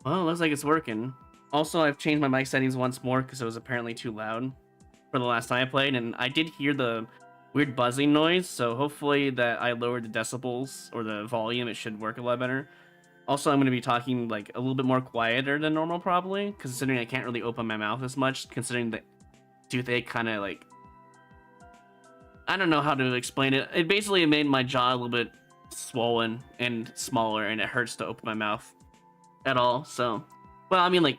Well, it looks like it's working. Also, I've changed my mic settings once more because it was apparently too loud for the last time I played, and I did hear the weird buzzing noise, so hopefully that I lowered the decibels or the volume, it should work a lot better. Also, I'm going to be talking like a little bit more quieter than normal probably, considering I can't really open my mouth as much, considering the toothache kind of like, I don't know how to explain it. It basically made my jaw a little bit swollen and smaller, and it hurts to open my mouth at all. So, well, I mean, like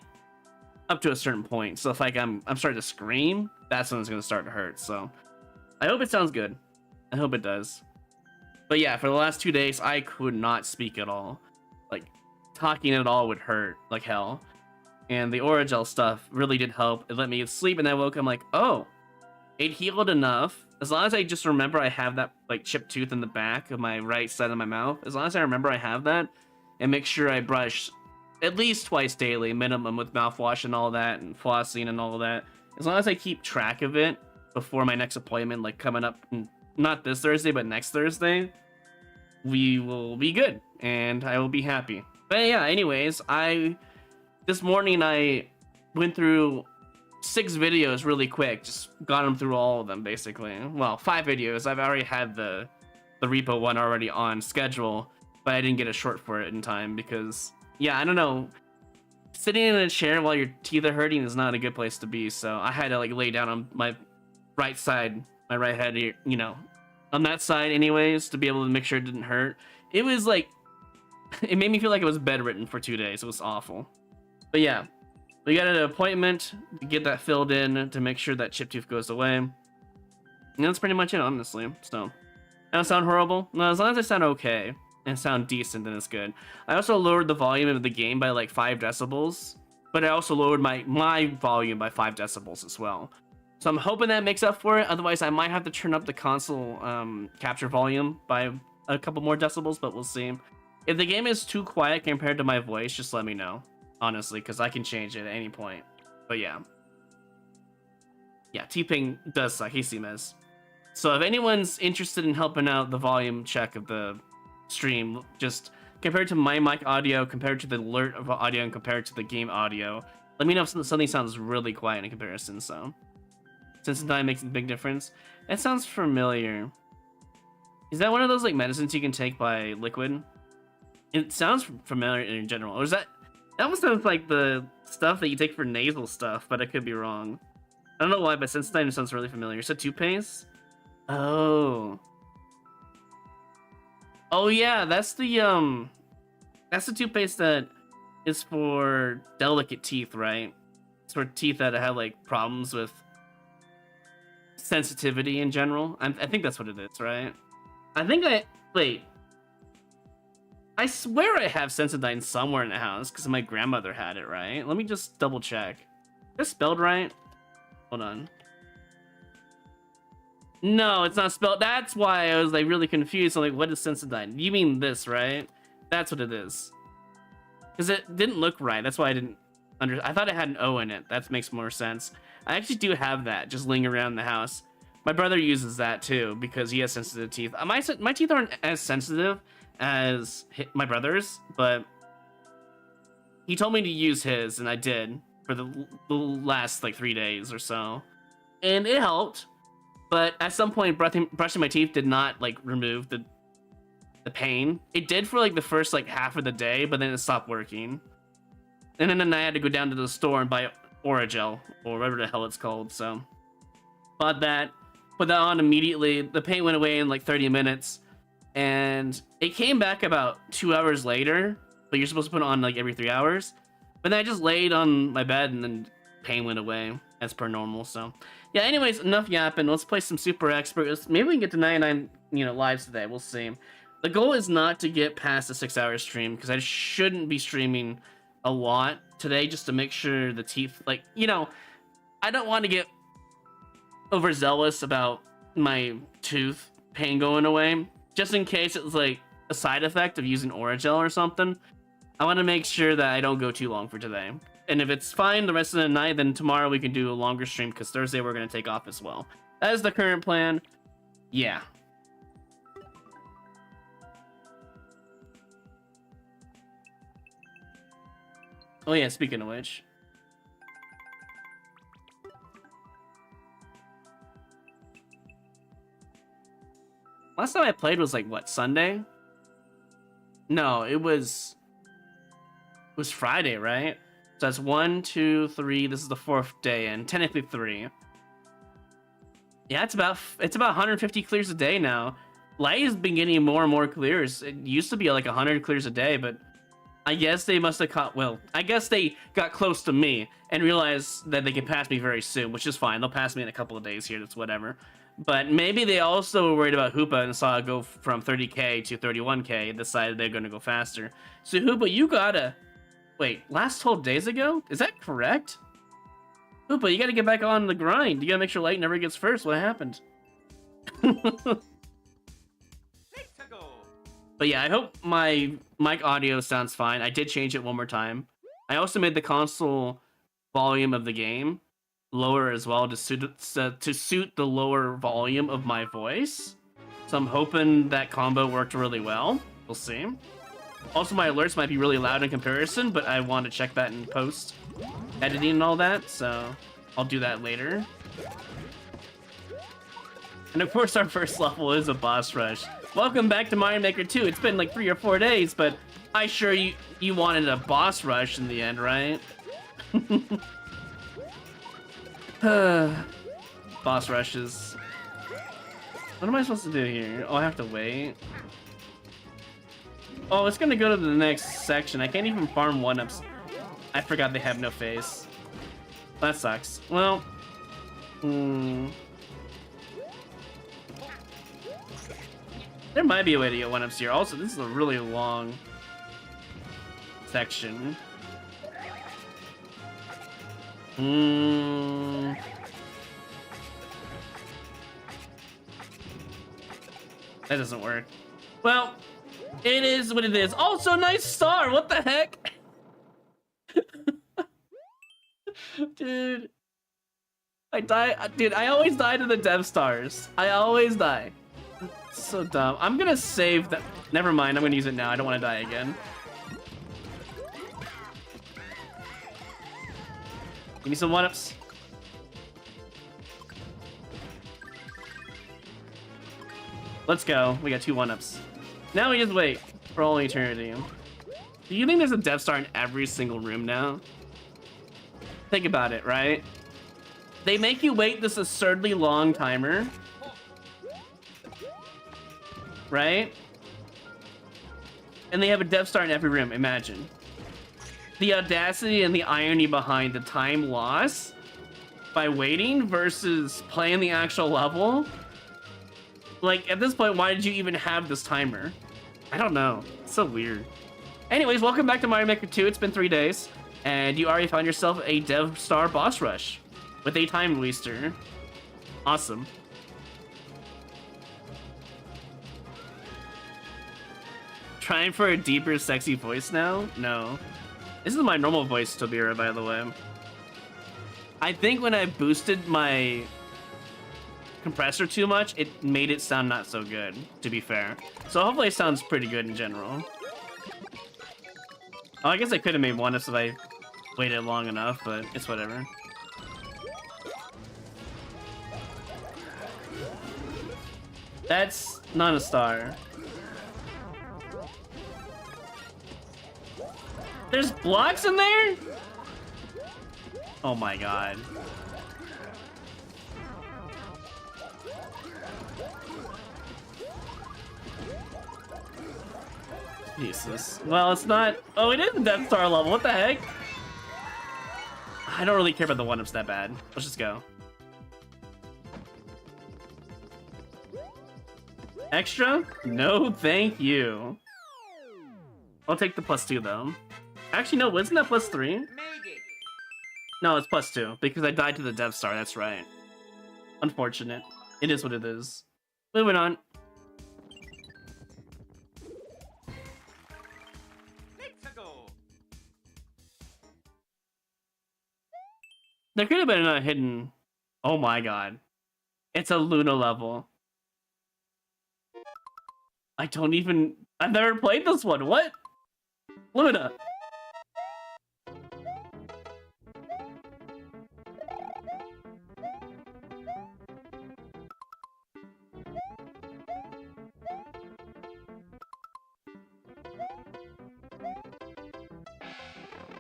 up to a certain point. So if like I'm starting to scream, that's when it's gonna start to hurt. So I hope it sounds good. I hope it does. But yeah, for the last 2 days, I could not speak at all. Like talking at all would hurt like hell. And the Oragel stuff really did help. It let me sleep, and I woke up, I'm like, oh, it healed enough. As long as I just remember I have that like chipped tooth in the back of my right side of my mouth. As long as I remember I have that, and make sure I brush at least twice daily, minimum, with mouthwash and all that, and flossing and all that. As long as I keep track of it before my next appointment, like coming up, not this Thursday, but next Thursday, we will be good, and I will be happy. But yeah, anyways, this morning I went through 6 videos really quick, just got them through all of them basically. Well, 5 videos. I've already had the R.E.P.O one already on schedule, but I didn't get a short for it in time because, yeah, I don't know. Sitting in a chair while your teeth are hurting is not a good place to be, so I had to like lay down on my right side, my right head, you know, on that side anyways, to be able to make sure it didn't hurt. It was like, it made me feel like I was bedridden for 2 days. It was awful. But yeah, we got an appointment to get that filled in to make sure that chip tooth goes away. And that's pretty much it, honestly. So, I don't sound horrible. No, as long as I sound okay and sound decent, then it's good. I also lowered the volume of the game by like 5 decibels, but I also lowered my volume by 5 decibels as well. So I'm hoping that makes up for it. Otherwise, I might have to turn up the console capture volume by a couple more decibels, but we'll see. If the game is too quiet compared to my voice, just let me know. Honestly, because I can change it at any point. But yeah. Yeah, T-Ping does suck. He's CMS. So if anyone's interested in helping out the volume check of the stream, just compared to my mic audio, compared to the alert of audio, and compared to the game audio, let me know if something sounds really quiet in comparison. So, since time makes a big difference. That sounds familiar. Is that one of those like medicines you can take by liquid? It sounds familiar in general. Or is that almost sounds like the stuff that you take for nasal stuff, but I could be wrong. I don't know why, but Sensodyne sounds really familiar. So toothpaste? Oh. Oh yeah, that's the toothpaste that is for delicate teeth, right? It's for teeth that have like problems with sensitivity in general. I think that's what it is, right? Wait. I swear I have Sensodyne somewhere in the house because my grandmother had it, right? Let me just double check. Is it spelled right? Hold on. No, it's not spelled. That's why I was like really confused. I'm like, what is Sensodyne? You mean this, right? That's what it is. Because it didn't look right. That's why I didn't I thought it had an O in it. That makes more sense. I actually do have that just laying around the house. My brother uses that too because he has sensitive teeth. My teeth aren't as sensitive as my brother's, but he told me to use his, and I did for the last like 3 days or so, and it helped. But at some point, brushing my teeth did not like remove the pain. It did for like the first like half of the day, but then it stopped working. And then I had to go down to the store and buy Oragel or whatever the hell it's called. So bought that, put that on immediately. The pain went away in like 30 minutes. And it came back about 2 hours later, but you're supposed to put it on like every 3 hours. But then I just laid on my bed and then pain went away as per normal. So yeah, anyways, enough yapping. Let's play some Super Expert. Maybe we can get to 99, lives today. We'll see. The goal is not to get past a 6-hour stream because I shouldn't be streaming a lot today just to make sure the teeth, like, I don't want to get overzealous about my tooth pain going away. Just in case it's like a side effect of using Oragel or something, I want to make sure that I don't go too long for today. And if it's fine the rest of the night, then tomorrow we can do a longer stream because Thursday we're going to take off as well. That is the current plan. Yeah. Oh yeah, speaking of which. Last time I played was like, what, Sunday? No, it was Friday, right? So that's 1, 2, 3. This is the 4th day, and technically 3. Yeah, it's about 150 clears a day now. Light has been getting more and more clears. It used to be like 100 clears a day, but I guess they must have caught. Well, I guess they got close to me and realized that they can pass me very soon, which is fine. They'll pass me in a couple of days here. That's whatever. But maybe they also were worried about Hoopa and saw it go from 30k to 31k and decided they're going to go faster. So Hoopa, you gotta wait. Last 12 days ago? Is that correct? Hoopa, you gotta get back on the grind. You gotta make sure Light never gets first. What happened? But yeah, I hope my mic audio sounds fine. I did change it one more time. I also made the console volume of the game lower as well to suit the lower volume of my voice. So I'm hoping that combo worked really well. We'll see. Also, my alerts might be really loud in comparison, but I want to check that in post editing and all that, so I'll do that later. And of course, our first level is a boss rush. Welcome back to Mario Maker 2. It's been like 3 or 4 days, but I sure you wanted a boss rush in the end, right? Boss rushes. What am I supposed to do here? Oh, I have to wait. Oh, it's gonna go to the next section. I can't even farm 1-ups. I forgot they have no face. That sucks. Well, there might be a way to get 1-ups here. Also, this is a really long section. That doesn't work. Well, it is what it is. Also, nice star. What the heck? Dude. I die. Dude, I always die to the dev stars. I always die. So dumb. I'm gonna save that. Never mind. I'm gonna use it now. I don't want to die again. Give me some 1-ups. Let's go. We got 2 1-ups. Now we just wait for all eternity. Do you think there's a Death Star in every single room now? Think about it, right? They make you wait this absurdly long timer. Right? And they have a Death Star in every room, imagine. The audacity and the irony behind the time loss by waiting versus playing the actual level. Like, at this point, why did you even have this timer? I don't know. It's so weird. Anyways, welcome back to Mario Maker 2. It's been 3 days, and you already found yourself a Dev Star boss rush with a time waster. Awesome. Trying for a deeper, sexy voice now? No. This is my normal voice, Tobira, by the way. I think when I boosted my compressor too much, it made it sound not so good, to be fair. So hopefully it sounds pretty good in general. Oh, I guess I could have made 1-ups if I waited long enough, but it's whatever. That's not a star. There's blocks in there? Oh my god. Jesus. Well, it's not... Oh, it is a Death Star level. What the heck? I don't really care about the 1-ups that bad. Let's just go. Extra? No, thank you. I'll take the +2, though. Actually, no, wasn't that +3? No, it's +2, because I died to the Dev Star, that's right. Unfortunate. It is what it is. Moving on. There could have been a hidden... Oh my god. It's a Luna level. I don't even... I've never played this one. What? Luna.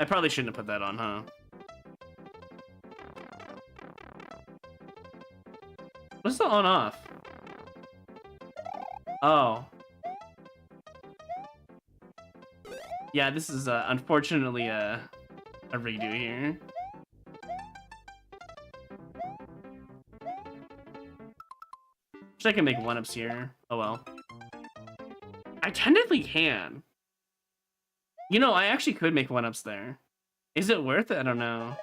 I probably shouldn't have put that on, huh? What's the on-off? Oh. Yeah, this is unfortunately a redo here. Wish I can make 1-ups here. Oh well. I technically can. You know, I actually could make 1-ups there. Is it worth it? I don't know.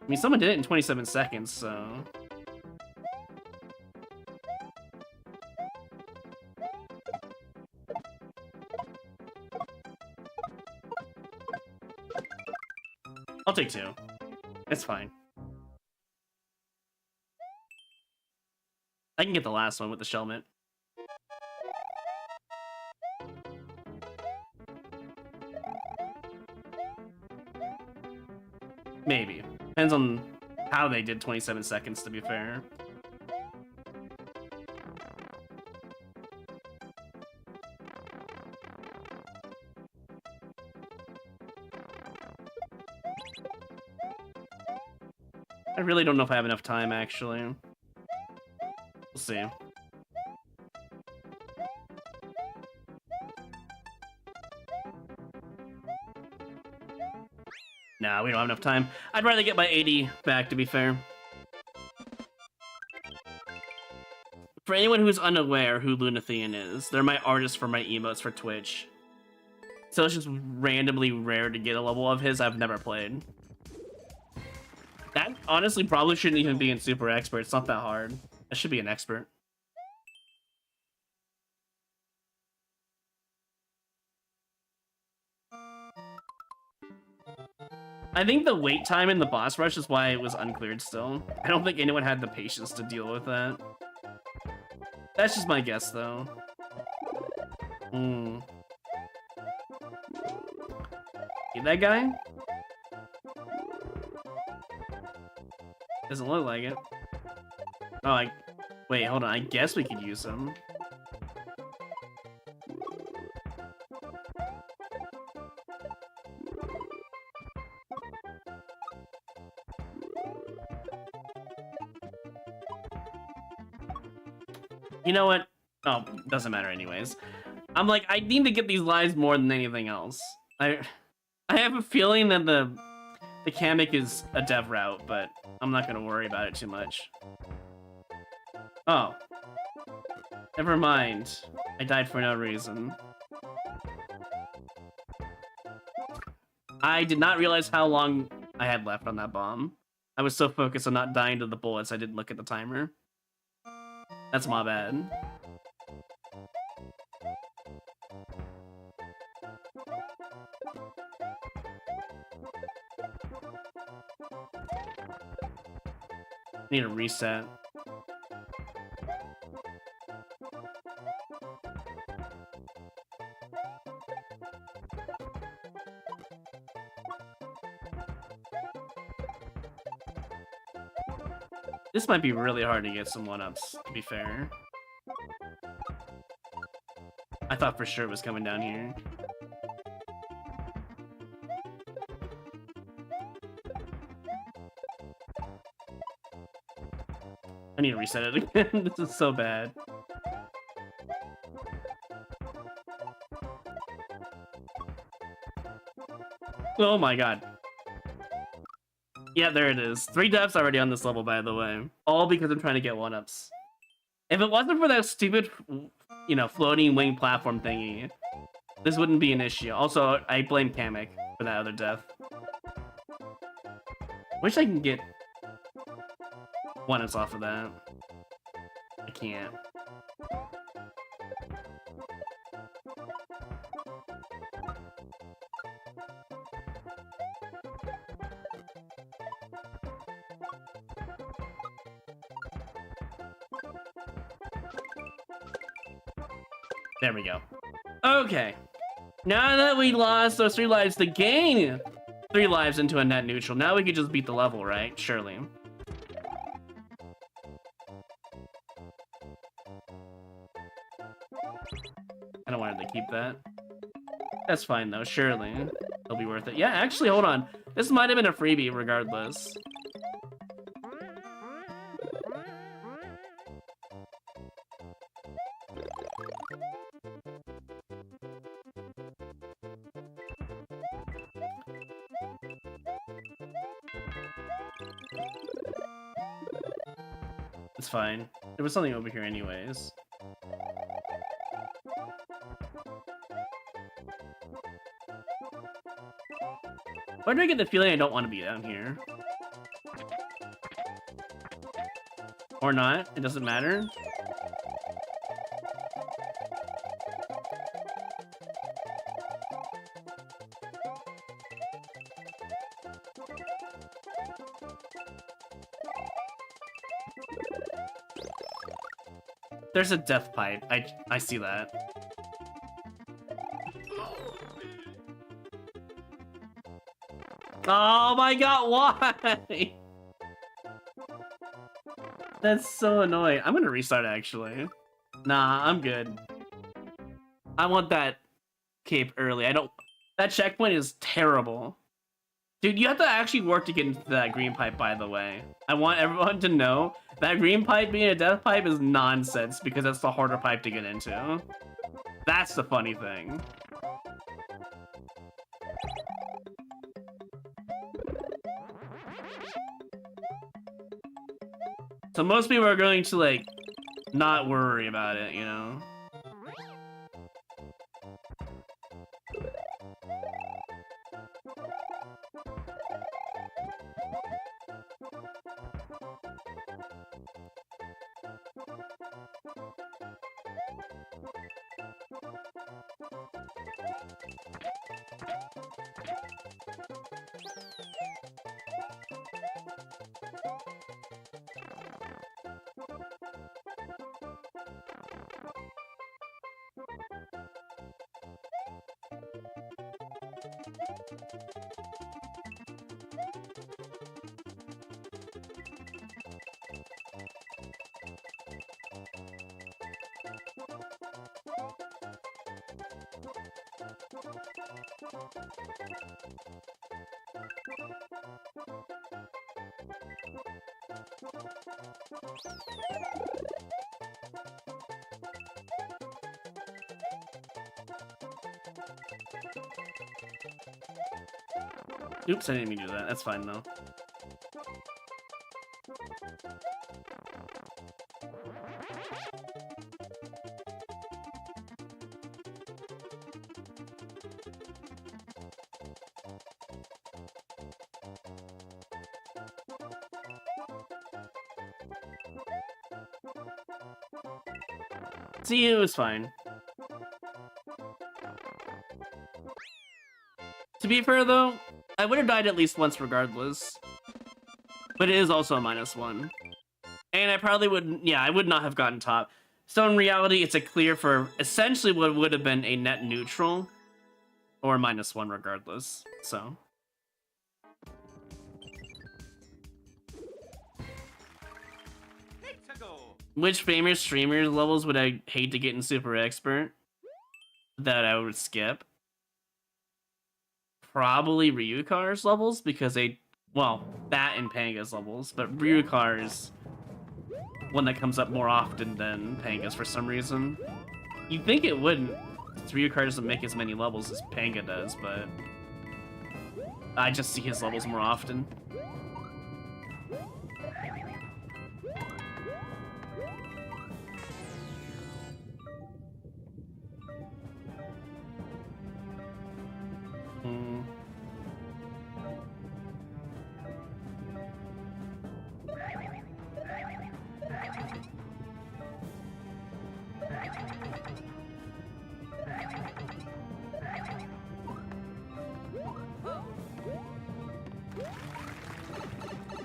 I mean, someone did it in 27 seconds, so... I'll take 2. It's fine. I can get the last one with the Shelmet. Maybe. Depends on how they did 27 seconds, to be fair. I really don't know if I have enough time, actually. We'll see. Nah, we don't have enough time. I'd rather get my 80 back, to be fair. For anyone who's unaware who Lunathian is, they're my artist for my emotes for Twitch. So it's just randomly rare to get a level of his I've never played. That honestly probably shouldn't even be in Super Expert. It's not that hard. That should be an expert. I think the wait time in the boss rush is why it was uncleared still. I don't think anyone had the patience to deal with that. That's just my guess, though. See that guy? Doesn't look like it. Oh, wait, hold on. I guess we could use him. You know what? Oh, doesn't matter anyways. I'm like, I need to get these lives more than anything else. I have a feeling that the Kamek is a dev route, but I'm not gonna worry about it too much. Oh. Never mind. I died for no reason. I did not realize how long I had left on that bomb. I was so focused on not dying to the bullets, I didn't look at the timer. That's my bad. Need a reset. This might be really hard to get some 1-ups, to be fair. I thought for sure it was coming down here. I need to reset it again. This is so bad. Oh my god. Yeah, there it is. 3 deaths already on this level, by the way. All because I'm trying to get 1-ups. If it wasn't for that stupid, you know, floating wing platform thingy, this wouldn't be an issue. Also, I blame Kamek for that other death. Wish I can get 1-ups off of that. I can't. There we go. Okay. Now that we lost those 3 lives to gain 3 lives into a net neutral, now we can just beat the level, right? Surely. I don't want her to keep that. That's fine though, surely. It'll be worth it. Yeah, actually, hold on. This might have been a freebie regardless. It's fine. There was something over here anyways. Why do I get the feeling I don't want to be down here? Or not? It doesn't matter? There's a death pipe. I see that. Oh my god, why? That's so annoying. I'm gonna restart actually. Nah, I'm good. I want that cape early. I don't. That checkpoint is terrible. Dude, you have to actually work to get into that green pipe, by the way. I want everyone to know that green pipe being a death pipe is nonsense because that's the harder pipe to get into. That's the funny thing. So most people are going to, like, not worry about it, you know? Oops, I didn't mean to do that. That's fine, though. See, it was fine. To be fair, though, I would have died at least once regardless. But it is also a -1. And I probably would, yeah, I would not have gotten top. So in reality, it's a clear for essentially what would have been a net neutral. Or -1 regardless, so. Which famous streamers levels would I hate to get in Super Expert? That I would skip? Probably Ryukar's levels, because they, well, that and Panga's levels, but Ryukar is one that comes up more often than Panga's for some reason. You'd think it wouldn't, since Ryukar doesn't make as many levels as Panga does, but I just see his levels more often.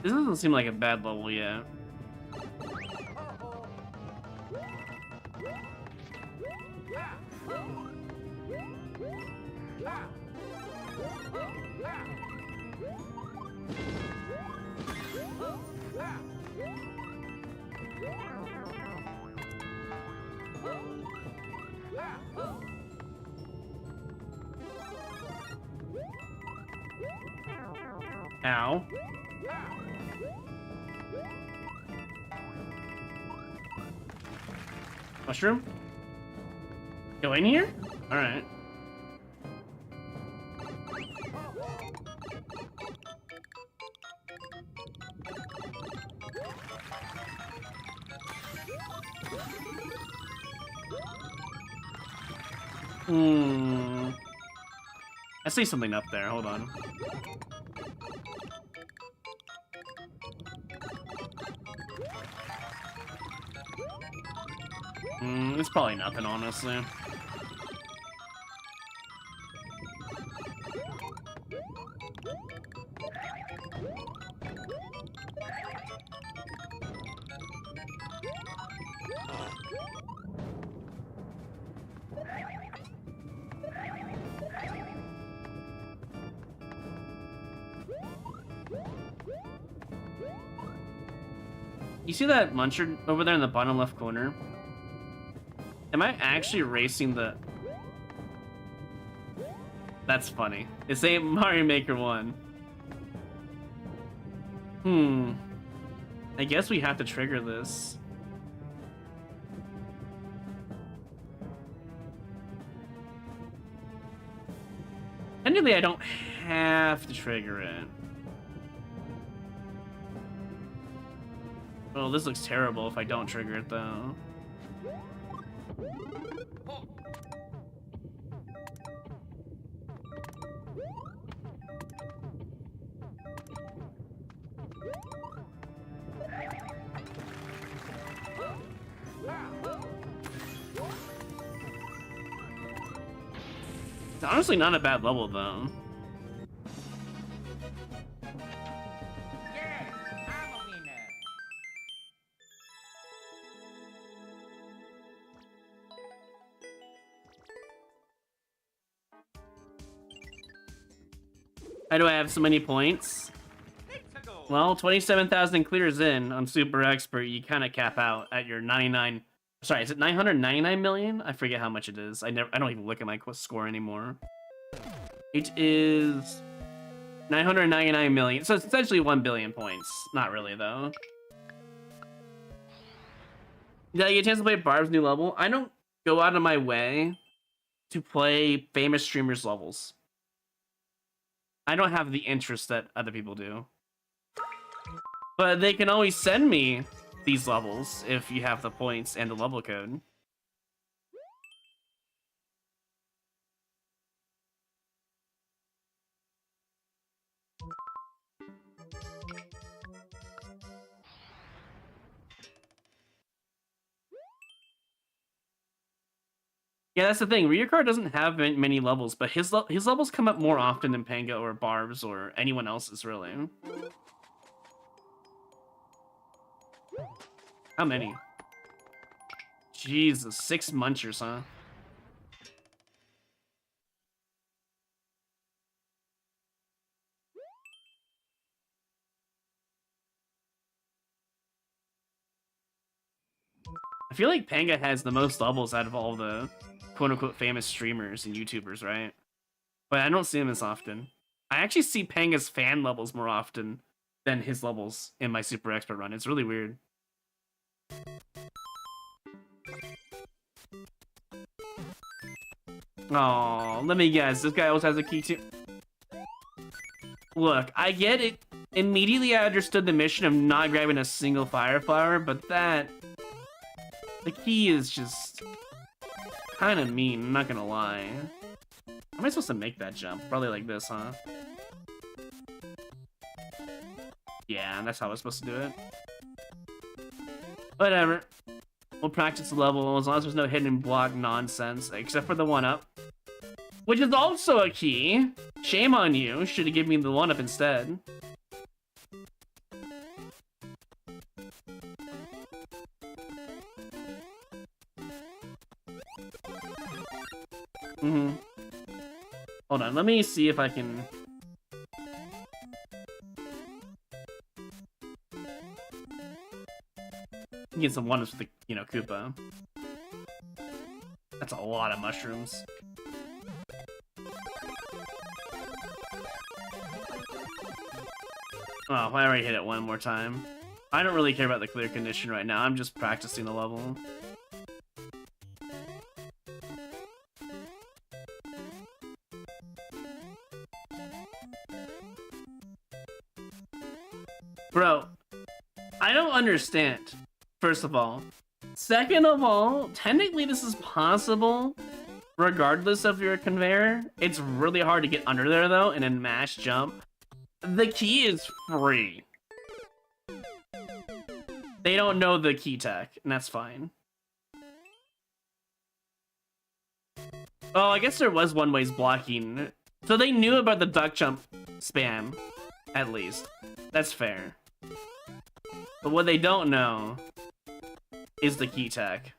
This doesn't seem like a bad level yet. Ow. Mushroom? Go in here? Alright. I see something up there, hold on. It's probably nothing, honestly. You see that muncher over there in the bottom left corner? Am I actually racing the... That's funny. It's a Mario Maker 1. I guess we have to trigger this. Technically, I don't have to trigger it. Oh, this looks terrible if I don't trigger it, though. It's honestly not a bad level, though. How do I have so many points? Well, 27,000 clears in on Super Expert. You kind of cap out at your 99. Sorry, is it 999 million? I forget how much it is. I don't even look at my score anymore. It is 999 million. So it's essentially 1 billion points. Not really, though. Did I get a chance to play Barb's new level? I don't go out of my way to play famous streamers' levels. I don't have the interest that other people do. But they can always send me these levels if you have the points and the level code. Yeah, that's the thing. Ryukar doesn't have many levels, but his levels come up more often than Panga or Barb's or anyone else's, really. How many? Jesus, 6 munchers, huh? I feel like Panga has the most levels out of all the quote-unquote famous streamers and YouTubers, right? But I don't see him as often. I actually see Panga's fan levels more often than his levels in my Super Expert run. It's really weird. Oh, let me guess. This guy also has a key too. Look, I get it. Immediately I understood the mission of not grabbing a single fire flower, but that... The key is just... kind of mean, I'm not gonna lie. How am I supposed to make that jump? Probably like this, huh? Yeah, that's how I was supposed to do it. Whatever. We'll practice the level as long as there's no hidden block nonsense, except for the 1-up. Which is also a key. Shame on you. Should have given me the 1-up instead. Hold on, let me see if I can... get some 1-ups with the, Koopa. That's a lot of mushrooms. Oh, I already hit it one more time. I don't really care about the clear condition right now. I'm just practicing the level. Bro, I don't understand, first of all. Second of all, technically this is possible regardless of your conveyor. It's really hard to get under there though, and then mash jump. The key is free. They don't know the key tech, and that's fine. Oh, I guess there was one ways blocking. So they knew about the duck jump spam, at least. That's fair. But what they don't know is the key tech.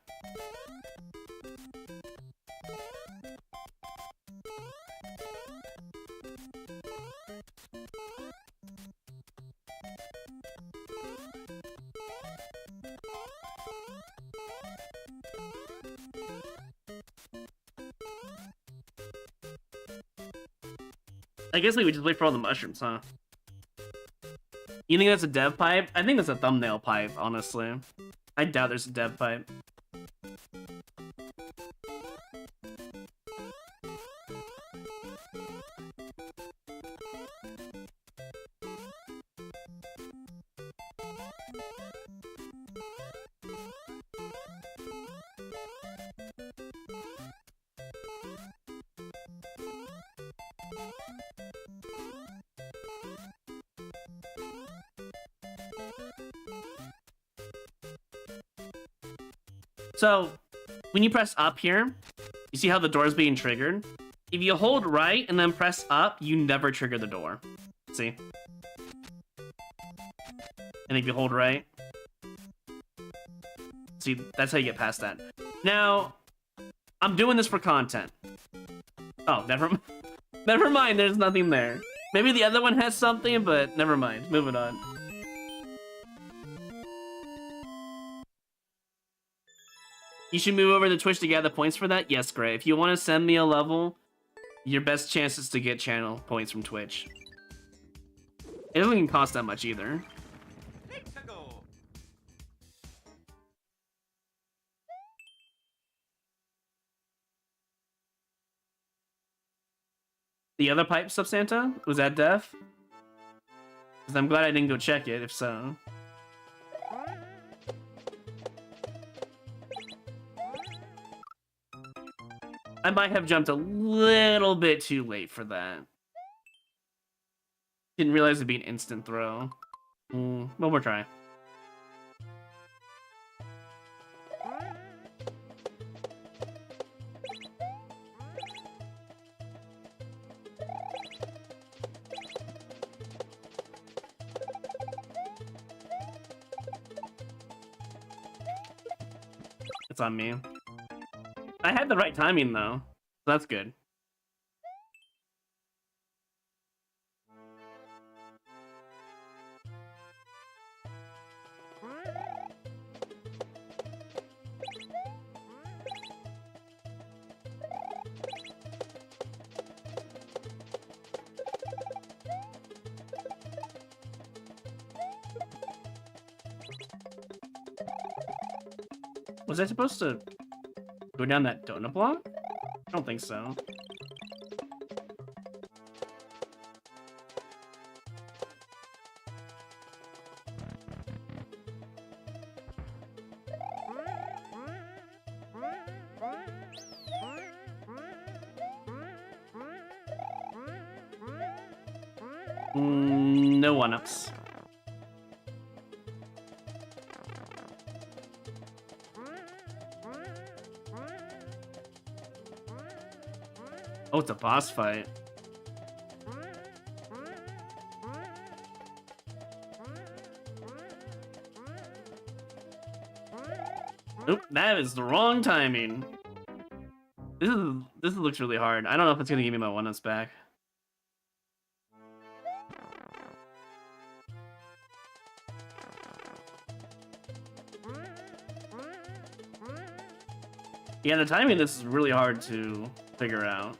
I guess we would just wait for all the mushrooms, huh? You think that's a dev pipe? I think that's a thumbnail pipe, honestly. I doubt there's a dev pipe. So, when you press up here, you see how the door is being triggered? If you hold right and then press up, you never trigger the door. See? And if you hold right, see, that's how you get past that. Now, I'm doing this for content. Oh, never mind, there's nothing there. Maybe the other one has something, but never mind. Moving on. You should move over to Twitch to gather points for that? Yes, Gray. If you want to send me a level, your best chance is to get channel points from Twitch. It doesn't even cost that much either. The other pipe sub Santa? Was that deaf? Because I'm glad I didn't go check it, if so. I might have jumped a little bit too late for that. Didn't realize it'd be an instant throw. One more try. It's on me. I had the right timing, though. So that's good. Was I supposed to go down that donut block? I don't think so. No one-ups. Oh, it's a boss fight. Nope, that is the wrong timing. This looks really hard. I don't know if it's gonna give me my one-ups back. Yeah, the timing of this is really hard to figure out.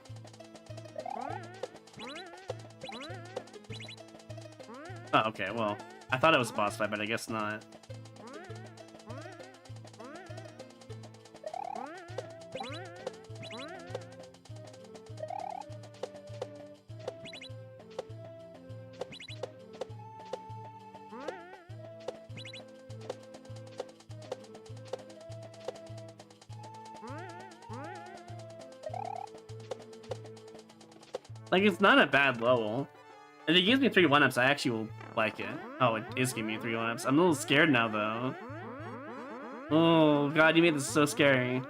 Oh, okay, well, I thought it was a boss fight, but I guess not. Like, it's not a bad level. If it gives me 3 1-ups, I actually will like it. Oh, it is giving me 3 1-ups. I'm a little scared now, though. Oh, God, you made this so scary.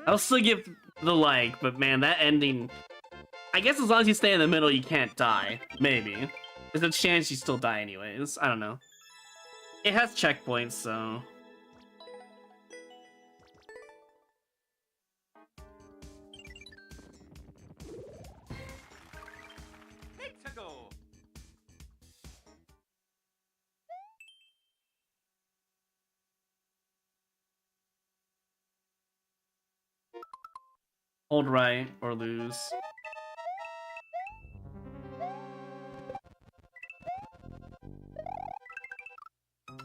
I'll still give the like, but man, that ending... I guess as long as you stay in the middle, you can't die. Maybe. There's a chance you still die anyways. I don't know. It has checkpoints, so... Hold right or lose.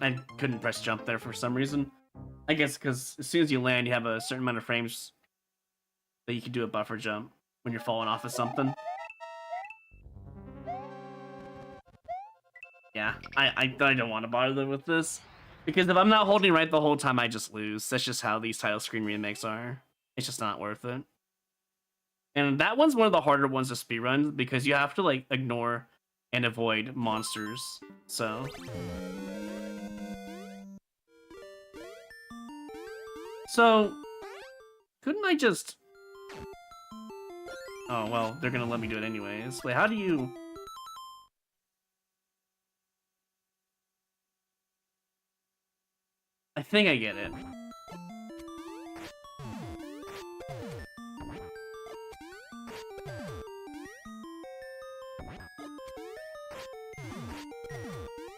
I couldn't press jump there for some reason. I guess because as soon as you land, you have a certain amount of frames that you can do a buffer jump when you're falling off of something. Yeah, I don't want to bother with this. Because if I'm not holding right the whole time, I just lose. That's just how these title screen remakes are. It's just not worth it. And that one's one of the harder ones to speedrun because you have to like ignore and avoid monsters. So couldn't I just... Oh, well, they're gonna let me do it anyways. Wait, how do you... I think I get it.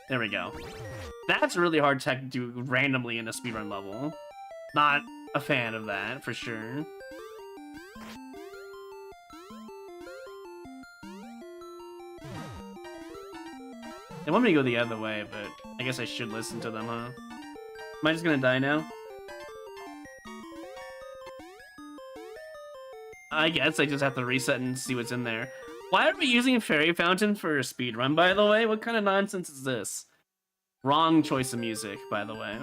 There we go. That's really hard tech to do randomly in a speedrun level. Not a fan of that, for sure. They want me to go the other way, but I guess I should listen to them, huh? Am I just gonna die now? I guess I just have to reset and see what's in there. Why are we using Fairy Fountain for a speedrun, by the way? What kind of nonsense is this? Wrong choice of music, by the way.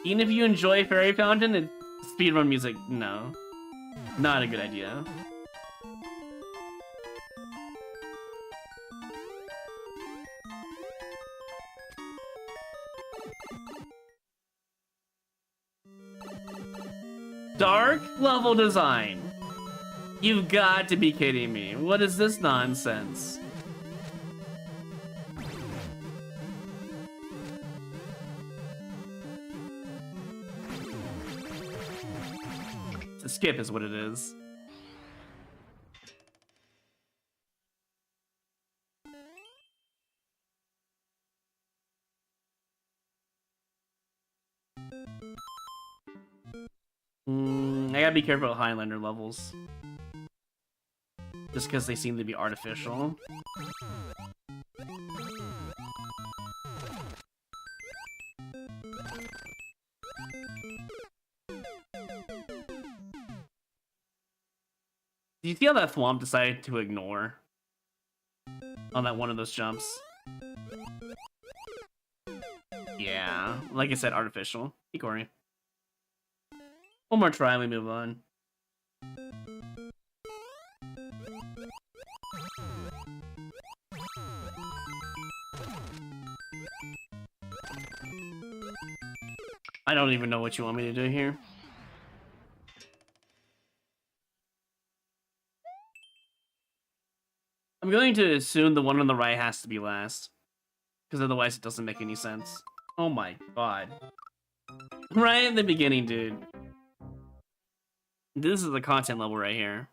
Even if you enjoy Fairy Fountain, speedrun music, no. Not a good idea. Dark level design. You've got to be kidding me. What is this nonsense? It's a skip is what it is. I gotta be careful with Highlander levels. Just because they seem to be artificial. Do you see how that Thwomp decided to ignore on that one of those jumps? Yeah, like I said, artificial. Hey, Corey. One more try and we move on. I don't even know what you want me to do here. I'm going to assume the one on the right has to be last. Because otherwise it doesn't make any sense. Oh my god. Right at the beginning, dude. This is the content level right here.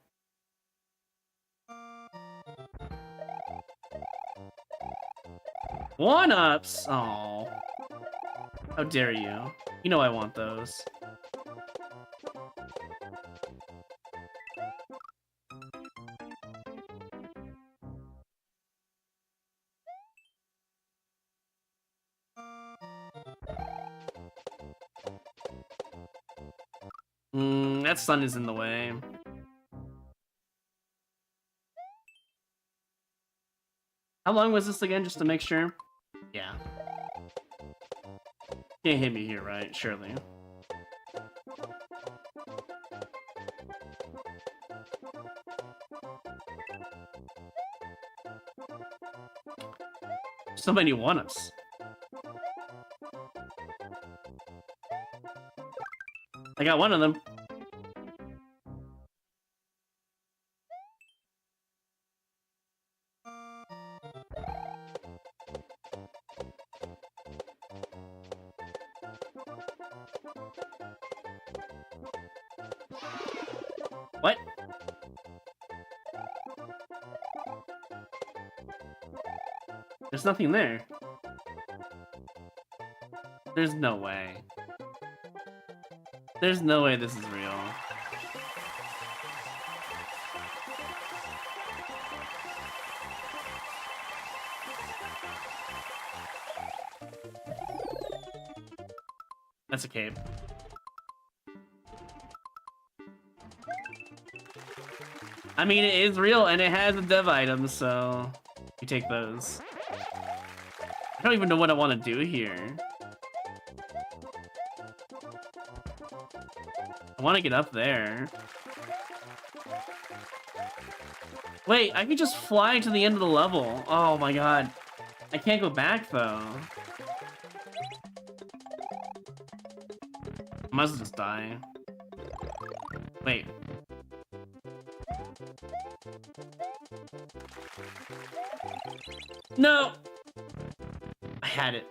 1-ups! Oh. How dare you? You know I want those. That sun is in the way. How long was this again, just to make sure? Yeah. Can't hit me here, right? Surely. So many 1-ups. I got one of them. What? There's nothing there. There's no way. There's no way this is real. That's a cape. I mean, it is real, and it has a dev item, so you take those. I don't even know what I want to do here. I want to get up there. Wait, I can just fly to the end of the level. Oh my god. I can't go back, though. I must just die. Wait. No! I had it.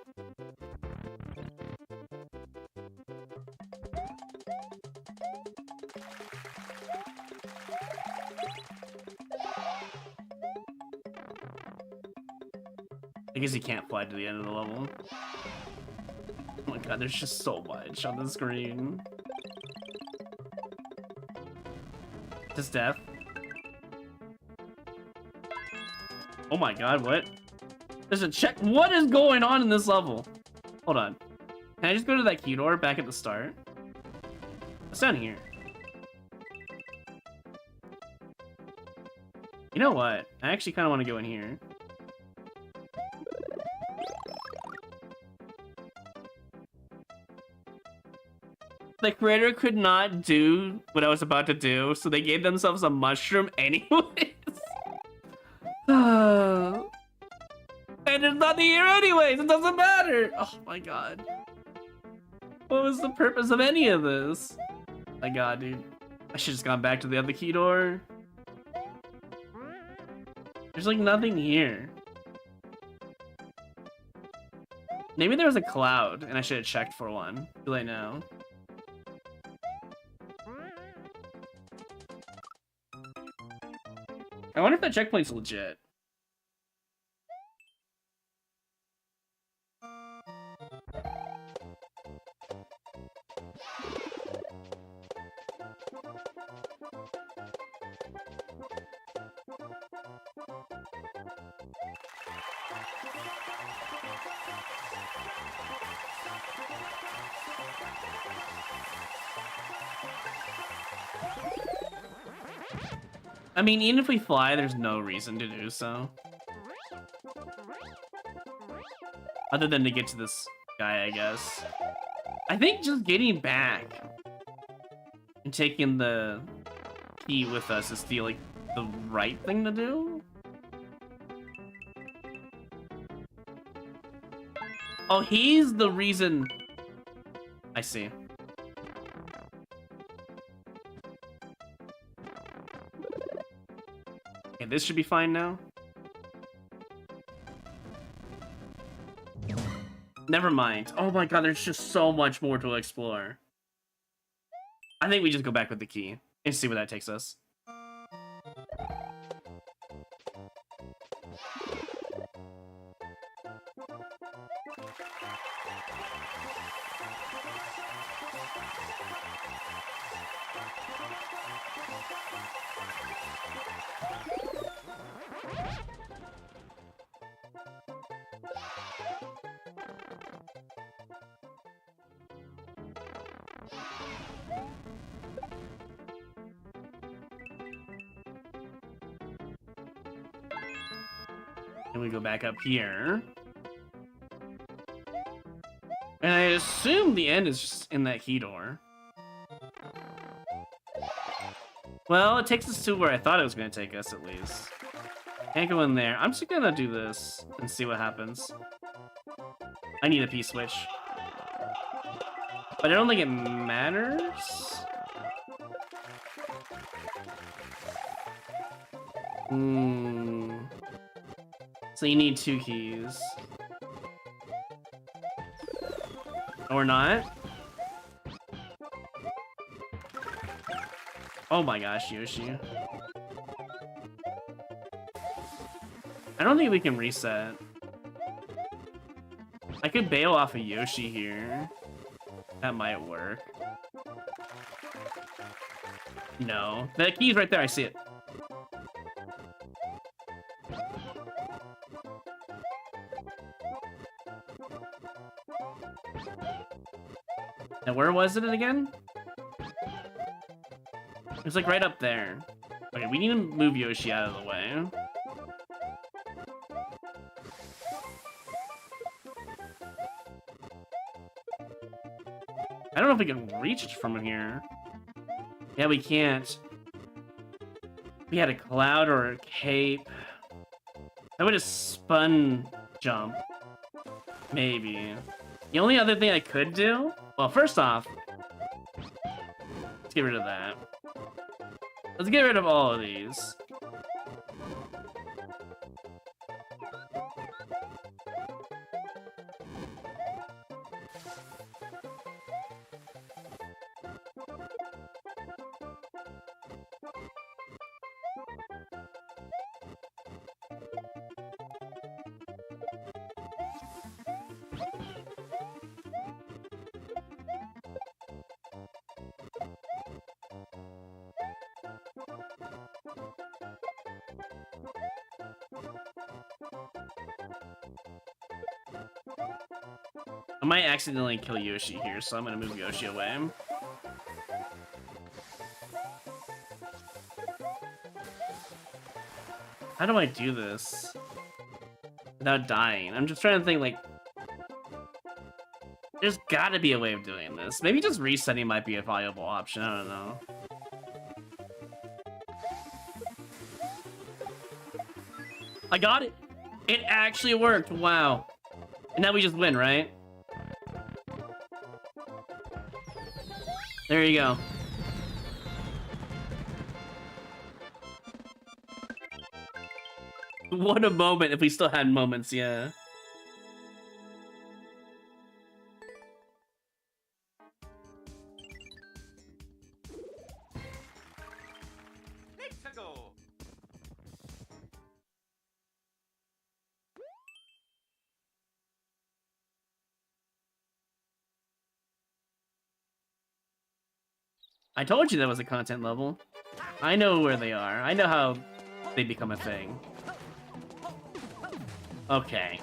I guess you can't fly to the end of the level. Oh my god, there's just so much on the screen. Just death. Oh my god, what? There's a check. What is going on in this level? Hold on. Can I just go to that key door back at the start? What's down here? You know what? I actually kind of want to go in here. The creator could not do what I was about to do, so they gave themselves a mushroom anyways. And there's nothing here anyways, it doesn't matter. Oh my god. What was the purpose of any of this? My god, dude. I should just gone back to the other key door. There's like nothing here. Maybe there was a cloud and I should have checked for one. Too late now. I wonder if that checkpoint's legit. I mean, even if we fly, there's no reason to do so. Other than to get to this guy, I guess. I think just getting back and taking the key with us is the, like, the right thing to do? Oh, he's the reason. I see. Okay, this should be fine now. Never mind. Oh my god, there's just so much more to explore. I think we just go back with the key and see where that takes us. And we go back up here. And I assume the end is just in that key door. Well, it takes us to where I thought it was going to take us, at least. Can't go in there. I'm just going to do this and see what happens. I need a P-switch. But I don't think it matters. So you need 2 keys. Or not? Oh my gosh, Yoshi. I don't think we can reset. I could bail off of Yoshi here. That might work. No. The key's right there, I see it. Now where was it again? It's like right up there. Okay, we need to move Yoshi out of the way. I don't know if we can reach it from here. Yeah, we can't. We had a cloud or a cape. That would have spun jump. Maybe. The only other thing I could do... Well, first off, let's get rid of that. Let's get rid of all of these. I might accidentally kill Yoshi here, so I'm gonna move Yoshi away. How do I do this without dying? I'm just trying to think, like, there's gotta be a way of doing this. Maybe just resetting might be a viable option, I don't know. I got it! It actually worked, wow. And now we just win, right? There you go. What a moment if we still had moments, yeah. Let's go. I told you that was a content level. I know where they are. I know how they become a thing. Okay.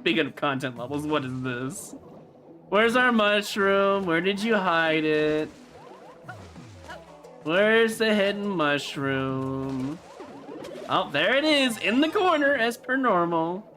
Speaking of content levels, what is this? Where's our mushroom? Where did you hide it? Where's the hidden mushroom? Oh, there it is, in the corner, as per normal.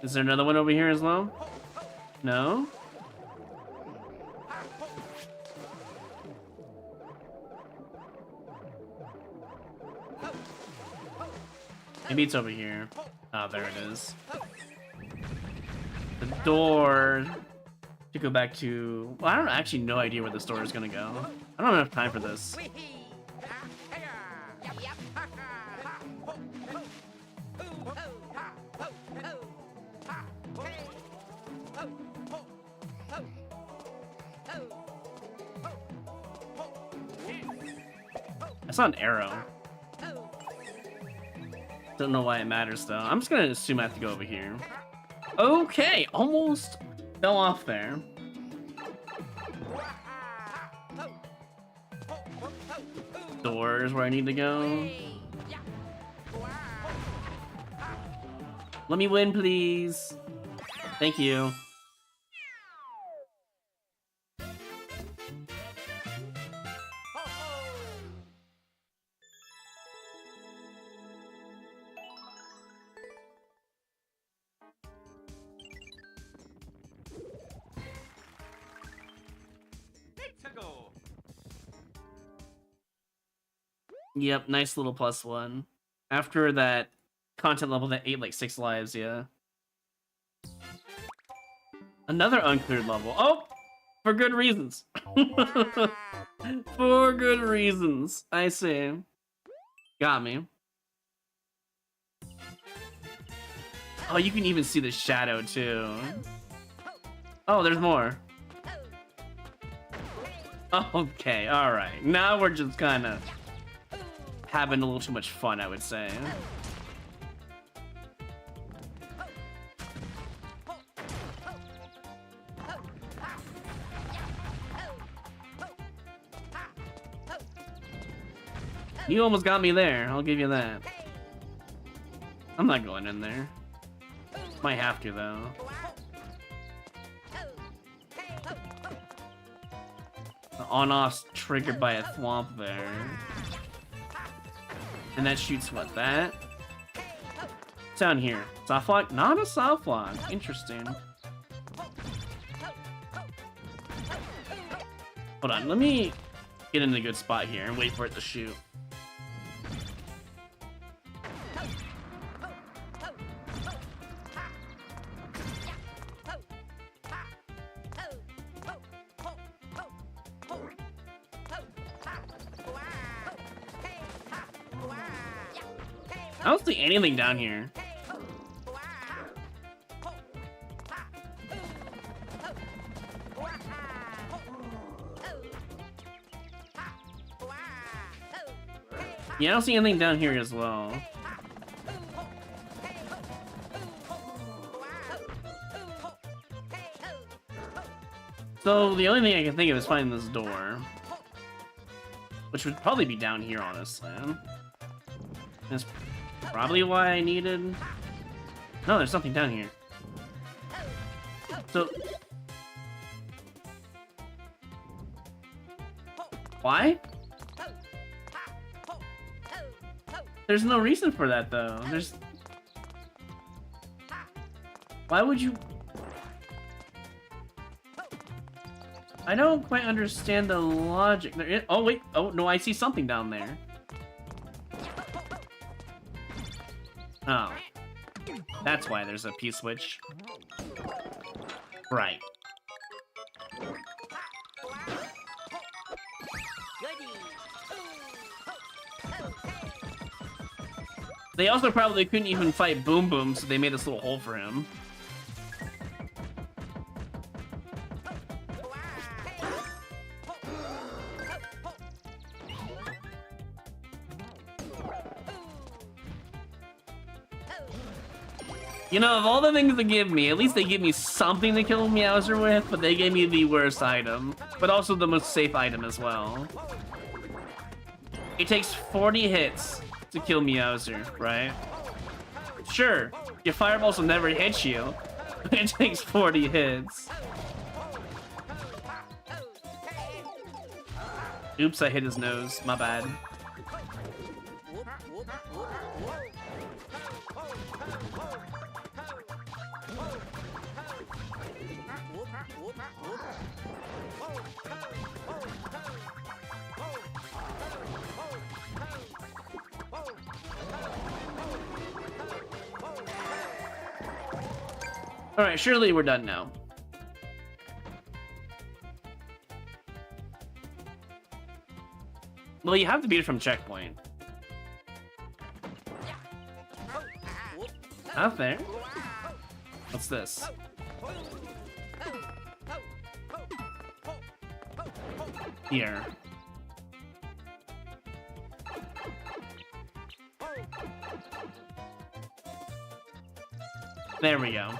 Is there another one over here as well? No? Maybe it's over here. Oh, there it is. The door to go back to... Well, I don't actually no idea where this door is gonna go. I don't have enough time for this. I saw an arrow. Don't know why it matters though. I'm just gonna assume I have to go over here. Okay, almost fell off there. Doors where I need to go. Let me win, please. Thank you. Yep, nice little +1. After that content level that ate like 6 lives, yeah. Another uncleared level. Oh! For good reasons. For good reasons. I see. Got me. Oh, you can even see the shadow too. Oh, there's more. Okay, alright. Now we're just kind of having a little too much fun, I would say. You almost got me there, I'll give you that. I'm not going in there. Might have to, though. The on-off's triggered by a thwomp there. And that shoots what, that? What's down here? Soft lock? Not a soft lock. Interesting. Hold on, let me get in a good spot here and wait for it to shoot. I don't see anything down here. Yeah, I don't see anything down here as well. So the only thing I can think of is finding this door, which would probably be down here, honestly. That's probably why I needed... No, there's something down here. So... Why? There's no reason for that, though. There's... Why would you... I don't quite understand the logic. There is... Oh, wait. Oh, no, I see something down there. Oh. That's why there's a P-switch. Right. They also probably couldn't even fight Boom Boom, so they made this little hole for him. You know, of all the things they give me, at least they give me something to kill Meowser with, but they gave me the worst item. But also the most safe item as well. It takes 40 hits to kill Meowser, right? Sure, your fireballs will never hit you, but it takes 40 hits. Oops, I hit his nose. My bad. Alright, surely we're done now. Well, you have to beat it from checkpoint. Not fair. What's this? Here. There we go.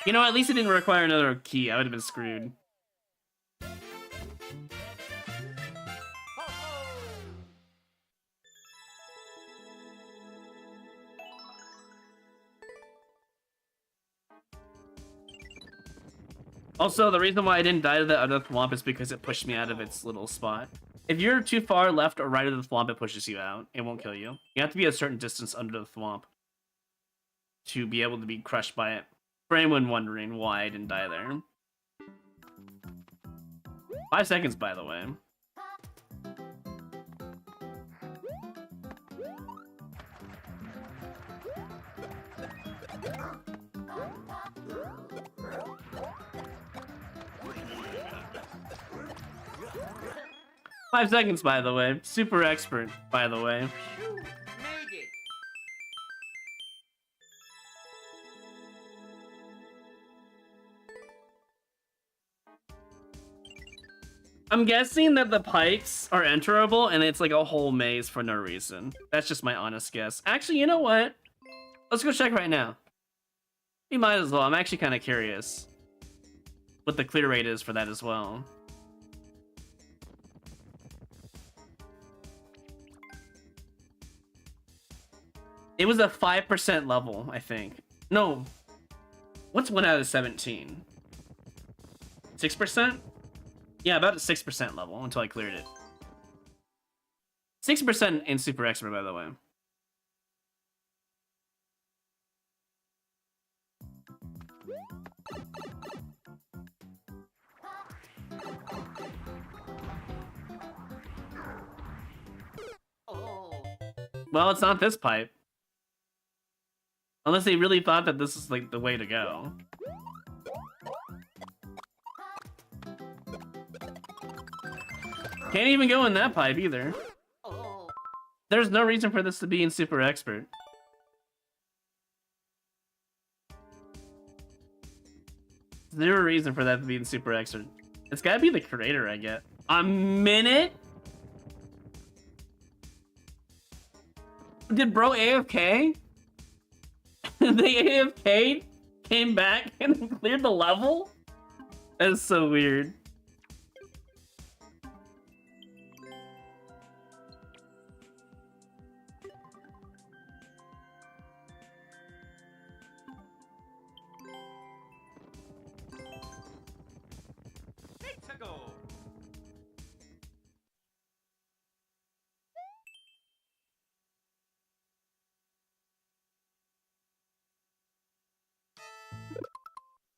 You know, at least it didn't require another key. I would have been screwed. Also, the reason why I didn't die to the other thwomp is because it pushed me out of its little spot. If you're too far left or right of the thwomp, it pushes you out. It won't kill you. You have to be a certain distance under the thwomp to be able to be crushed by it. For anyone wondering why I didn't die there. 5 seconds, by the way. Five seconds, by the way. Super expert, by the way. I'm guessing that the pipes are enterable and it's like a whole maze for no reason. That's just my honest guess. Actually, you know what? Let's go check right now. We might as well. I'm actually kind of curious what the clear rate is for that as well. It was a 5% level, I think. No. What's 1 out of 17? 6%? Yeah, about a 6% level until I cleared it. 6% in Super Expert, by the way. Well, it's not this pipe. Unless they really thought that this is like the way to go. Can't even go in that pipe either. There's no reason for this to be in Super Expert. Zero reason for that to be in Super Expert. It's gotta be the creator, I get. A minute? Did bro AFK? They AFK'd, came back, and cleared the level? That's so weird.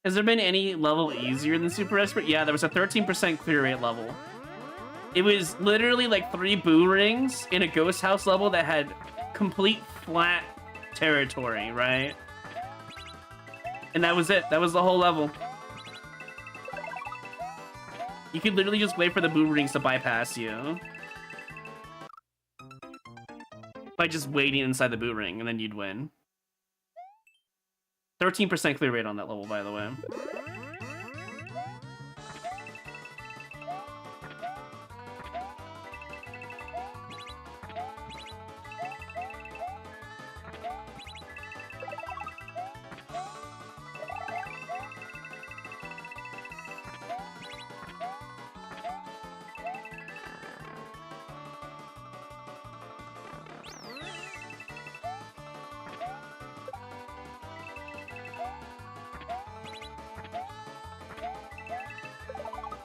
Has there been any level easier than Super Expert? Yeah, there was a 13% clear rate level. It was literally like 3 boo rings in a ghost house level that had complete flat territory, right? And that was it. That was the whole level. You could literally just wait for the boo rings to bypass you. By just waiting inside the boo ring, and then you'd win. 13% clear rate on that level, by the way.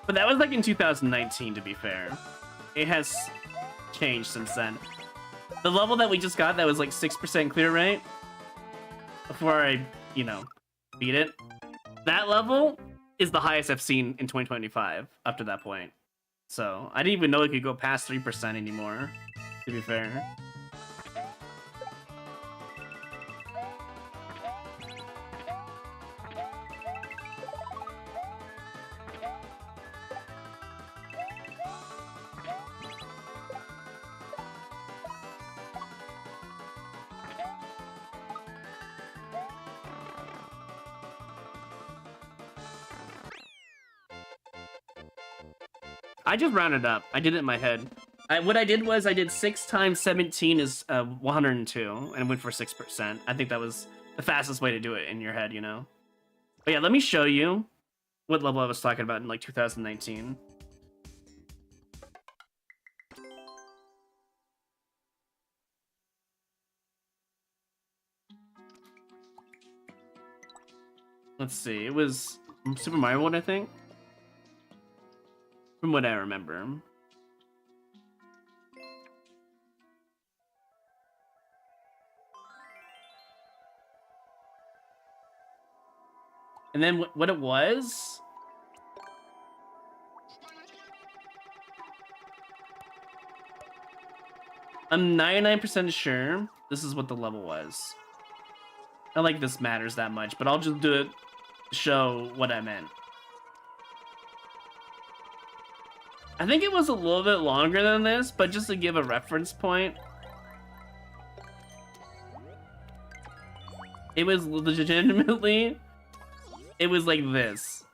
But that was like in 2019, to be fair. It has changed since then. The level that we just got that was like 6% clear rate, before I, you know, beat it, that level is the highest I've seen in 2025 up to that point. So I didn't even know it could go past 3% anymore, to be fair. I just rounded up. I did it in my head. What I did was I did 6 times 17 is 102 and went for 6%. I think that was the fastest way to do it in your head, you know? But yeah, let me show you what level I was talking about in like 2019. Let's see, it was Super Mario World, I think? From what I remember. And then what it was... I'm 99% sure this is what the level was. Not like this matters that much, but I'll just do it to show what I meant. I think it was a little bit longer than this, but just to give a reference point. It was legitimately... It was like this.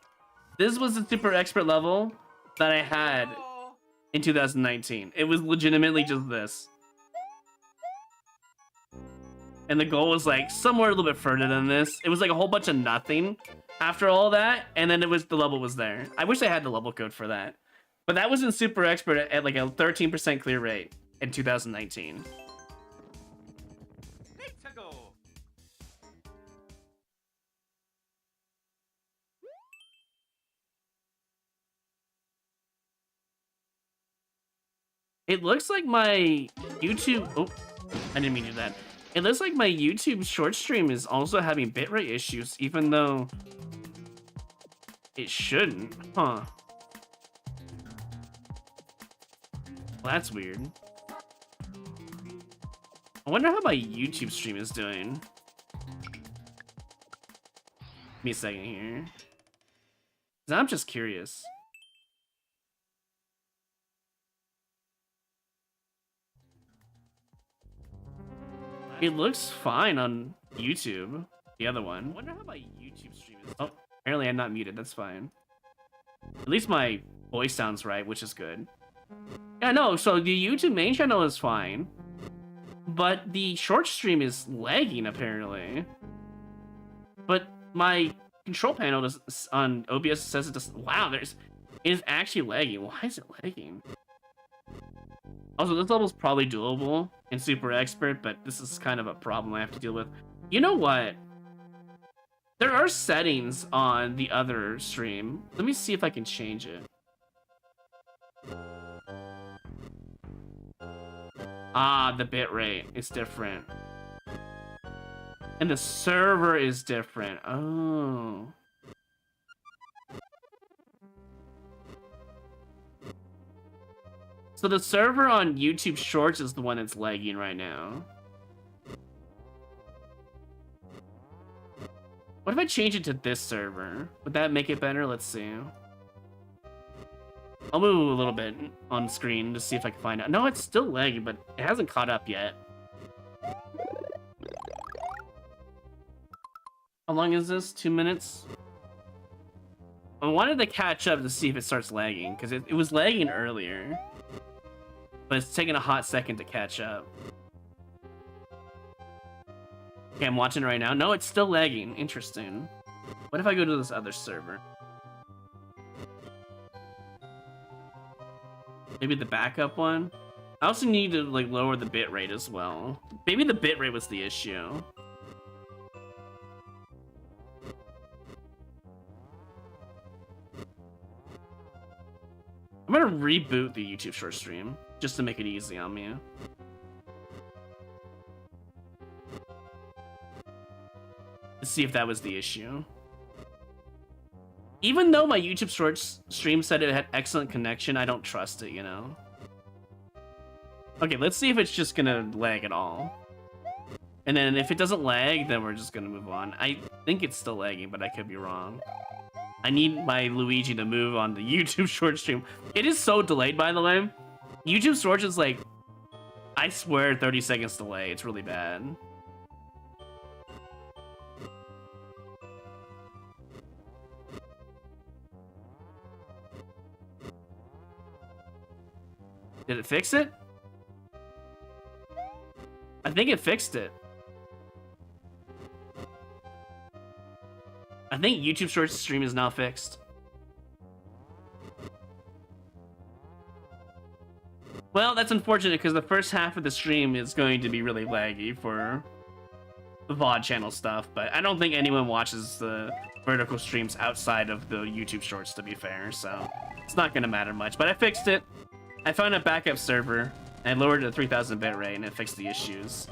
This was the super expert level that I had in 2019. It was legitimately just this. And the goal was like somewhere a little bit further than this. It was like a whole bunch of nothing after all that, and then the level was there. I wish I had the level code for that. But that was in super expert at like a 13% clear rate in 2019. It looks like my YouTube... Oh, I didn't mean to do that. It looks like my YouTube short stream is also having bitrate issues, even though it shouldn't. Huh. Well, that's weird. I wonder how my YouTube stream is doing. Give me a second here. 'Cause I'm just curious. It looks fine on YouTube. The other one. I wonder how my YouTube stream is. Oh, apparently I'm not muted. That's fine. At least my voice sounds right, which is good. Yeah, no, so the YouTube main channel is fine. But the short stream is lagging, apparently. But my control panel does, on OBS says it doesn't. Wow, it is actually lagging. Why is it lagging? Also, this level's probably doable in Super Expert, but this is kind of a problem I have to deal with. You know what? There are settings on the other stream. Let me see if I can change it. Ah, the bitrate is different. And the server is different. Oh. So the server on YouTube Shorts is the one that's lagging right now. What if I change it to this server? Would that make it better? Let's see. I'll move a little bit on screen to see if I can find out. No, it's still lagging, but it hasn't caught up yet. How long is this? 2 minutes? I wanted to catch up to see if it starts lagging, because it was lagging earlier. But it's taking a hot second to catch up. Okay, I'm watching it right now. No, it's still lagging. Interesting. What if I go to this other server? Maybe the backup one? I also need to like lower the bitrate as well. Maybe the bitrate was the issue. I'm gonna reboot the YouTube short stream just to make it easy on me. To see if that was the issue. Even though my YouTube Shorts stream said it had excellent connection, I don't trust it, you know? Okay, let's see if it's just gonna lag at all. And then if it doesn't lag, then we're just gonna move on. I think it's still lagging, but I could be wrong. I need my Luigi to move on the YouTube Shorts stream. It is so delayed, by the way. YouTube Shorts is like, I swear, 30 seconds delay. It's really bad. Did it fix it? I think it fixed it. I think YouTube Shorts stream is now fixed. Well, that's unfortunate because the first half of the stream is going to be really laggy for the VOD channel stuff, but I don't think anyone watches the vertical streams outside of the YouTube Shorts, to be fair, so it's not going to matter much. But I fixed it. I found a backup server, and I lowered it to 3000 bitrate, and it fixed the issues.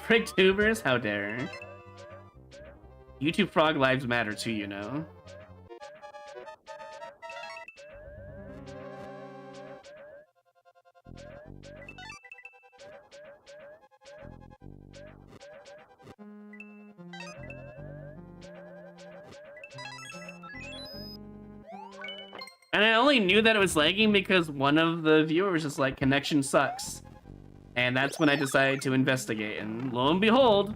Frick tubers? How dare. YouTube Frog lives matter too, you know. And I only knew that it was lagging because one of the viewers was like, connection sucks. And that's when I decided to investigate, and lo and behold,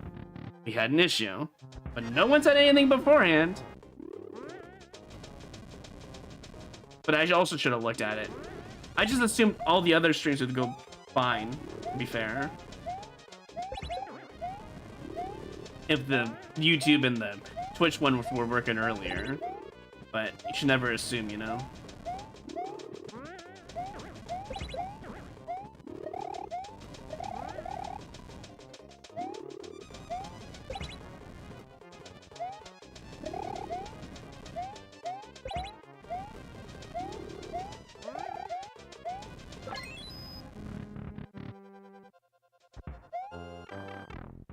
we had an issue. But no one said anything beforehand. But I also should have looked at it. I just assumed all the other streams would go fine, to be fair. If the YouTube and the Twitch one were working earlier. But you should never assume, you know?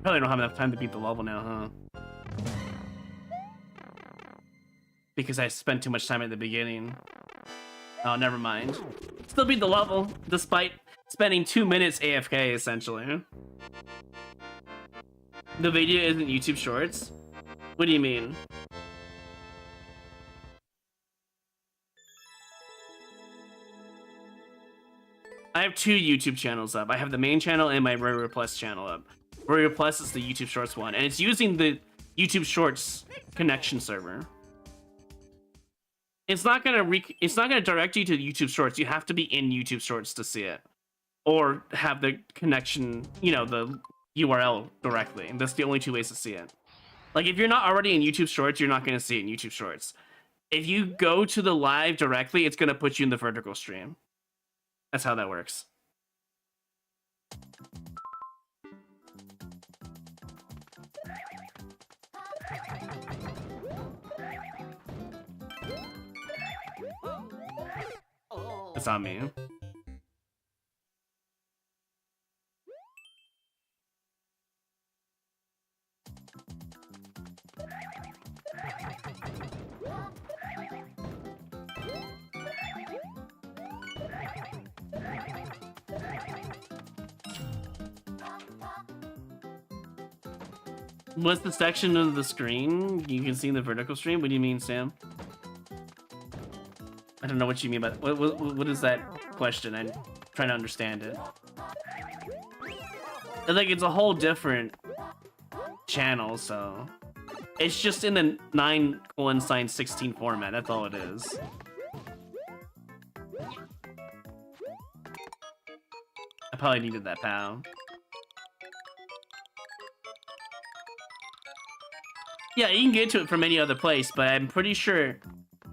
Probably don't have enough time to beat the level now, huh? Because I spent too much time at the beginning. Oh, never mind. Still beat the level, despite spending 2 minutes AFK, essentially. The video isn't YouTube Shorts? What do you mean? I have 2 YouTube channels up. I have the main channel and my Royru Plus channel up. Royru Plus is the YouTube Shorts one, and it's using the YouTube Shorts connection server. It's not gonna direct you to YouTube Shorts. You have to be in YouTube Shorts to see it, or have the connection, you know, the URL directly. And that's the only 2 ways to see it. Like if you're not already in YouTube Shorts, you're not gonna see it in YouTube Shorts. If you go to the live directly, it's gonna put you in the vertical stream. That's how that works. It's on me. What's the section of the screen you can see in the vertical stream? What do you mean, Sam? I don't know what you mean by that. What is that question? I'm trying to understand it. Like, it's a whole different channel, so it's just in the 9:16 format. That's all it is. I probably needed that, pal. Yeah, you can get to it from any other place, but I'm pretty sure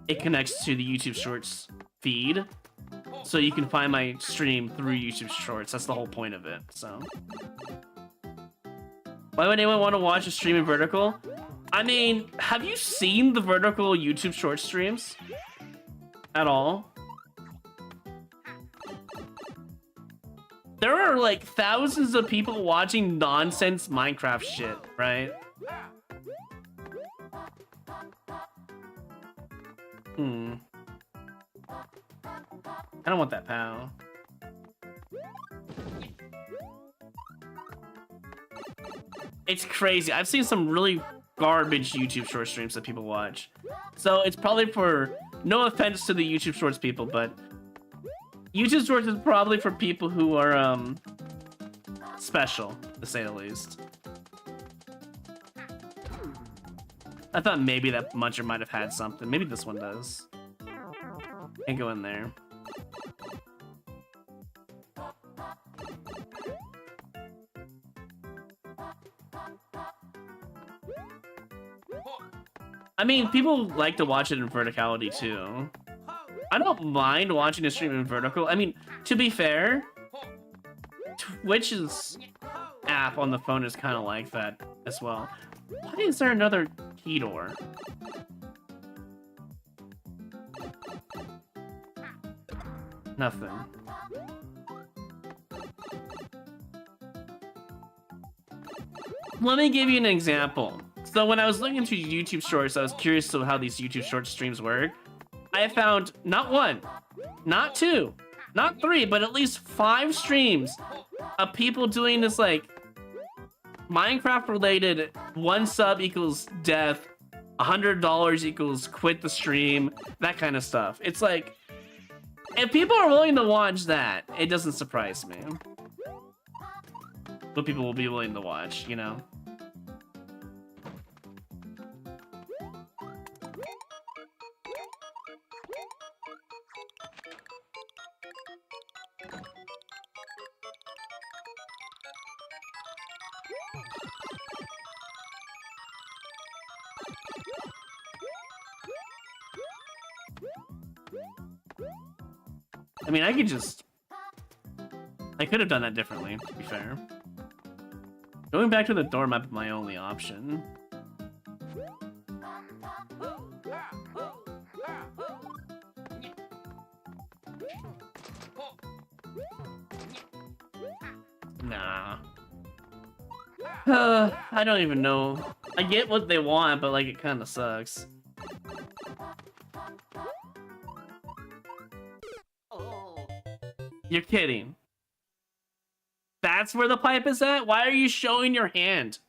it connects to the YouTube Shorts feed, so you can find my stream through YouTube Shorts. That's the whole point of it, so. Why would anyone want to watch a stream in vertical? I mean, have you seen the vertical YouTube Shorts streams? At all? There are like thousands of people watching nonsense Minecraft shit, right? I don't want that pal. It's crazy. I've seen some really garbage YouTube short streams that people watch. So it's probably for, no offense to the YouTube Shorts people, but YouTube Shorts is probably for people who are special, to say the least. I thought maybe that muncher might have had something. Maybe this one does. Can't go in there. I mean, people like to watch it in verticality too. I don't mind watching a stream in vertical. I mean, to be fair, Twitch's app on the phone is kind of like that as well. Why is there another key door? Nothing. Let me give you an example. So when I was looking into YouTube Shorts, I was curious to how these YouTube Short streams work. I found not one, not two, not three, but at least 5 streams of people doing this like Minecraft related 1 sub equals death, $100 equals quit the stream, that kind of stuff. It's like, if people are willing to watch that, it doesn't surprise me. But people will be willing to watch, you know? I mean, I could have done that differently, to be fair. Going back to the door map is my only option. Nah. I don't even know. I get what they want, but like, it kind of sucks. You're kidding. That's where the pipe is at? Why are you showing your hand?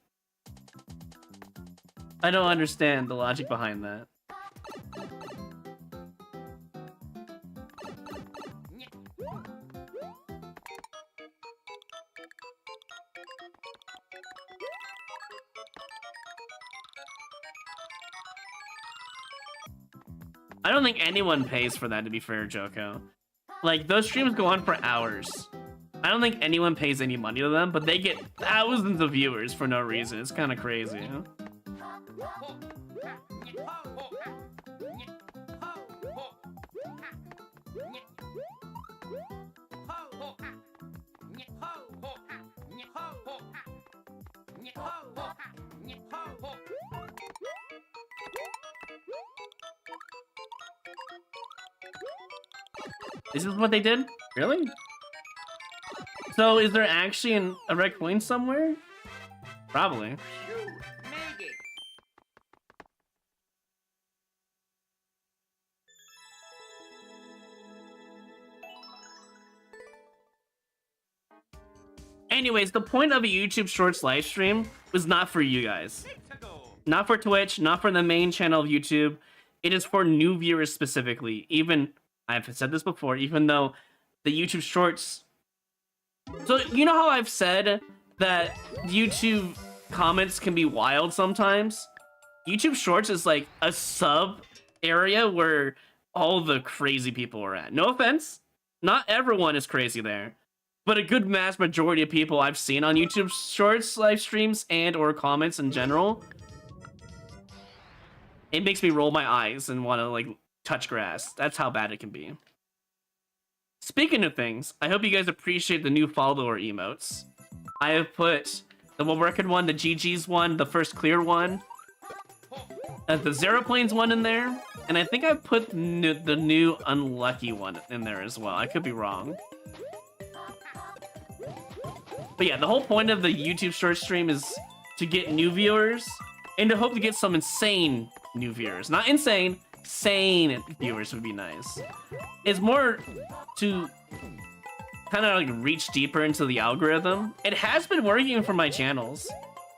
I don't understand the logic behind that. I don't think anyone pays for that, to be fair, Joko. Like, those streams go on for hours. I don't think anyone pays any money to them, but they get thousands of viewers for no reason. It's kind of crazy, huh? Is this what they did? Really? So is there actually a red coin somewhere? Probably. Anyways, the point of a YouTube Shorts live stream was not for you guys. Not for Twitch, not for the main channel of YouTube. It is for new viewers specifically. Even, I've said this before, even though the YouTube Shorts... So, you know how I've said that YouTube comments can be wild sometimes? YouTube Shorts is like a sub area where all the crazy people are at. No offense, not everyone is crazy there. But a good mass majority of people I've seen on YouTube Shorts live streams and or comments in general, it makes me roll my eyes and want to like touch grass. That's how bad it can be. Speaking of things, I hope you guys appreciate the new follower emotes. I have put the world record one, the GG's one, the first clear one, the Zero Planes one in there, and I think I put the new unlucky one in there as well. I could be wrong. But yeah, the whole point of the YouTube short stream is to get new viewers and to hope to get some insane new viewers. Not insane, sane viewers would be nice. It's more to kind of like reach deeper into the algorithm. It has been working for my channels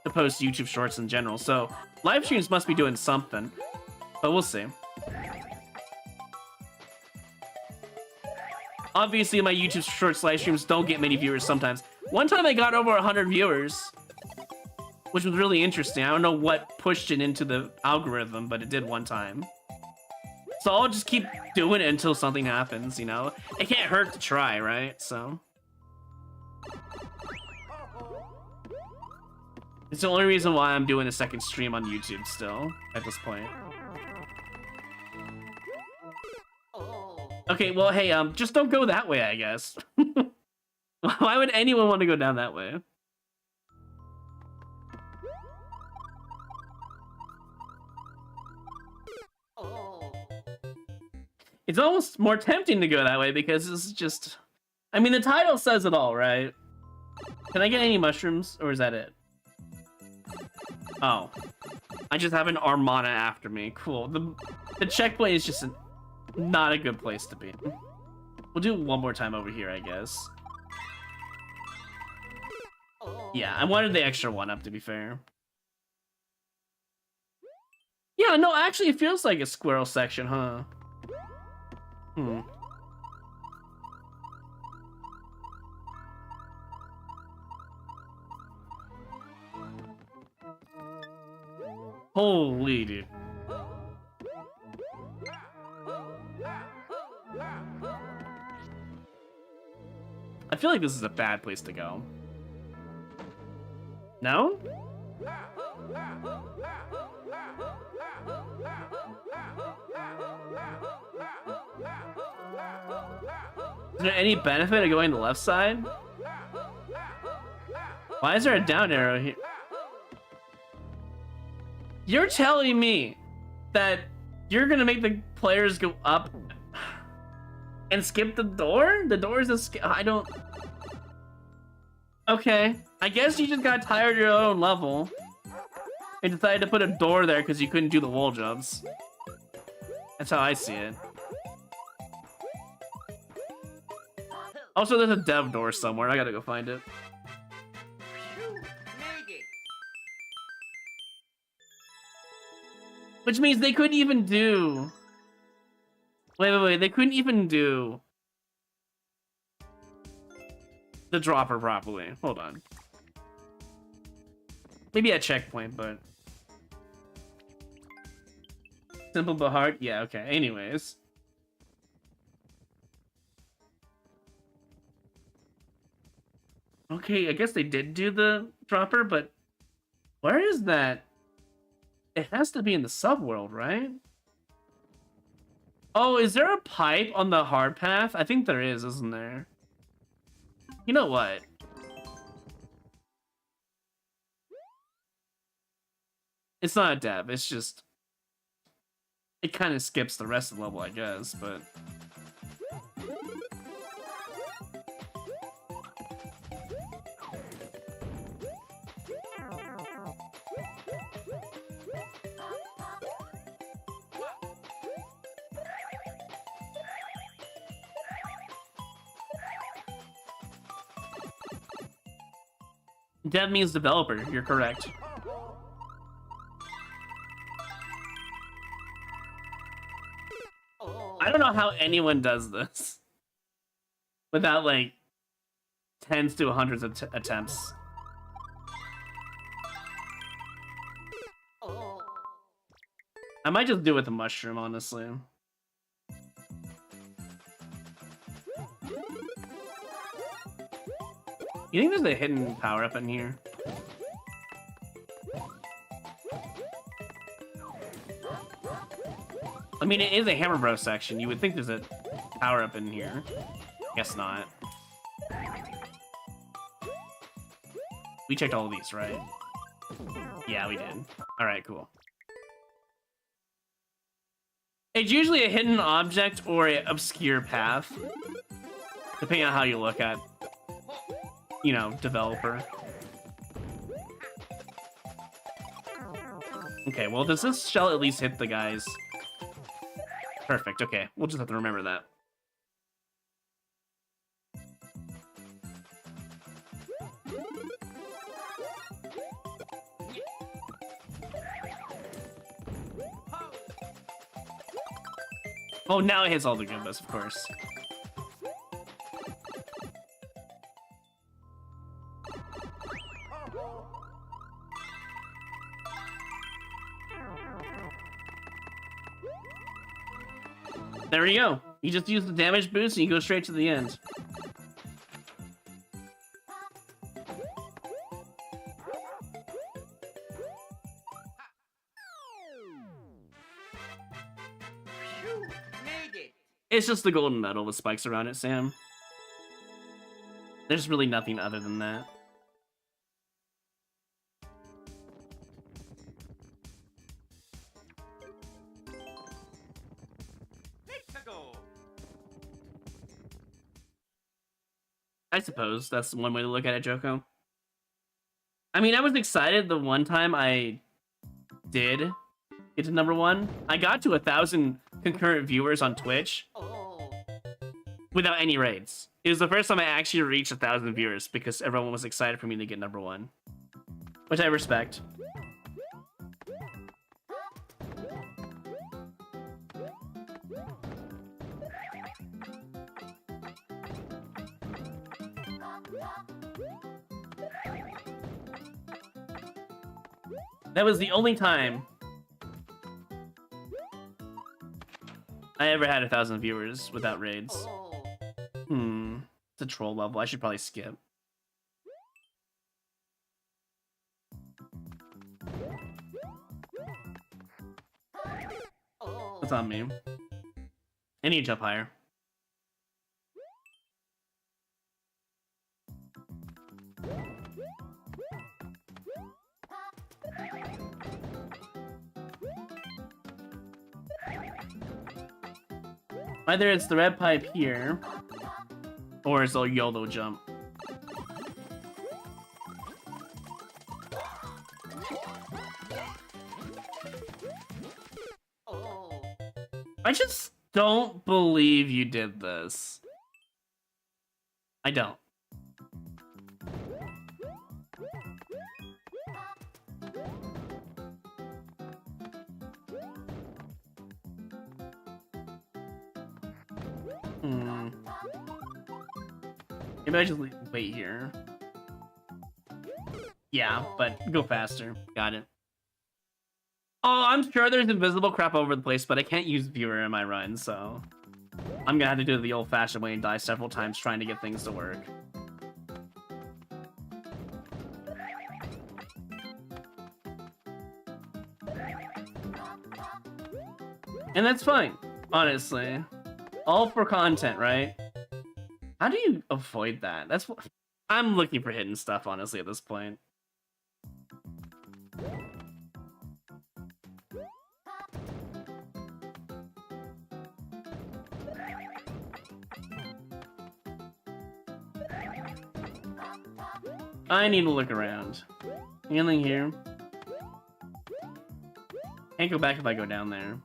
to post YouTube shorts in general, so live streams must be doing something, but we'll see. Obviously, my YouTube shorts live streams don't get many viewers sometimes. One time I got over 100 viewers, which was really interesting. I don't know what pushed it into the algorithm, but it did one time. So I'll just keep doing it until something happens, you know? It can't hurt to try, right? So... it's the only reason why I'm doing a second stream on YouTube still, at this point. Okay, well, hey, just don't go that way, I guess. Why would anyone want to go down that way? It's almost more tempting to go that way because it's just... I mean, the title says it all, right? Can I get any mushrooms, or is that it? Oh. I just have an Armada after me. Cool. The checkpoint is just not a good place to be. We'll do it one more time over here, I guess. Yeah, I wanted the extra one up, to be fair. Yeah, no, actually, it feels like a squirrel section, huh? Hmm. Holy dude. I feel like this is a bad place to go. No? Is there any benefit of going to the left side? Why is there a down arrow here? You're telling me that you're gonna make the players go up and skip the door? The door is a skip. I don't... Okay. I guess you just got tired of your own level and decided to put a door there because you couldn't do the wall jumps. That's how I see it. Also, there's a dev door somewhere. I gotta go find it. Which means they couldn't even do... Wait. They couldn't even do the dropper properly. Hold on. Maybe at checkpoint, but... Simple but hard? Yeah, okay. Anyways. Okay, I guess they did do the dropper, but... Where is that? It has to be in the subworld, right? Oh, is there a pipe on the hard path? I think there is, isn't there? You know what? It's not a dev, it's just... It kind of skips the rest of the level, I guess, but... Dev means developer, you're correct. I don't know how anyone does this without, like, tens to hundreds of attempts. I might just do it with a mushroom, honestly. You think there's a hidden power-up in here? I mean, it is a Hammer Bros section. You would think there's a power-up in here. Guess not. We checked all of these, right? Yeah, we did. Alright, cool. It's usually a hidden object or an obscure path, depending on how you look at, you know, developer. Okay, well, does this shell at least hit the guys? Perfect, okay. We'll just have to remember that. Oh, now it hits all the Goombas, of course. There you go. You just use the damage boost and you go straight to the end. It's just the golden medal with spikes around it, Sam. There's really nothing other than that. I suppose that's one way to look at it, Joko. I mean, I was excited the one time I did get to #1. I got to 1,000 concurrent viewers on Twitch without any raids. It was the first time I actually reached 1,000 viewers because everyone was excited for me to get #1, which I respect. That was the only time I ever had 1,000 viewers without raids. It's a troll level. I should probably skip. That's on me. I need to jump higher. Either it's the red pipe here, or it's a YOLO jump. I just don't believe you did this. I don't. Maybe I just wait here. Yeah, but go faster. Got it. Oh, I'm sure there's invisible crap over the place, but I can't use viewer in my run, so I'm gonna have to do it the old-fashioned way and die several times trying to get things to work. And that's fine, honestly. All for content, right? How do you avoid that? That's what I'm looking for, hidden stuff, honestly, at this point. I need to look around. Anything here? Can't go back if I go down there.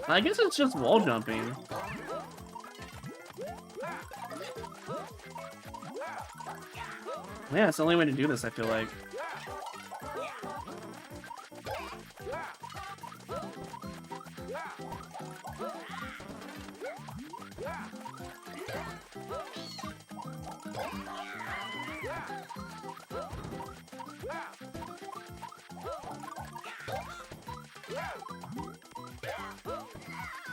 I guess it's just wall jumping. Yeah, it's the only way to do this, I feel like.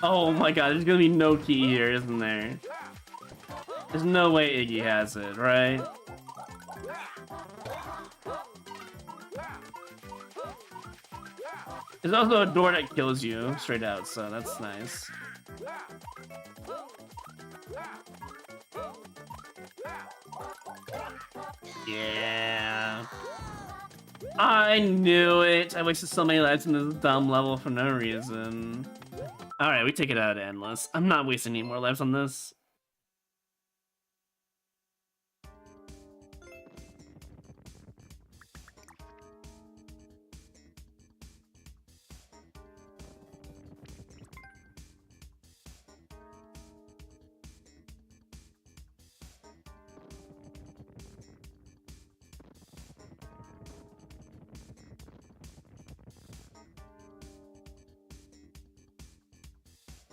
Oh my god, there's gonna be no key here, isn't there? There's no way Iggy has it, right? There's also a door that kills you straight out, so that's nice. Yeah. I knew it! I wasted so many lives in this dumb level for no reason. Alright, we take it out of Endless. I'm not wasting any more lives on this.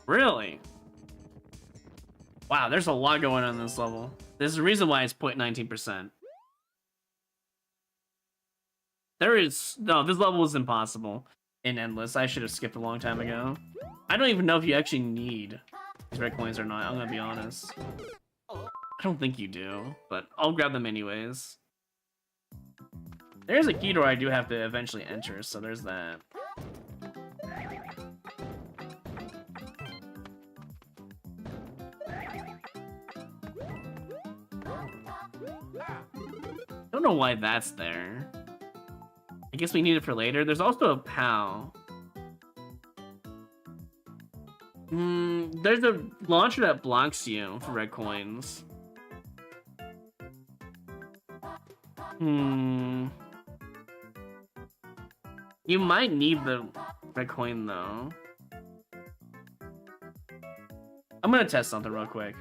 Really? Wow, there's a lot going on in this level. There's a reason why it's 0.19%. No, this level is impossible in Endless. I should have skipped a long time ago. I don't even know if you actually need these red coins or not, I'm gonna be honest. I don't think you do, but I'll grab them anyways. There's a key door I do have to eventually enter, so there's that. I don't know why that's there. I guess we need it for later. There's also a POW. There's a launcher that blocks you for red coins. You might need the red coin though. I'm gonna test something real quick.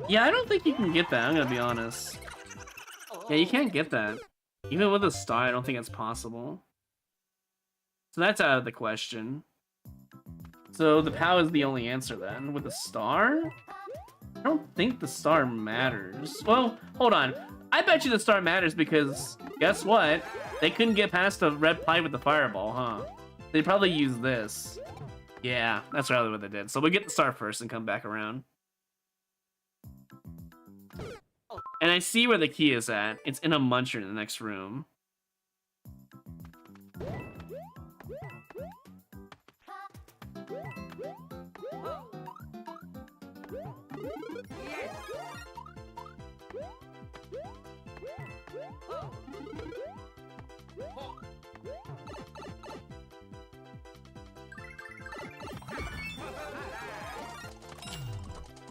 Yeah, I don't think you can get that, I'm gonna be honest. Yeah, you can't get that. Even with a star, I don't think it's possible. So that's out of the question. So the POW is the only answer then. With a star? I don't think the star matters. Well, hold on. I bet you the star matters because, guess what? They couldn't get past the red pipe with the fireball, huh? They probably used this. Yeah, that's probably what they did. So we'll get the star first and come back around. And I see where the key is at. It's in a muncher in the next room.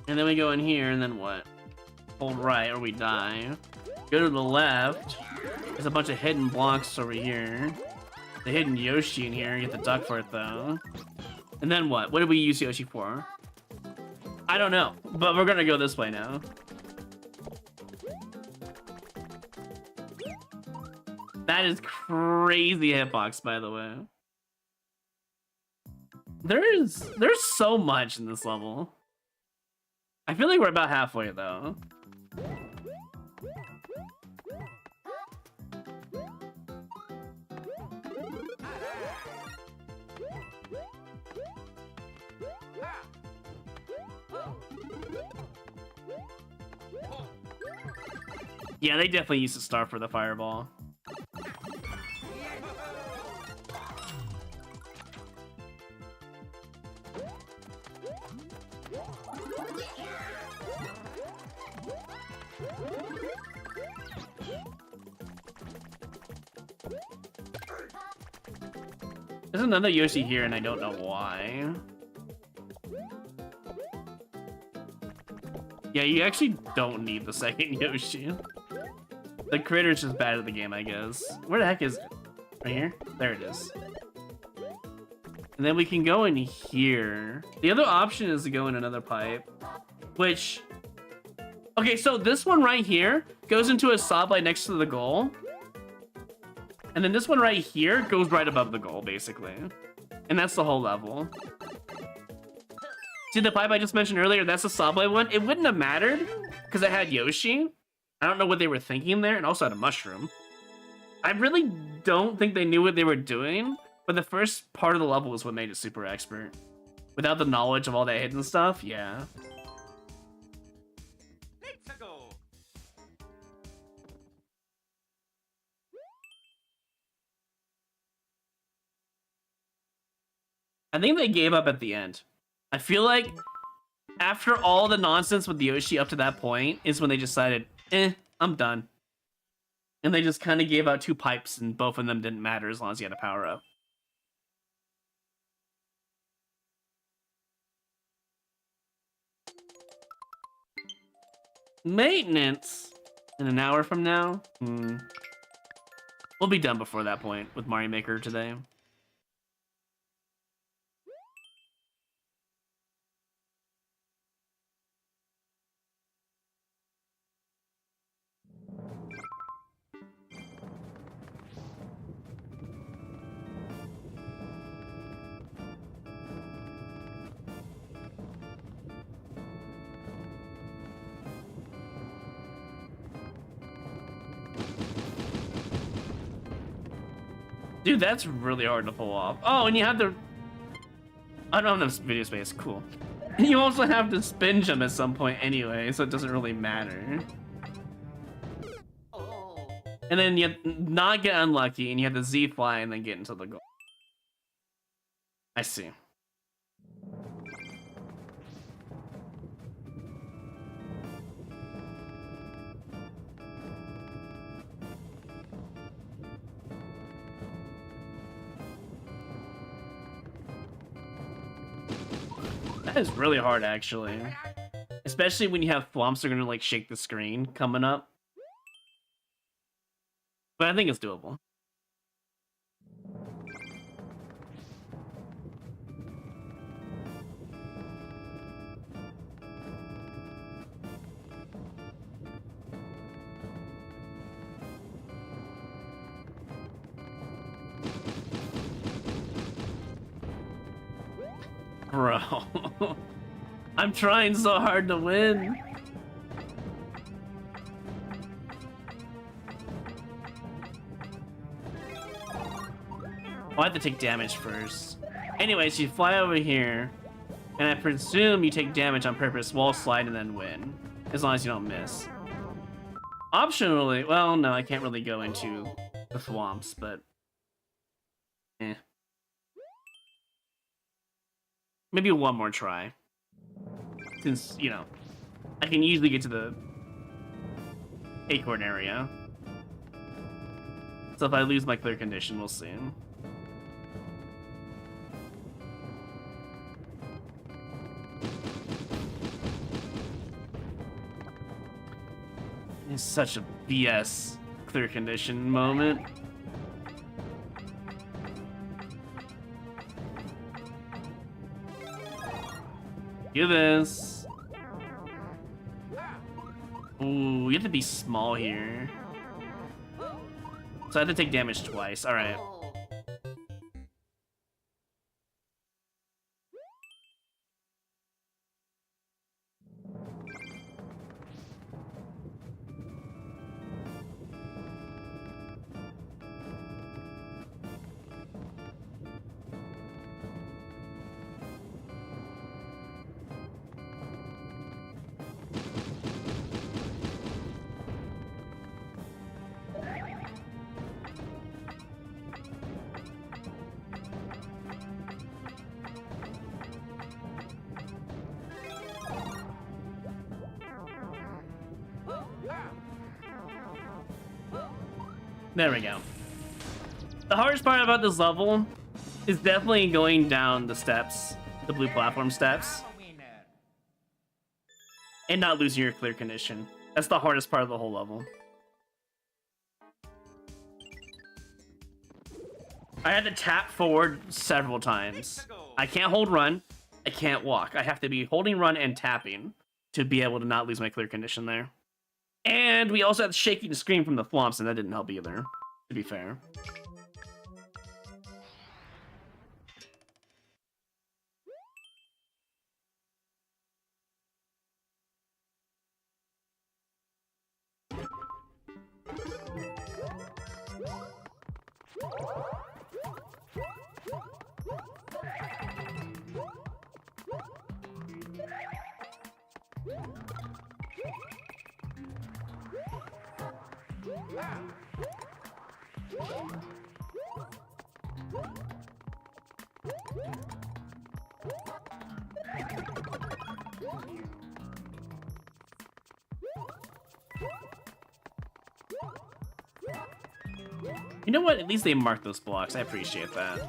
And then we go in here, and then what? Hold right, or we die. Go to the left. There's a bunch of hidden blocks over here. The hidden Yoshi in here. You have to duck for it, though. And then what? What did we use Yoshi for? I don't know, but we're gonna go this way now. That is crazy hitbox, by the way. There's so much in this level. I feel like we're about halfway, though. Yeah, they definitely used to start for the fireball. There's another Yoshi here, and I don't know why. Yeah, you actually don't need the second Yoshi. The critter's just bad at the game, I guess. Where the heck is it? Right here? There it is. And then we can go in here. The other option is to go in another pipe, which... Okay, so this one right here goes into a saw blade next to the goal. And then this one right here goes right above the goal, basically. And that's the whole level. See the pipe I just mentioned earlier? That's the saw blade one. It wouldn't have mattered because I had Yoshi. I don't know what they were thinking there, and also had a mushroom. I really don't think they knew what they were doing, but the first part of the level was what made it super expert. Without the knowledge of all that hidden stuff, yeah. Let's go. I think they gave up at the end. I feel like after all the nonsense with Yoshi up to that point is when they decided, I'm done. And they just kind of gave out two pipes and both of them didn't matter as long as you had a power up. Maintenance in an hour from now? We'll be done before that point with Mario Maker today. Dude, that's really hard to pull off. Oh, and you have to... I don't have enough video space. Cool. And you also have to spin jump at some point anyway, so it doesn't really matter. And then you not get unlucky, and you have to Z fly and then get into the goal. I see. That is really hard, actually. Especially when you have flumps that are gonna like shake the screen coming up. But I think it's doable. Bro, I'm trying so hard to win. I have to take damage first. Anyways, you fly over here, and I presume you take damage on purpose while slide and then win, as long as you don't miss. Optionally, well, no, I can't really go into the thwomps, but eh. Maybe one more try, since, you know, I can usually get to the acorn area. So if I lose my clear condition, we'll see. It's such a BS clear condition moment. Do this. Ooh, you have to be small here. So I have to take damage twice. All right. There we go. The hardest part about this level is definitely going down the steps, the blue platform steps, and not losing your clear condition. That's the hardest part of the whole level. I had to tap forward several times. I can't hold run. I can't walk. I have to be holding run and tapping to be able to not lose my clear condition there. And we also had shaking the screen from the flumps, and that didn't help either, to be fair. You know what? At least they marked those blocks. I appreciate that.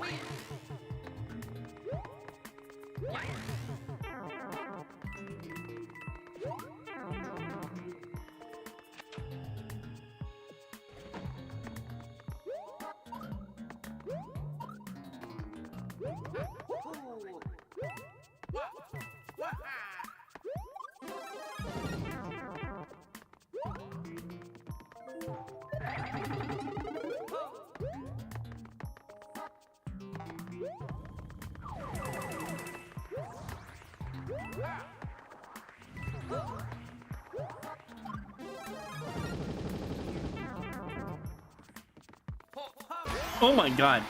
Oh my god.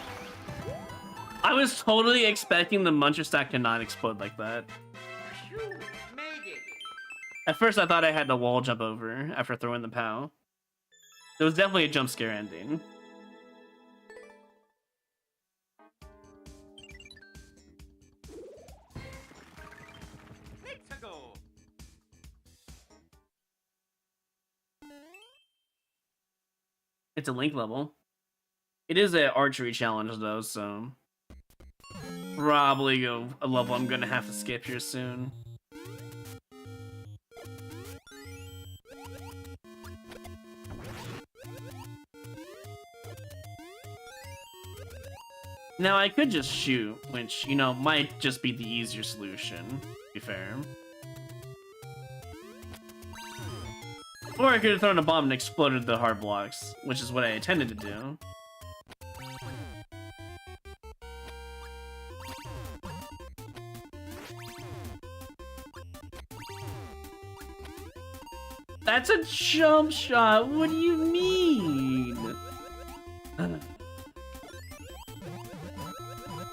I was totally expecting the Muncher Stack to not explode like that. At first, I thought I had to wall jump over after throwing the POW. There was definitely a jump scare ending. It's a link level. It is an archery challenge though, so probably a level I'm gonna have to skip here soon. Now I could just shoot, which, you know, might just be the easier solution, to be fair. Or I could have thrown a bomb and exploded the hard blocks, which is what I intended to do. That's a jump shot! What do you mean?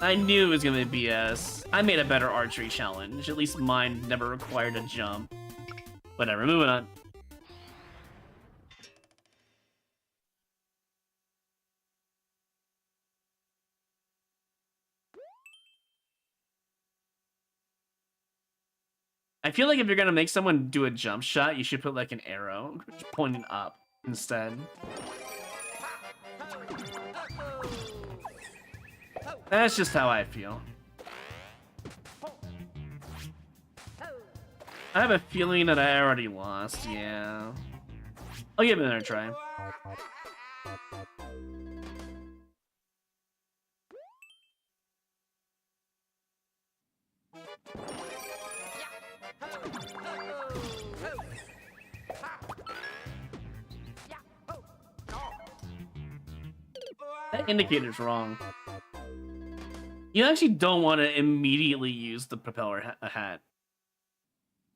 I knew it was gonna be BS. I made a better archery challenge. At least mine never required a jump. Whatever, moving on. I feel like if you're gonna make someone do a jump shot, you should put like an arrow pointing up instead. That's just how I feel. I have a feeling that I already lost, yeah. I'll give it another try. That indicator's wrong. You actually don't want to immediately use the propeller hat.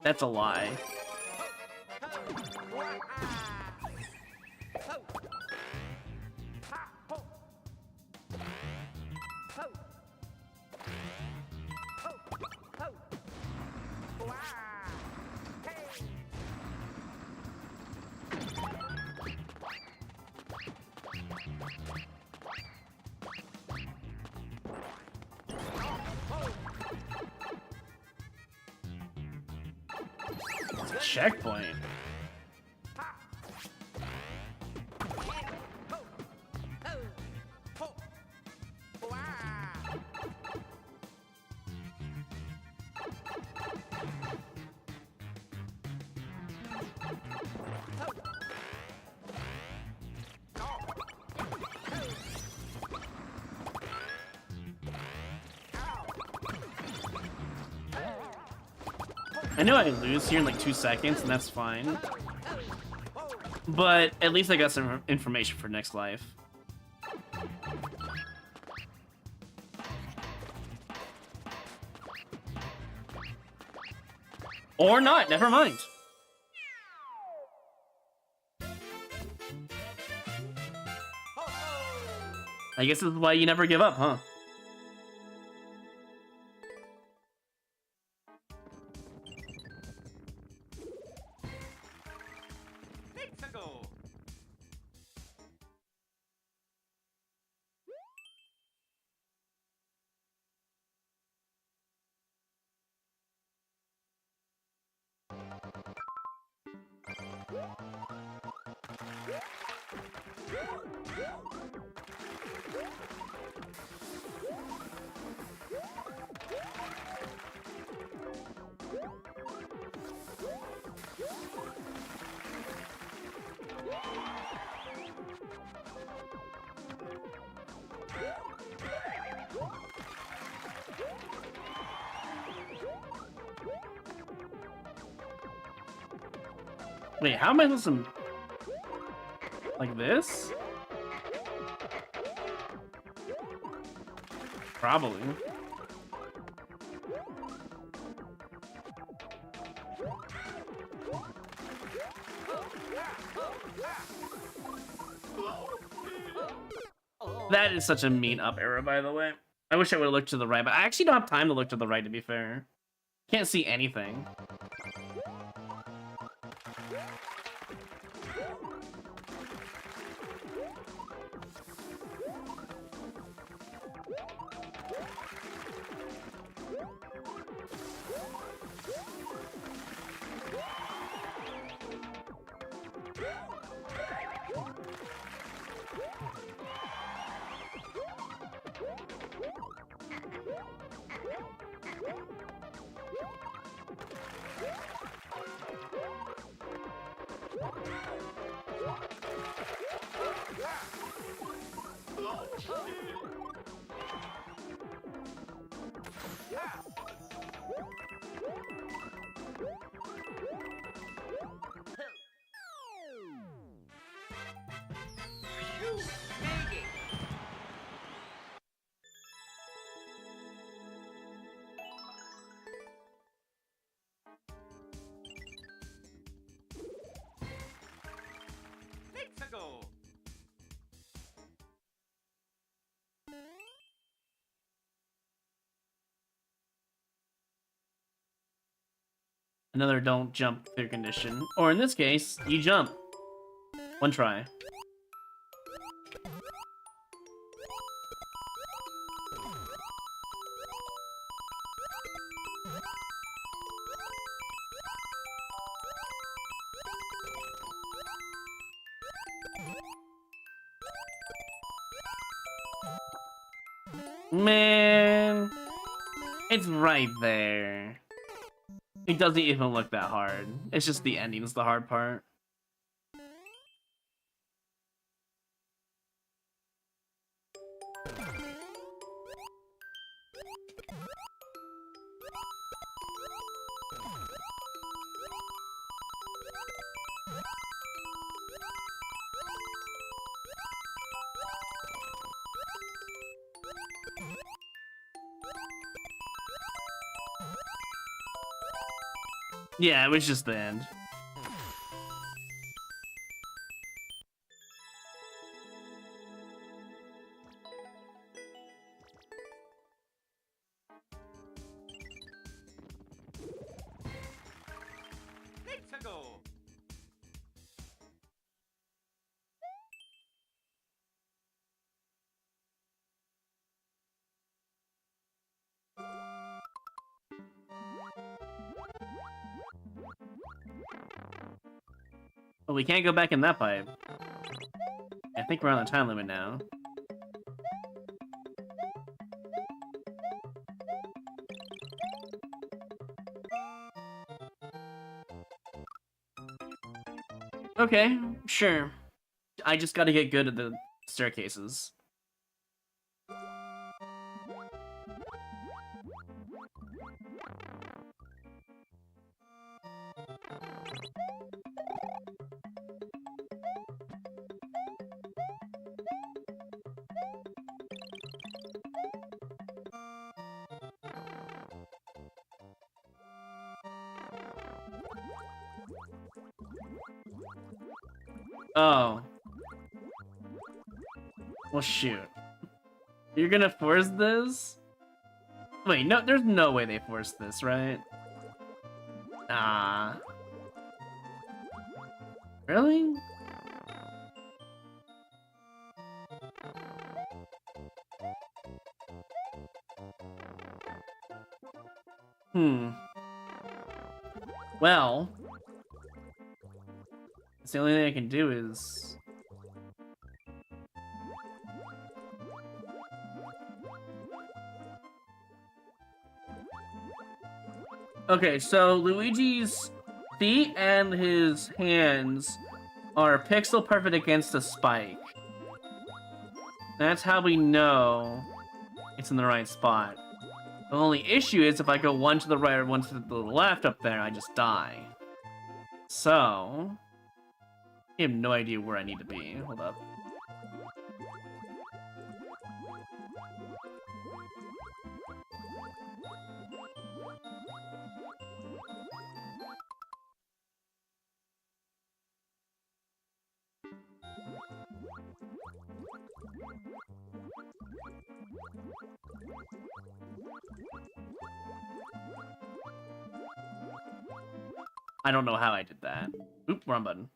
That's a lie. Checkpoint. I know I lose here in like 2 seconds, and that's fine. But at least I got some information for next life. Or not, never mind. I guess this is why you never give up, huh? Wait, how am I supposed to... like this? Probably. That is such a mean up arrow, by the way. I wish I would have looked to the right, but I actually don't have time to look to the right, to be fair. Can't see anything. Another don't jump clear condition. Or in this case, you jump. One try. Man, it's right there. It doesn't even look that hard. It's just the ending's the hard part. Yeah, it was just the end. But we can't go back in that pipe. I think we're on the time limit now. Okay, sure. I just gotta get good at the staircases. Oh. Well, shoot. You're gonna force this? Wait, no, there's no way they forced this, right? Ah. Really? Well, it's the only thing I can do is... Okay, so Luigi's feet and his hands are pixel perfect against a spike. That's how we know it's in the right spot. The only issue is if I go one to the right or one to the left up there, I just die. So... I have no idea where I need to be. Hold up. I don't know how I did that. Oop, wrong button.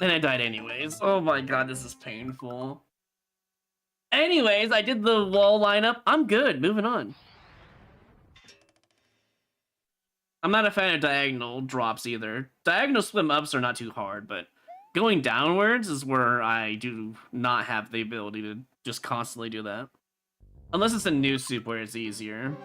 And I died anyways. Oh my god, this is painful. Anyways, I did the wall lineup. I'm good. Moving on. I'm not a fan of diagonal drops either. Diagonal swim ups are not too hard, but going downwards is where I do not have the ability to just constantly do that. Unless it's a new soup where it's easier.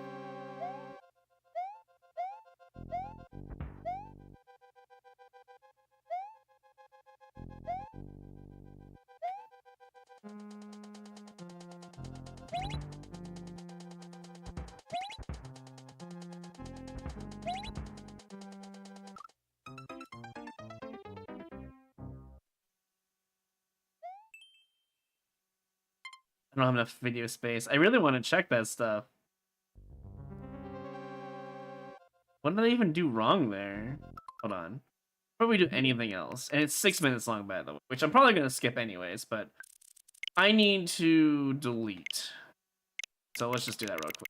I don't have enough video space. I really want to check that stuff. What did I even do wrong there? Hold on. Before we do anything else, and it's 6 minutes long, by the way, which I'm probably going to skip anyways, but I need to delete. So let's just do that real quick.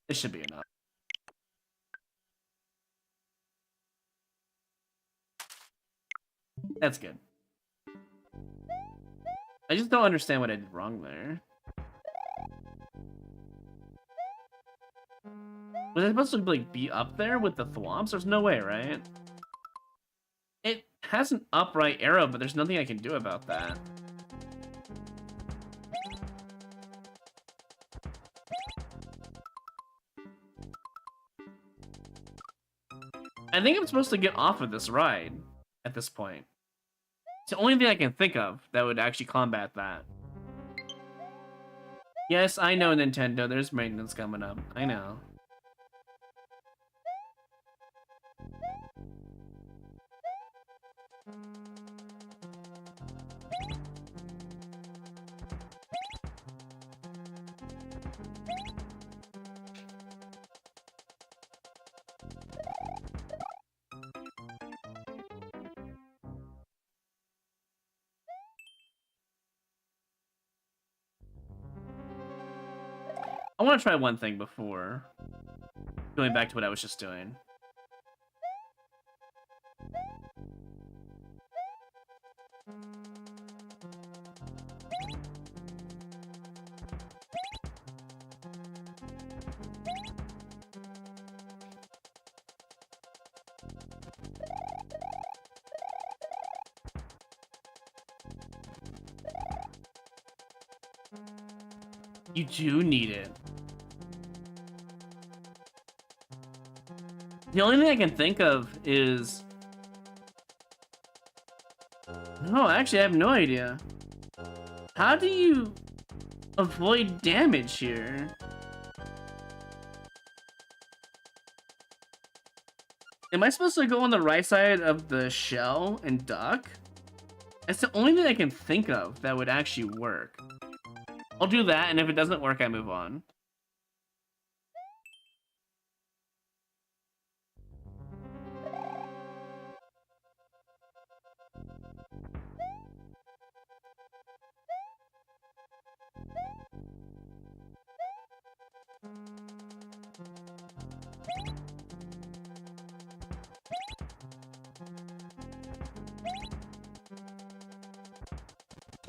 This should be enough. That's good. I just don't understand what I did wrong there. Was I supposed to like be up there with the thwomps? There's no way, right? It has an upright arrow, but there's nothing I can do about that. I think I'm supposed to get off of this ride at this point. It's the only thing I can think of that would actually combat that. Yes, I know, Nintendo. There's maintenance coming up. I know. I want to try one thing before going back to what I was just doing. You do need it. The only thing I can think of is... No, actually, I have no idea. How do you avoid damage here? Am I supposed to go on the right side of the shell and duck? That's the only thing I can think of that would actually work. I'll do that, and if it doesn't work, I move on.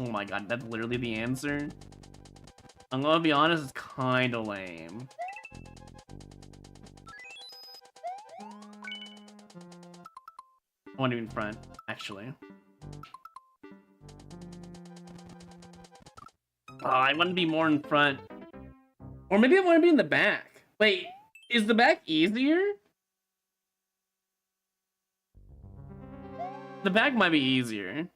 Oh my god, that's literally the answer? I'm gonna be honest, it's kinda lame. I want to be in front, actually. Oh, I want to be more in front. Or maybe I want to be in the back. Wait, is the back easier? The back might be easier.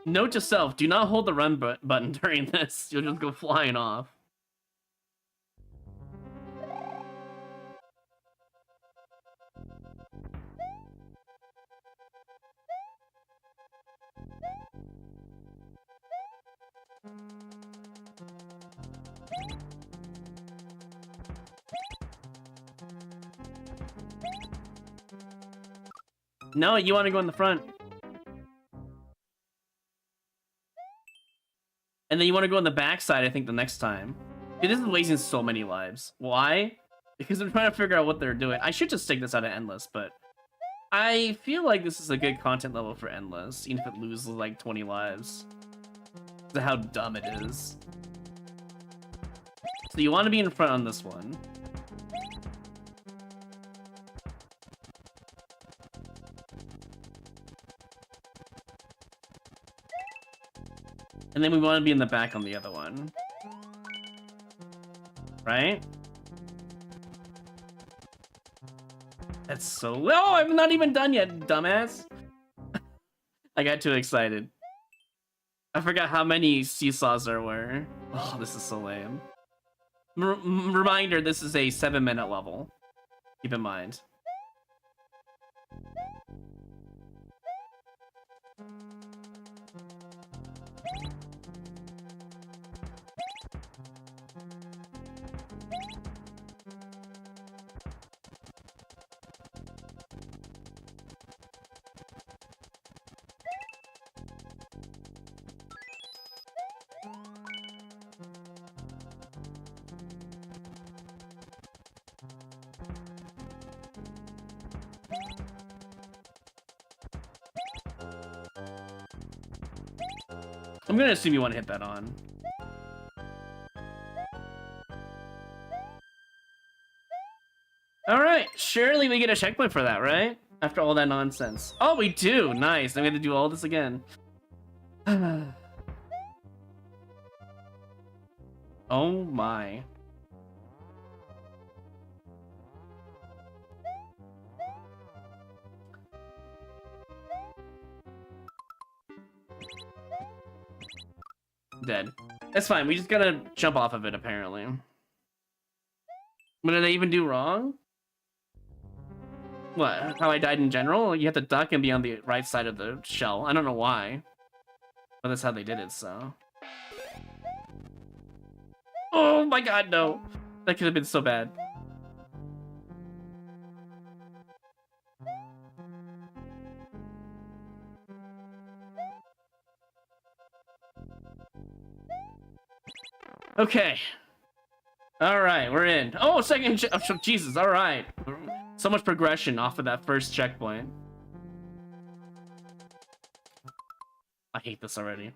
Note to self, do not hold the run button during this. You'll just go flying off. No, you want to go in the front. And then you want to go on the backside, I think, the next time. Dude, this is wasting so many lives. Why? Because I'm trying to figure out what they're doing. I should just take this out of Endless, but I feel like this is a good content level for Endless, even if it loses like 20 lives. Because of how dumb it is. So you want to be in front on this one. And then we want to be in the back on the other one. Right? That's so... Oh, I'm not even done yet, dumbass! I got too excited. I forgot how many seesaws there were. Oh, this is so lame. Reminder, this is a 7-minute level. Keep in mind. I'm gonna assume you want to hit that on. Alright, surely we get a checkpoint for that, right? After all that nonsense. Oh, we do! Nice, then we have to do all this again. Oh my. Dead. That's fine, we just gotta jump off of it, apparently. What did I even do wrong? What? How I died in general? You have to duck and be on the right side of the shell. I don't know why. But that's how they did it, so. Oh my god, no. That could have been so bad. Okay. Alright, we're in. Oh, second oh, Jesus, alright. So much progression off of that first checkpoint. I hate this already.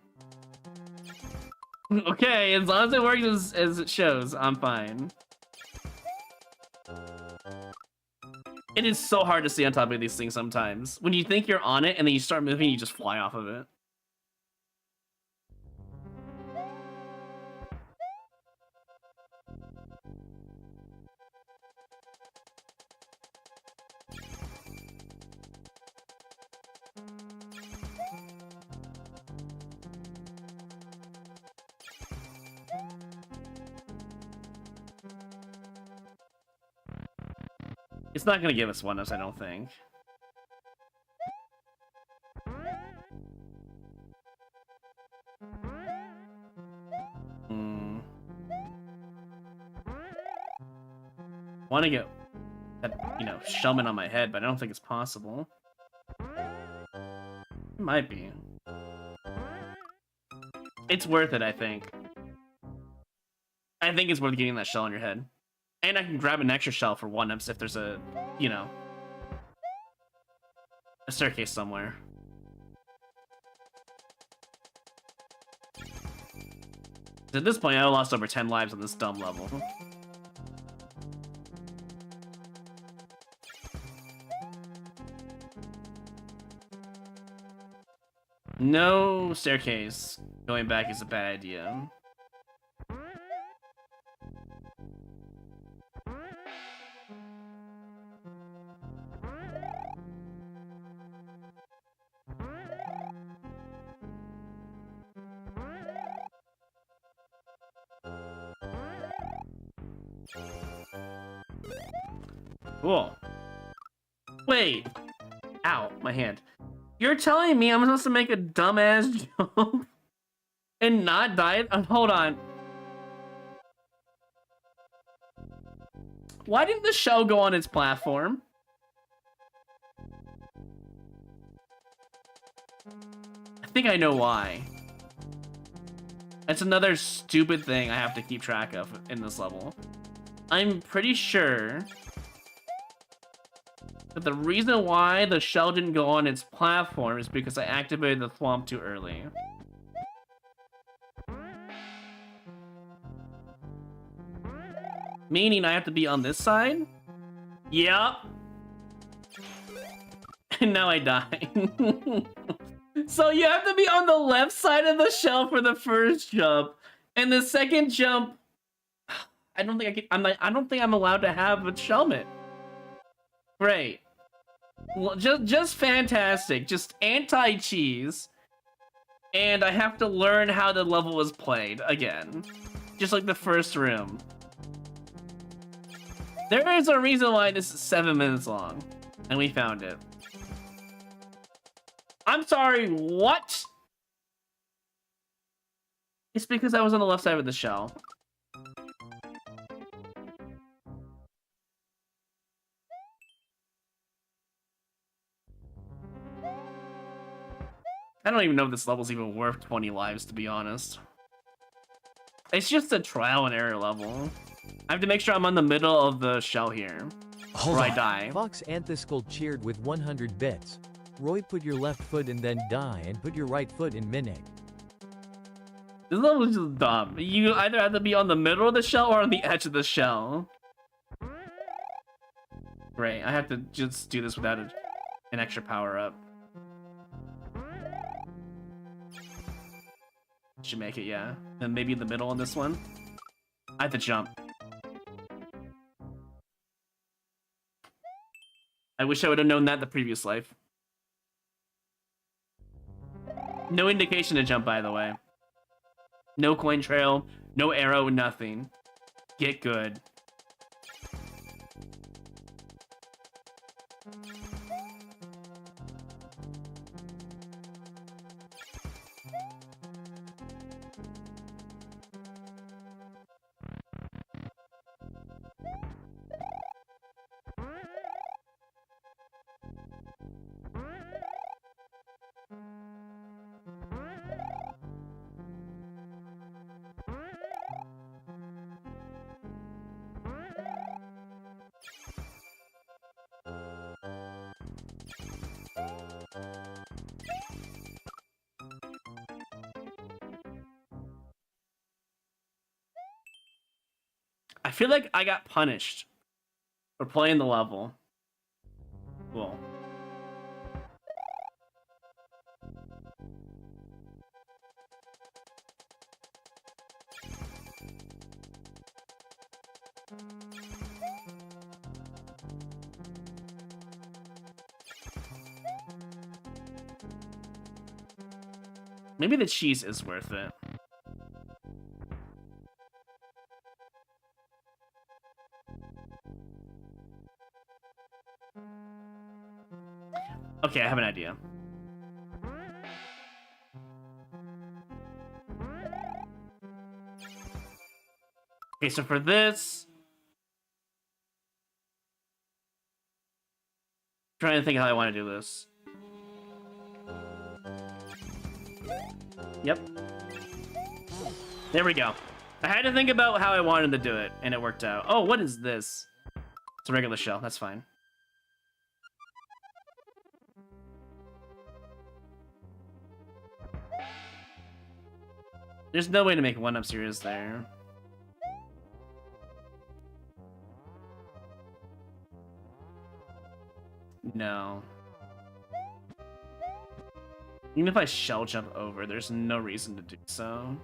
Okay, as long as it works as it shows, I'm fine. It is so hard to stay on top of these things sometimes. When you think you're on it and then you start moving, you just fly off of it. It's not gonna give us one-ups, I don't think. Want to get that, you know, Shellman on my head, but I don't think it's possible. It might be. It's worth it, I think. I think it's worth getting that shell on your head. And I can grab an extra shell for one-ups if there's a, you know, a staircase somewhere. At this point, I lost over 10 lives on this dumb level. No staircase. Going back is a bad idea. Cool. Wait. Ow, my hand. You're telling me I'm supposed to make a dumbass jump and not die? Hold on. Why didn't the shell go on its platform? I think I know why. That's another stupid thing I have to keep track of in this level. I'm pretty sure that the reason why the shell didn't go on its platform is because I activated the thwomp too early. Meaning I have to be on this side? Yep. And now I die. So you have to be on the left side of the shell for the first jump, and the second jump, I don't think I can. I don't think I'm allowed to have a shellmet. Great. Well, just fantastic. Just anti-cheese, and I have to learn how the level was played again, just like the first room. There is a reason why this is 7 minutes long, and we found it. I'm sorry, what? It's because I was on the left side of the shell. I don't even know if this level's even worth 20 lives, to be honest. It's just a trial and error level. I have to make sure I'm on the middle of the shell here, or I die. Fox Antheskull cheered with 100 bits. Roy, put your left foot and then die, and put your right foot in Minik. This level is just dumb. You either have to be on the middle of the shell or on the edge of the shell. Great, I have to just do this without an extra power-up. Should make it, yeah. Then maybe in the middle on this one. I have to jump. I wish I would have known that the previous life. No indication to jump, by the way. No coin trail, no arrow, nothing. Get good. I feel like I got punished for playing the level. Cool. Maybe the cheese is worth it. Okay, I have an idea. Okay, so for this... I'm trying to think how I want to do this. Yep. There we go. I had to think about how I wanted to do it, and it worked out. Oh, what is this? It's a regular shell. That's fine. There's no way to make 1-ups here, is there? No. Even if I shell jump over, there's no reason to do so.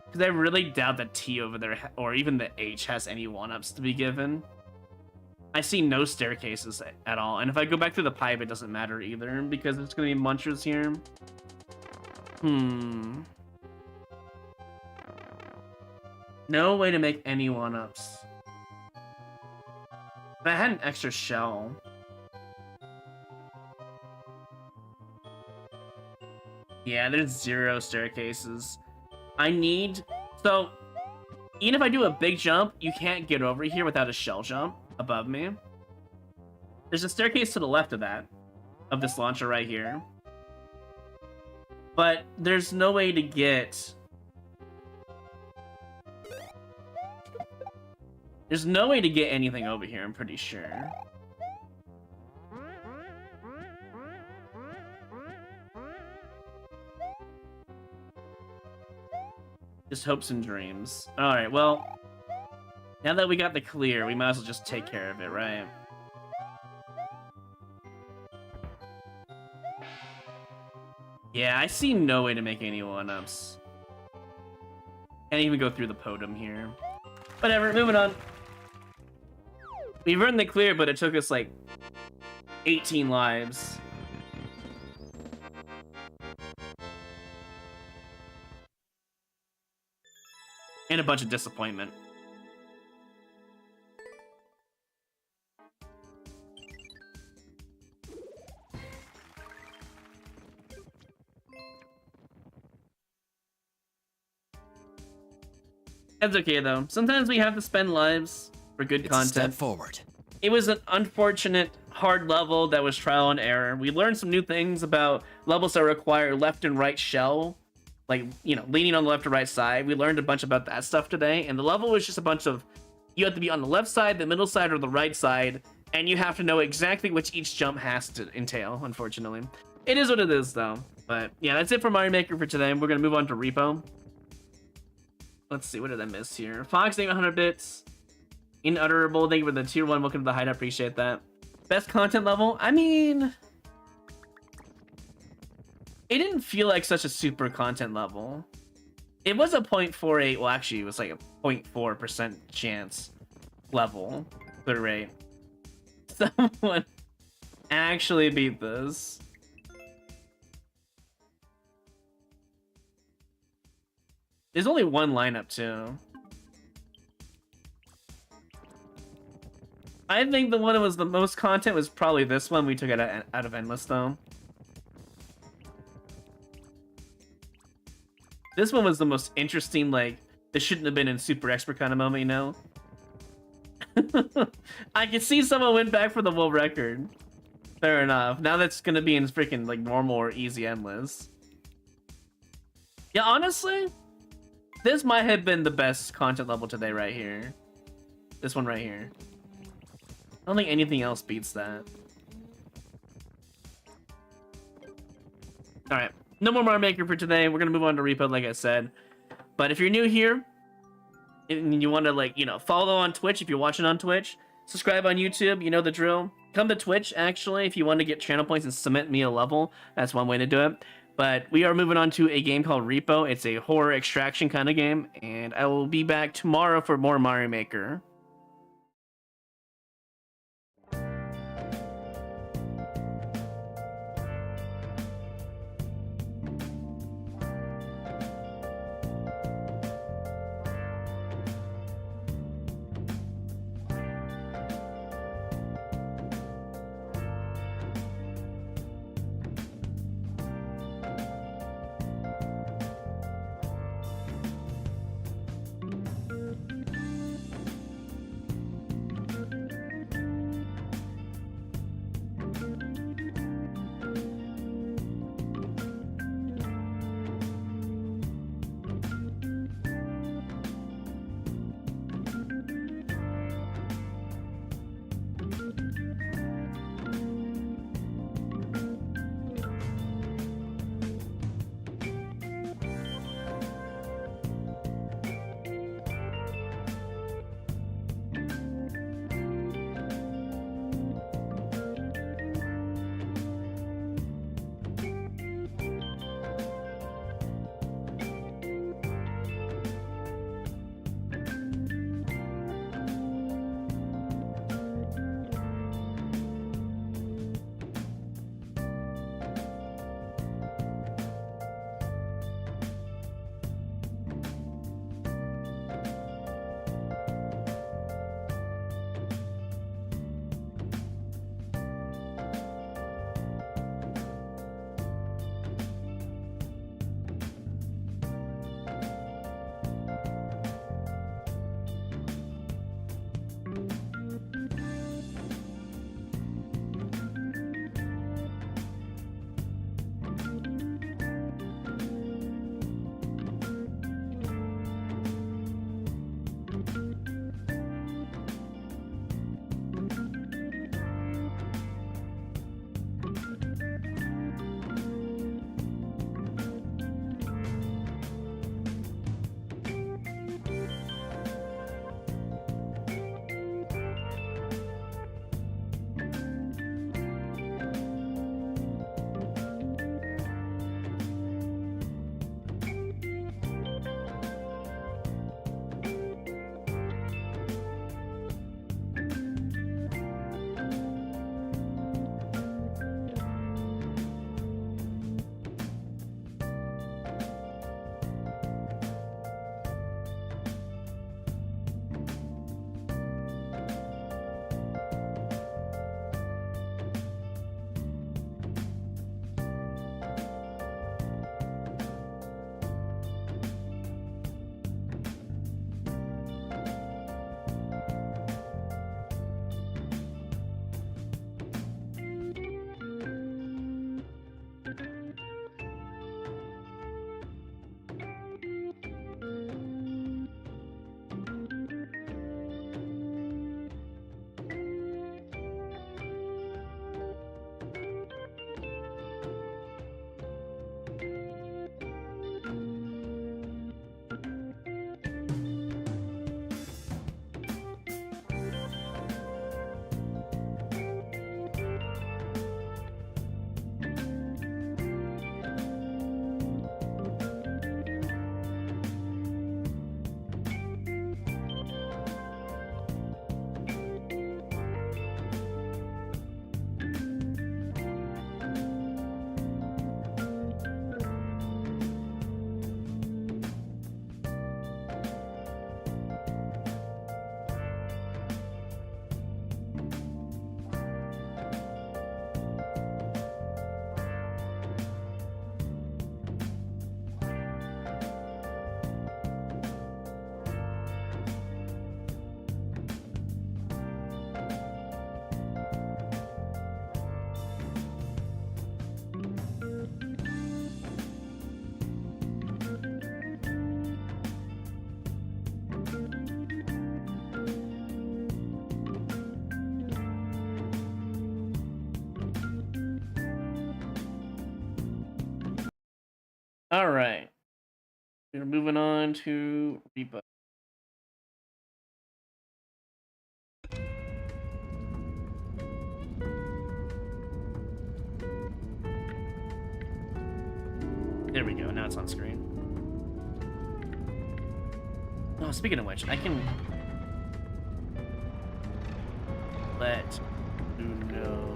Because I really doubt that T over there, or even the H, has any 1-ups to be given. I see no staircases at all. And if I go back through the pipe, it doesn't matter either, because there's going to be munchers here. No way to make any 1-ups. But I had an extra shell. Yeah, there's 0 staircases. I need... So, even if I do a big jump, you can't get over here without a shell jump above me. There's a staircase to the left of that, of this launcher right here. But there's no way to get... There's no way to get anything over here, I'm pretty sure. Just hopes and dreams. Alright, well... Now that we got the clear, we might as well just take care of it, right? Yeah, I see no way to make any 1-ups. Can't even go through the podium here. Whatever, moving on. We've earned the clear, but it took us like 18 lives. And a bunch of disappointment. That's okay though. Sometimes we have to spend lives for good content. Step forward. It was an unfortunate, hard level that was trial and error. We learned some new things about levels that require left and right shell. Like, you know, leaning on the left or right side. We learned a bunch about that stuff today. And the level was just a bunch of... You have to be on the left side, the middle side, or the right side. And you have to know exactly which each jump has to entail, unfortunately. It is what it is, though. But, yeah, that's it for Mario Maker for today. We're going to move on to R.E.P.O. Let's see, what did I miss here? Fox, thank you 100 bits. Inutterable, thank you for the tier 1. Welcome to the hideout, appreciate that. Best content level? I mean... It didn't feel like such a super content level. It was a 0.48, well actually it was like a 0.4% chance level clear rate. Someone actually beat this. There's only one lineup too. I think the one that was the most content was probably this one. We took it out of Endless though. This one was the most interesting, like, this shouldn't have been in Super Expert kind of moment, you know? I can see someone went back for the world record. Fair enough. Now that's gonna be in freaking, like, normal or easy endless. Yeah, honestly, this might have been the best content level today right here. This one right here. I don't think anything else beats that. Alright. No more Mario Maker for today. We're gonna move on to R.E.P.O, like I said. But if you're new here and you want to, like, you know, follow on Twitch if you're watching on Twitch, subscribe on YouTube, you know the drill. Come to Twitch actually if you want to get channel points and submit me a level. That's one way to do it. But we are moving on to a game called R.E.P.O. It's a horror extraction kind of game, and I will be back tomorrow for more Mario Maker. All right. We're moving on to R.E.P.O. There we go. Now it's on screen. Oh, speaking of which, I can let you know.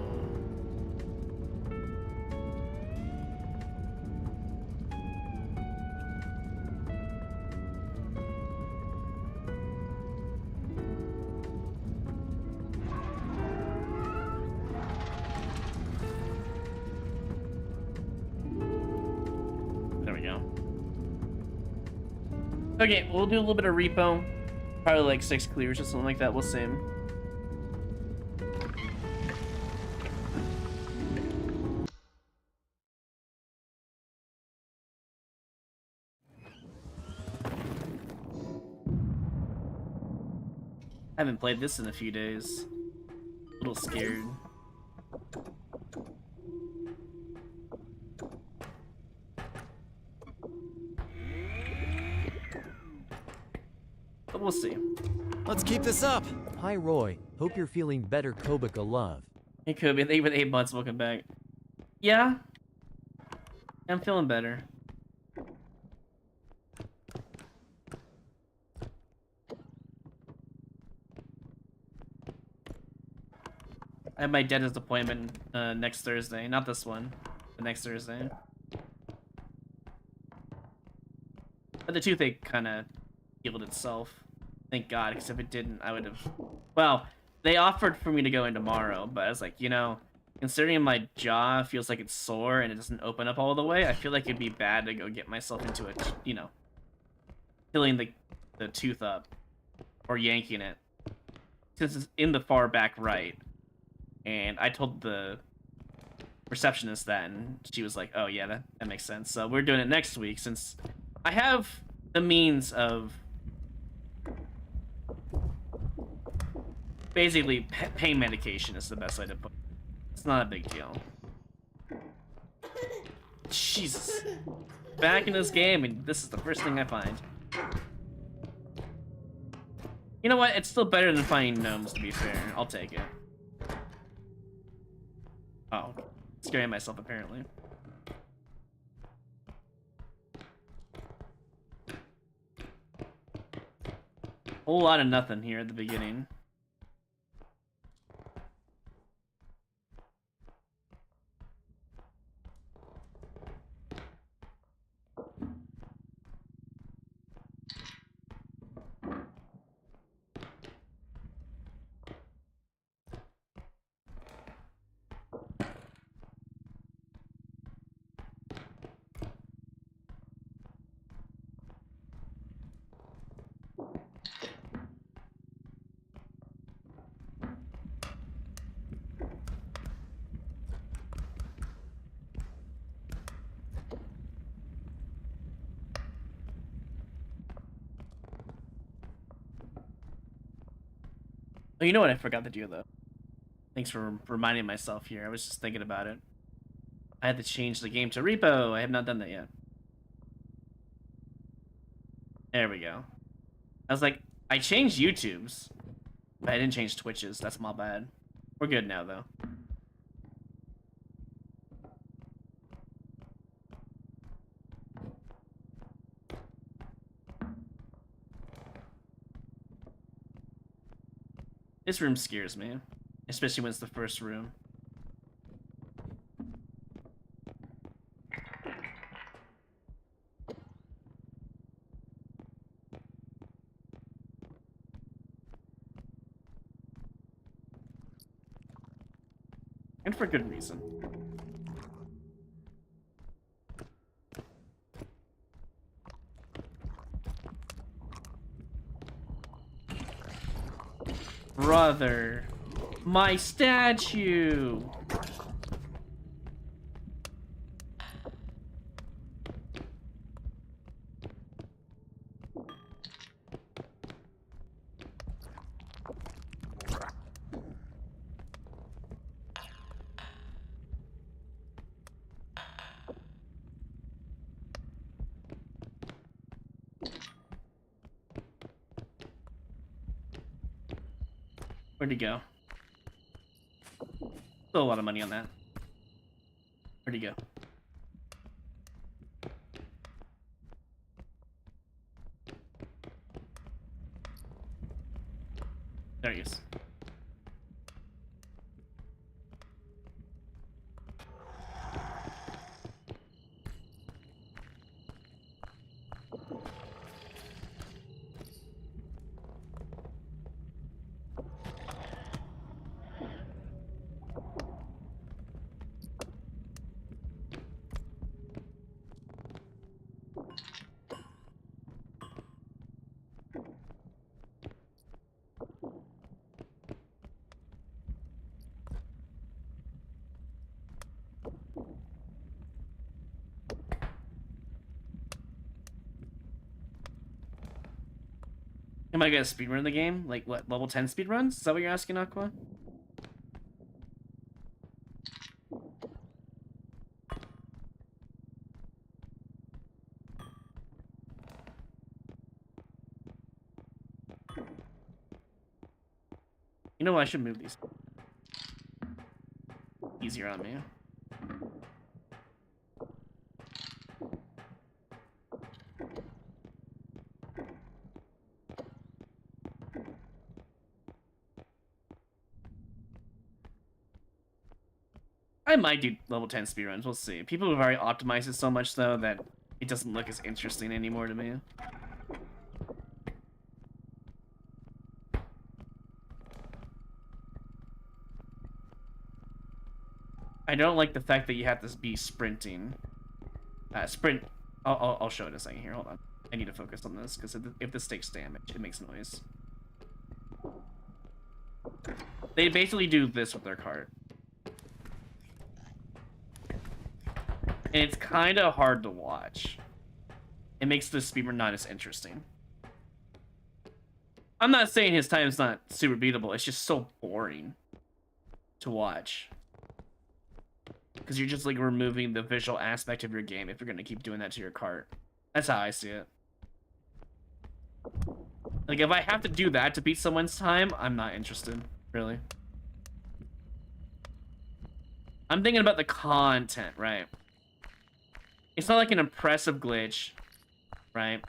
There we go. Okay, we'll do a little bit of R.E.P.O. Probably like 6 clears or something like that. We'll see. I haven't played this in a few days. A little scared. But we'll see. Let's keep this up. Hi Roy, hope you're feeling better. Kobika love. Hey Kobe, thank you for the 8 months. Welcome back. Yeah, I'm feeling better. I have my dentist appointment next Thursday. Not this one, but next Thursday. But the toothache kind of healed itself. Thank God, because if it didn't, I would have... Well, they offered for me to go in tomorrow, but I was like, you know, considering my jaw feels like it's sore and it doesn't open up all the way, I feel like it'd be bad to go get myself into it, you know, filling the tooth up or yanking it. Since it's in the far back right. And I told the receptionist that, and she was like, oh yeah, that makes sense. So we're doing it next week, since I have the means of basically pain medication is the best way to put it. It's not a big deal. Jesus. Back in this game, and this is the first thing I find. You know what? It's still better than finding gnomes, to be fair. I'll take it. Oh, scaring myself, apparently. Whole lot of nothing here at the beginning. Oh, you know what I forgot to do, though? Thanks for reminding myself here. I was just thinking about it. I had to change the game to R.E.P.O. I have not done that yet. There we go. I was like, I changed YouTube's, but I didn't change Twitch's. That's my bad. We're good now, though. This room scares me, especially when it's the first room. And for good reason. Brother, my statue! Where'd he go? Still a lot of money on that. Where'd he go? There he is. Am I gonna speedrun the game? Like, what, level 10 speedruns? Is that what you're asking, Aqua? You know what? I should move these. Easier on me. I might do level 10 speedruns, we'll see. People have already optimized it so much, though, that it doesn't look as interesting anymore to me. I don't like the fact that you have to be sprinting. Sprint. I'll show it in a second here. Hold on. I need to focus on this, because if this takes damage, it makes noise. They basically do this with their cart. And it's kind of hard to watch. It makes the speedrun not as interesting. I'm not saying his time is not super beatable. It's just so boring to watch. Because you're just like removing the visual aspect of your game if you're going to keep doing that to your cart. That's how I see it. Like, if I have to do that to beat someone's time, I'm not interested, really. I'm thinking about the content, right? It's not like an impressive glitch, right?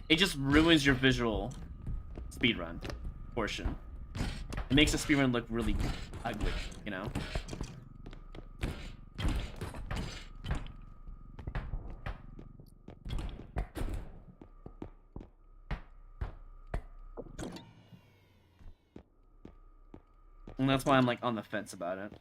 It just ruins your visual speedrun portion. It makes the speedrun look really ugly, you know? And that's why I'm like on the fence about it.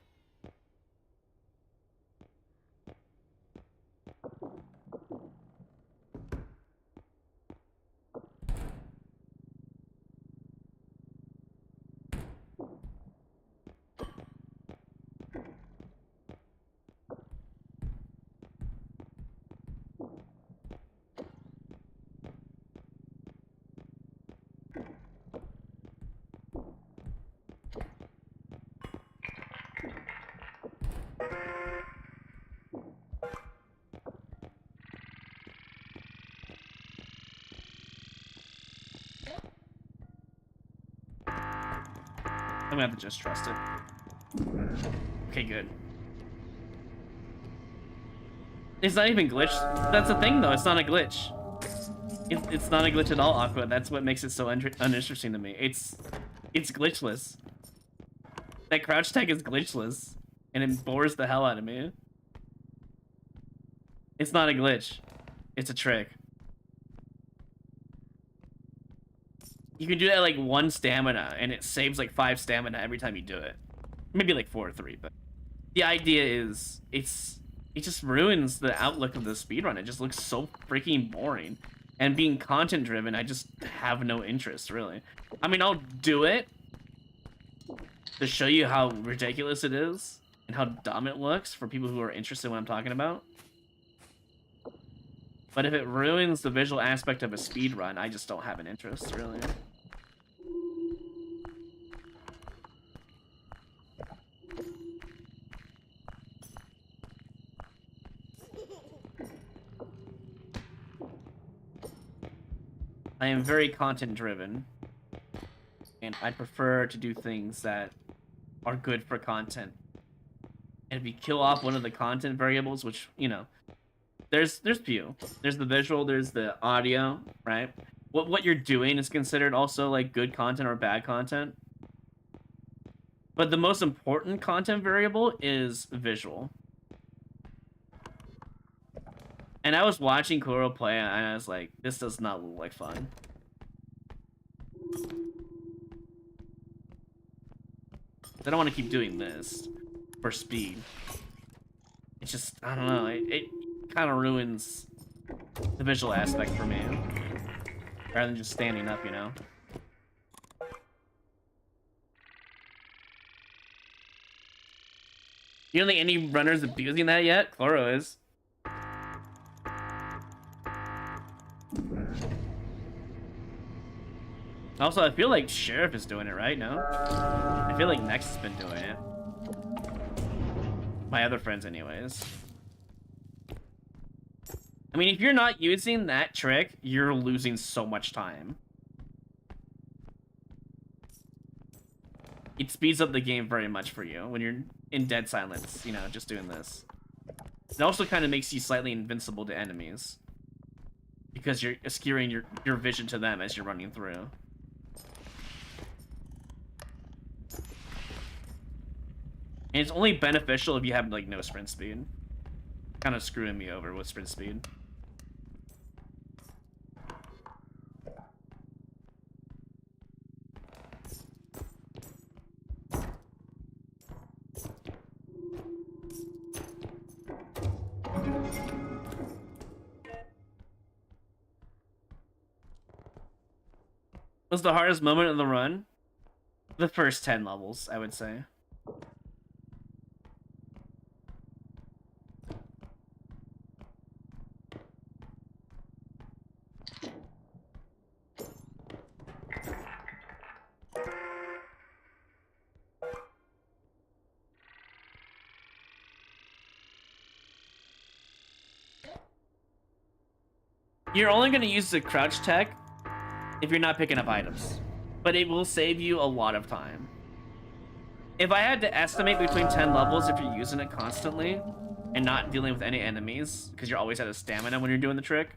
I'm gonna have to just trust it. Okay, good. It's not even glitched. That's the thing, though. It's not a glitch. It's not a glitch at all, Aqua. That's what makes it so uninteresting to me. It's glitchless. That crouch tag is glitchless, and it bores the hell out of me. It's not a glitch. It's a trick. You can do that like 1 stamina, and it saves like 5 stamina every time you do it. Maybe like 4 or 3, but the idea is it just ruins the outlook of the speedrun. It just looks so freaking boring. And being content driven, I just have no interest, really. I mean, I'll do it to show you how ridiculous it is and how dumb it looks for people who are interested in what I'm talking about. But if it ruins the visual aspect of a speedrun, I just don't have an interest, really. I am very content driven, and I prefer to do things that are good for content. And if you kill off one of the content variables, which, you know, there's few. There's the visual, there's the audio, right? What you're doing is considered also like good content or bad content. But the most important content variable is visual. And I was watching Kuro play, and I was like, this does not look like fun. I don't want to keep doing this for speed. It's just, I don't know, it kind of ruins the visual aspect for me. Rather than just standing up, you know? You don't think any runners abusing that yet? Chloro is. Also, I feel like Sheriff is doing it, right? No? I feel like Next has been doing it. My other friends, anyways. I mean, if you're not using that trick, you're losing so much time. It speeds up the game very much for you when you're in dead silence, you know, just doing this. It also kind of makes you slightly invincible to enemies. Because you're skewing your vision to them as you're running through. And it's only beneficial if you have, like, no sprint speed. Kind of screwing me over with sprint speed. Was the hardest moment of the run? The first 10 levels, I would say. You're only going to use the crouch tech if you're not picking up items, but it will save you a lot of time. If I had to estimate between 10 levels, if you're using it constantly and not dealing with any enemies, because you're always out of stamina when you're doing the trick,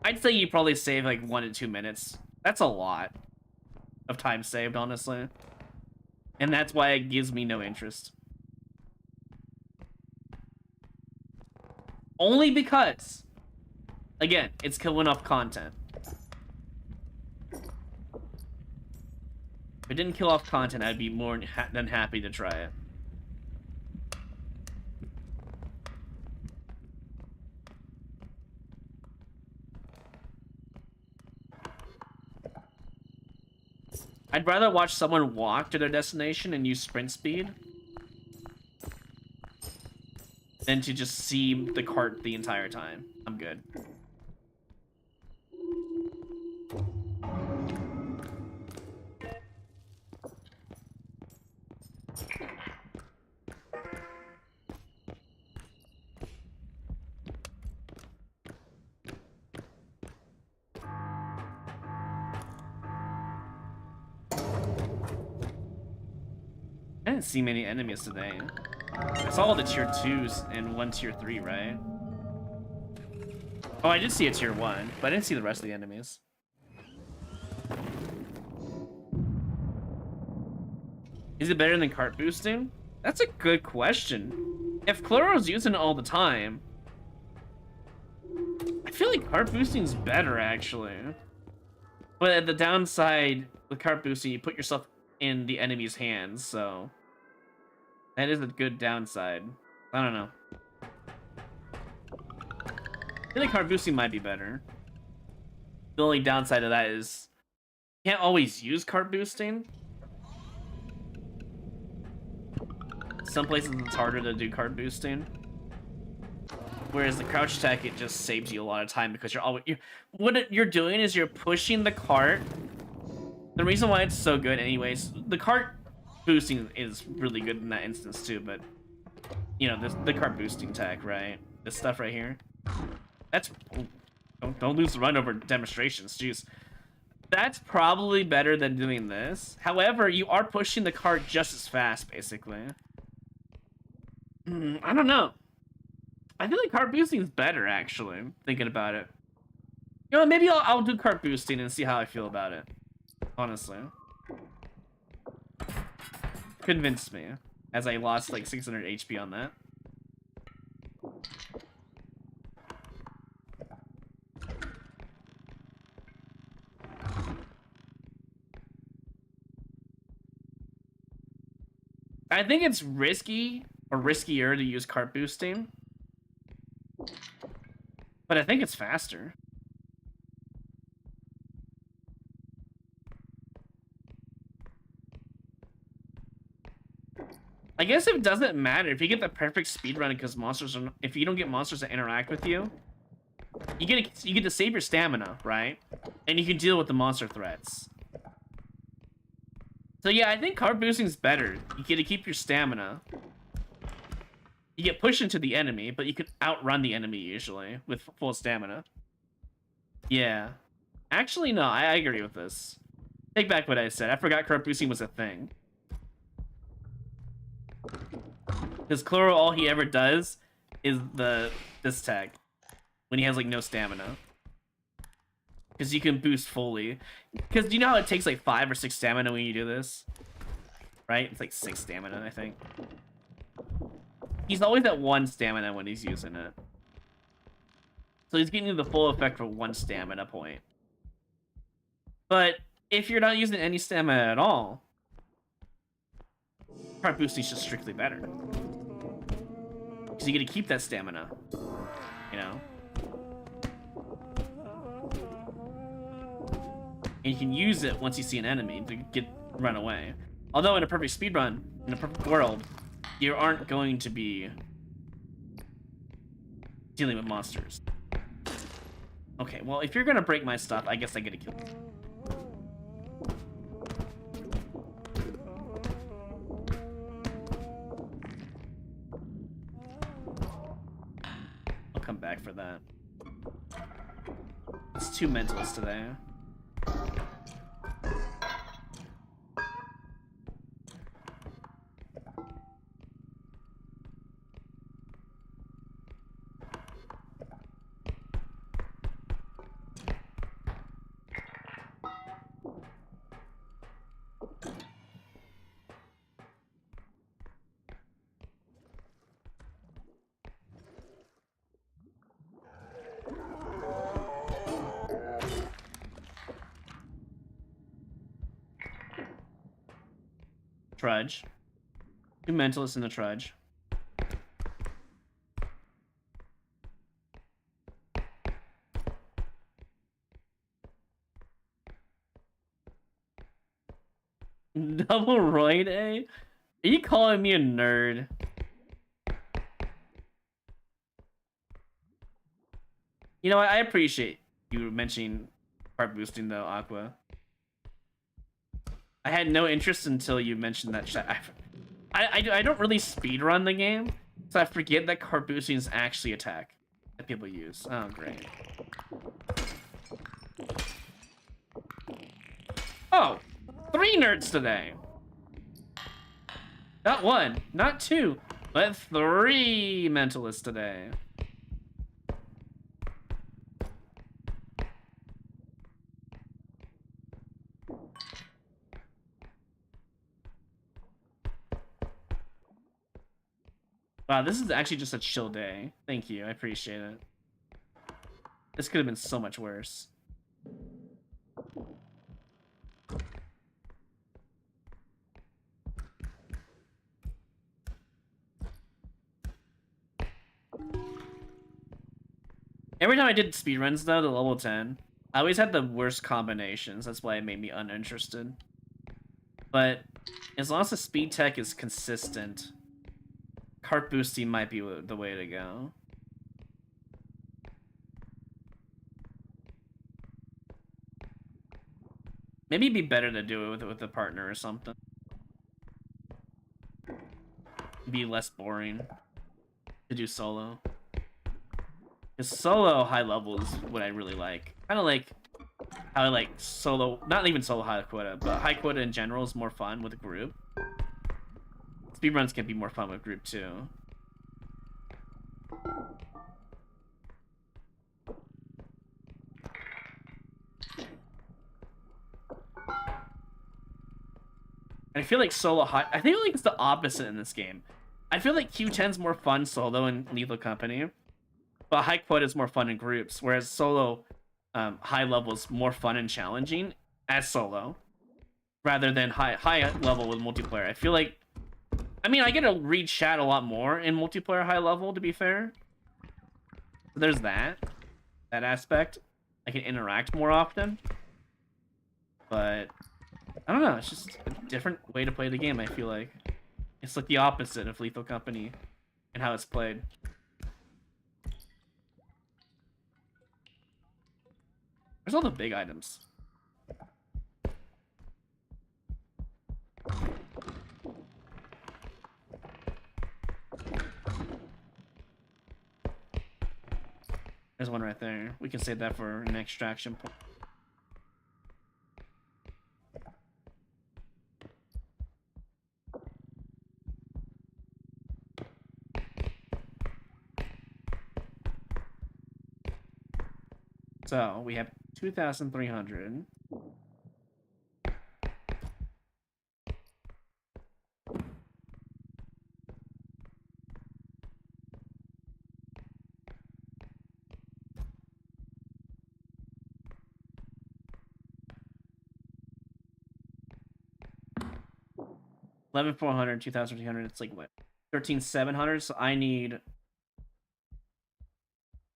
I'd say you probably save like 1 to 2 minutes. That's a lot of time saved, honestly. And that's why it gives me no interest. Only because, again, it's killing off content. If it didn't kill off content, I'd be more than happy to try it. I'd rather watch someone walk to their destination and use sprint speed than to just see the cart the entire time. I'm good. I didn't see many enemies today. I saw all the tier 2s and 1 tier 3, right? Oh, I did see a tier 1, but I didn't see the rest of the enemies. Is it better than cart boosting? That's a good question. If Chloro's using it all the time, I feel like cart boosting's better, actually. But at the downside, with cart boosting, you put yourself in the enemy's hands, so that is a good downside. I don't know. I feel like cart boosting might be better. The only downside of that is you can't always use cart boosting. Some places it's harder to do cart boosting. Whereas the crouch tech, it just saves you a lot of time because what you're doing is you're pushing the cart. The reason why it's so good anyways, the cart boosting is really good in that instance too, but you know, the cart boosting tech, right? This stuff right here. That's don't lose the run over demonstrations, jeez. That's probably better than doing this. However, you are pushing the cart just as fast, basically. I don't know. I feel like cart boosting is better, actually, thinking about it. You know, maybe I'll do cart boosting and see how I feel about it. Honestly. Convinced me, as I lost like 600 HP on that. I think it's risky or riskier to use cart boosting, but I think it's faster. I guess it doesn't matter if you get the perfect speed run because monsters are. If you don't get monsters that interact with you, you get to save your stamina, right? And you can deal with the monster threats. So yeah, I think cart boosting is better. You get to keep your stamina. You get pushed into the enemy, but you can outrun the enemy usually with full stamina. Yeah. Actually, no, I agree with this. Take back what I said. I forgot cart boosting was a thing. Because Chloro, all he ever does is this tag. When he has, like, no stamina. Because you can boost fully. Because you know how it takes, like, 5 or 6 stamina when you do this? Right? It's like 6 stamina, I think. He's always at 1 stamina when he's using it. So he's getting the full effect for 1 stamina point. But if you're not using any stamina at all, cart boosting is just strictly better. Because you get to keep that stamina. You know? And you can use it once you see an enemy to run away. Although in a perfect speedrun, in a perfect world, you aren't going to be dealing with monsters. Okay, well, if you're gonna break my stuff, I guess I get a kill. I'll come back for that. It's 2 mentalists today. Trudge. 2 mentalists in the trudge. Double Royd A? Are you calling me a nerd? You know what? I appreciate you mentioning cart boosting though, Aqua. I had no interest until you mentioned that shit. I don't really speedrun the game, so I forget that cart boosting is actually a tech that people use. Oh, great. Oh, 3 nerds today. Not 1, not 2, but 3 mentalists today. Wow, this is actually just a chill day. Thank you, I appreciate it. This could have been so much worse. Every time I did speedruns, though, to level 10, I always had the worst combinations. That's why it made me uninterested. But as long as the speed tech is consistent, cart boosting might be the way to go. Maybe it'd be better to do it with a partner or something. Be less boring to do solo. Because solo high level is what I really like. Kind of like how like solo, not even solo high quota, but high quota in general is more fun with a group. Speedruns can be more fun with group too. I feel like solo high. I think like it's the opposite in this game. I feel like Q10's more fun solo in Lethal Company, but high quota is more fun in groups, whereas solo high level is more fun and challenging as solo, rather than high level with multiplayer. I feel like, I mean, I get to read chat a lot more in multiplayer high level, to be fair. So there's that aspect. I can interact more often, but I don't know. It's just a different way to play the game. I feel like it's like the opposite of Lethal Company and how it's played. There's all the big items. There's one right there. We can save that for an extraction point. So we have 2,300. $11,400, 2,300. It's like what? 13,700. So I need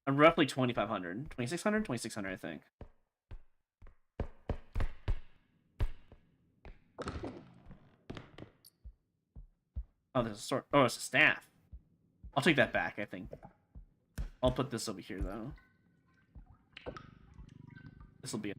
roughly 2,500, 2,600, 2,600. I think. Oh, there's a sword. Oh, it's a staff. I'll take that back, I think. I'll put this over here, though. This will be it.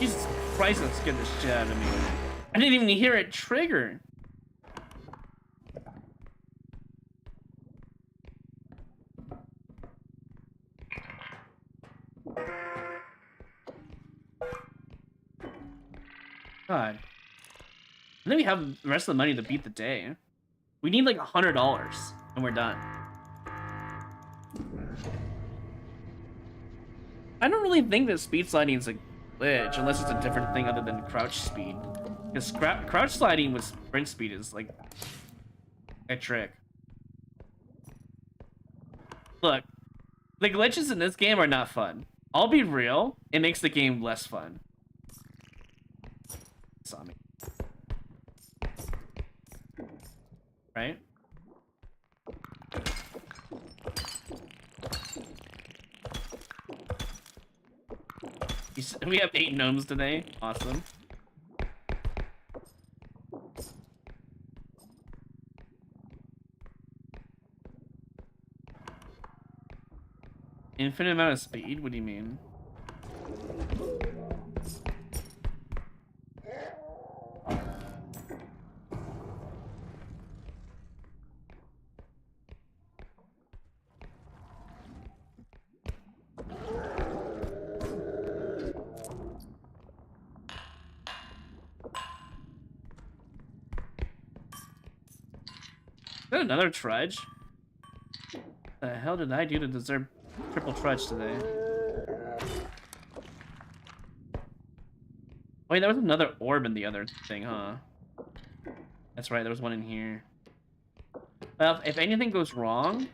Jesus Christ, that scared the shit out of me. I didn't even hear it trigger. God. And then we have the rest of the money to beat the day. We need like $100 and we're done. I don't really think that speed sliding is a glitch unless it's a different thing other than crouch speed. Because crouch sliding with sprint speed is like a trick. Look, the glitches in this game are not fun. I'll be real, it makes the game less fun. Saw me. Right? We have 8 gnomes today. Awesome. Infinite amount of speed? What do you mean? Is that another trudge? The hell did I do to deserve triple trudge today? Wait, there was another orb in the other thing, huh? That's right, there was one in here. Well, if anything goes wrong,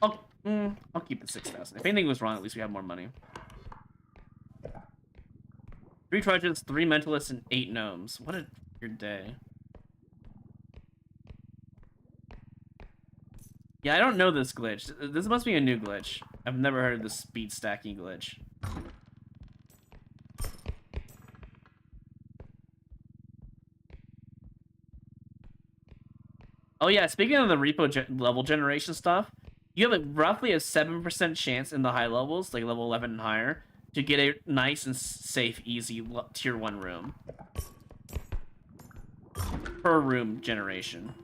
I'll keep the 6,000. If anything was wrong, at least we have more money. 3 trudges, 3 mentalists, and 8 gnomes. What a weird day. Yeah, I don't know this glitch. This must be a new glitch. I've never heard of the speed stacking glitch. Oh yeah, speaking of the repo level generation stuff, you have roughly a 7% chance in the high levels, like level 11 and higher, to get a nice and safe, easy tier 1 room. Per room generation.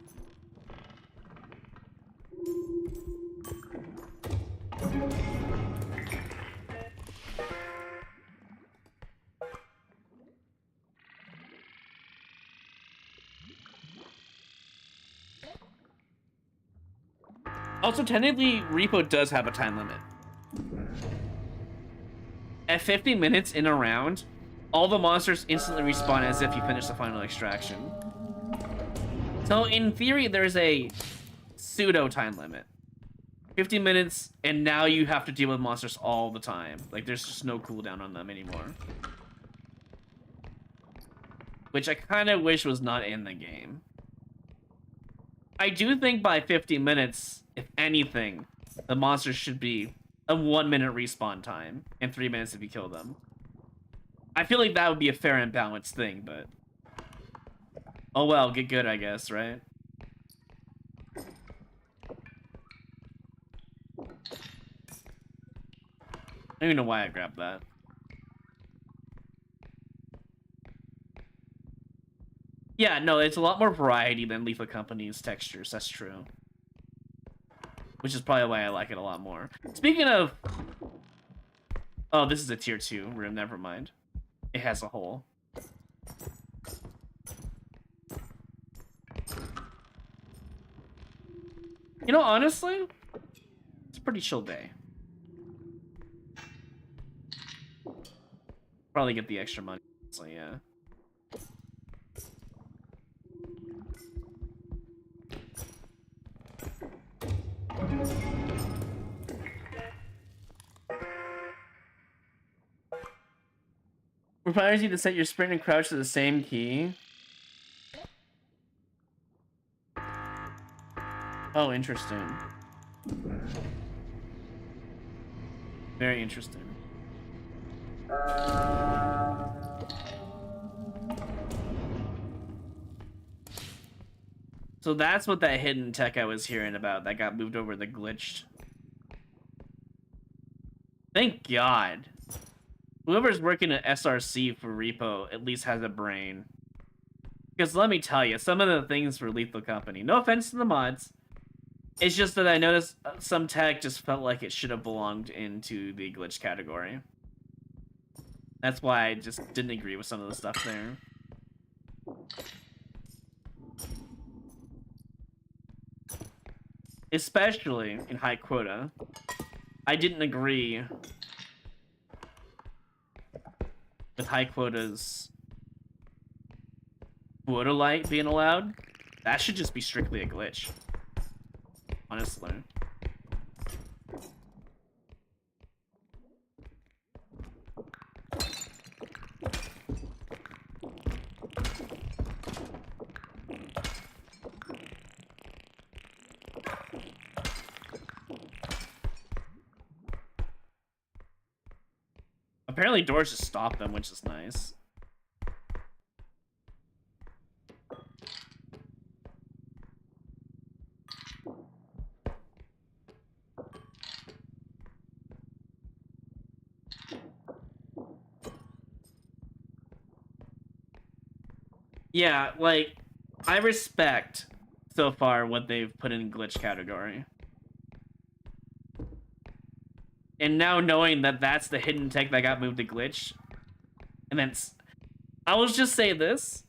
Also, technically, REPO does have a time limit. At 50 minutes in a round, all the monsters instantly respawn as if you finish the final extraction. So, in theory, there's a pseudo time limit. 50 minutes, and now you have to deal with monsters all the time. Like, there's just no cooldown on them anymore. Which I kind of wish was not in the game. I do think by 50 minutes, if anything, the monsters should be a 1-minute respawn time and 3 minutes if you kill them. I feel like that would be a fair and balanced thing, but... oh well, get good, I guess, right? I don't even know why I grabbed that. Yeah, no, it's a lot more variety than Lethal Company's textures, that's true. Which is probably why I like it a lot more. Speaking of... oh, this is a tier 2 room, never mind. It has a hole. You know, honestly, it's a pretty chill day. Probably get the extra money, so yeah. Requires you to set your sprint and crouch to the same key. Oh, interesting. Very interesting. So that's what that hidden tech I was hearing about that got moved over the glitched. Thank God. Whoever's working at SRC for REPO at least has a brain. Because let me tell you, some of the things for Lethal Company, no offense to the mods, it's just that I noticed some tech just felt like it should have belonged into the glitch category. That's why I just didn't agree with some of the stuff there. Especially in high quota. I didn't agree with high quotas quota light being allowed. That should just be strictly a glitch. Honestly. Apparently doors just stop them, which is nice. Yeah, like, I respect so far what they've put in glitch category. And now knowing that that's the hidden tech that got moved to glitch, and then I will just say this: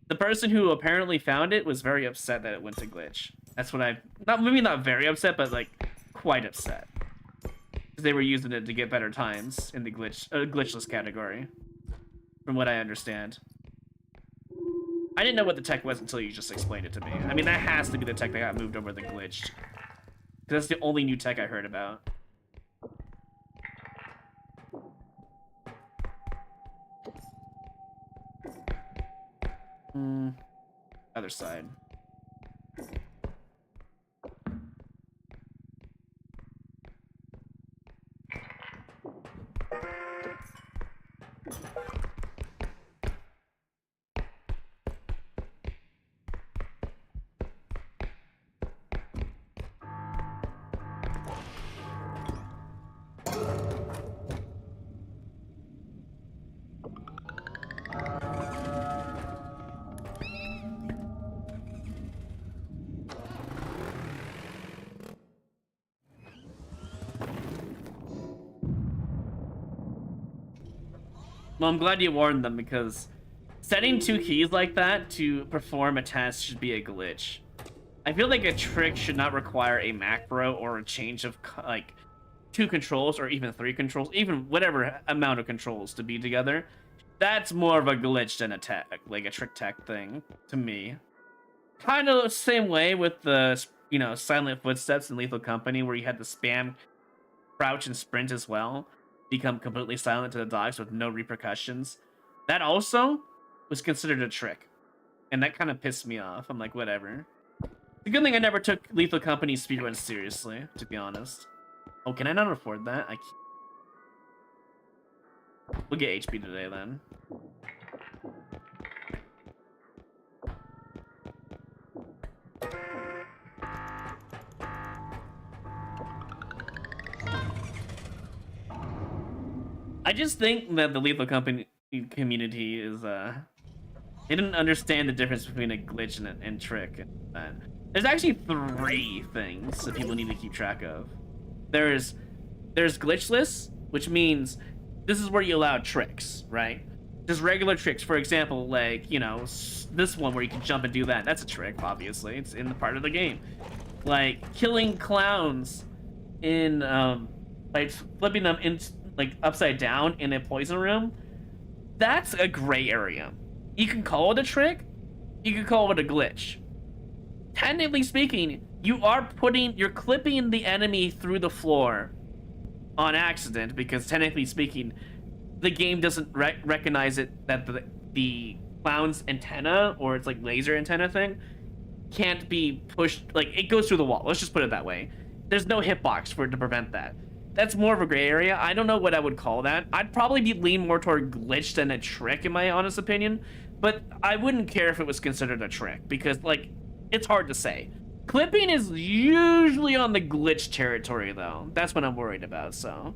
the person who apparently found it was very upset that it went to glitch. That's what maybe not very upset, but like quite upset, because they were using it to get better times in the glitchless category, from what I understand. I didn't know what the tech was until you just explained it to me. I mean, that has to be the tech that got moved over the glitched. Because that's the only new tech I heard about. Other side. Well, I'm glad you warned them, because setting 2 keys like that to perform a task should be a glitch. I feel like a trick should not require a macro or a change of, like, 2 controls or even 3 controls, even whatever amount of controls to be together. That's more of a glitch than a tech, like a trick tech thing, to me. Kind of the same way with the, you know, silent footsteps in Lethal Company, where you had to spam crouch and sprint as well, become completely silent to the dogs with no repercussions. That also was considered a trick, and that kind of pissed me off. I'm like, whatever. It's a good thing I never took Lethal Company speedruns seriously, to be honest. Oh, can I not afford that? I can't. We'll get HP today then. I just think that the Lethal Company community is, they didn't understand the difference between a glitch and trick. There's actually 3 things that people need to keep track of. There's glitchless, which means this is where you allow tricks, right? Just regular tricks, for example, like, you know, this one where you can jump and do that. That's a trick, obviously. It's in the part of the game. Like, killing clowns in, like, flipping them in, like, upside down in a poison room. That's a gray area. You can call it a trick. You can call it a glitch. Technically speaking, you're clipping the enemy through the floor on accident, because technically speaking, the game doesn't recognize it, that the clown's antenna, or it's like laser antenna thing, can't be pushed, like, it goes through the wall. Let's just put it that way. There's no hitbox for it to prevent that. That's more of a gray area. I don't know what I would call that. I'd probably lean more toward glitch than a trick, in my honest opinion, but I wouldn't care if it was considered a trick, because, like, it's hard to say. Clipping is usually on the glitch territory, though. That's what I'm worried about, so.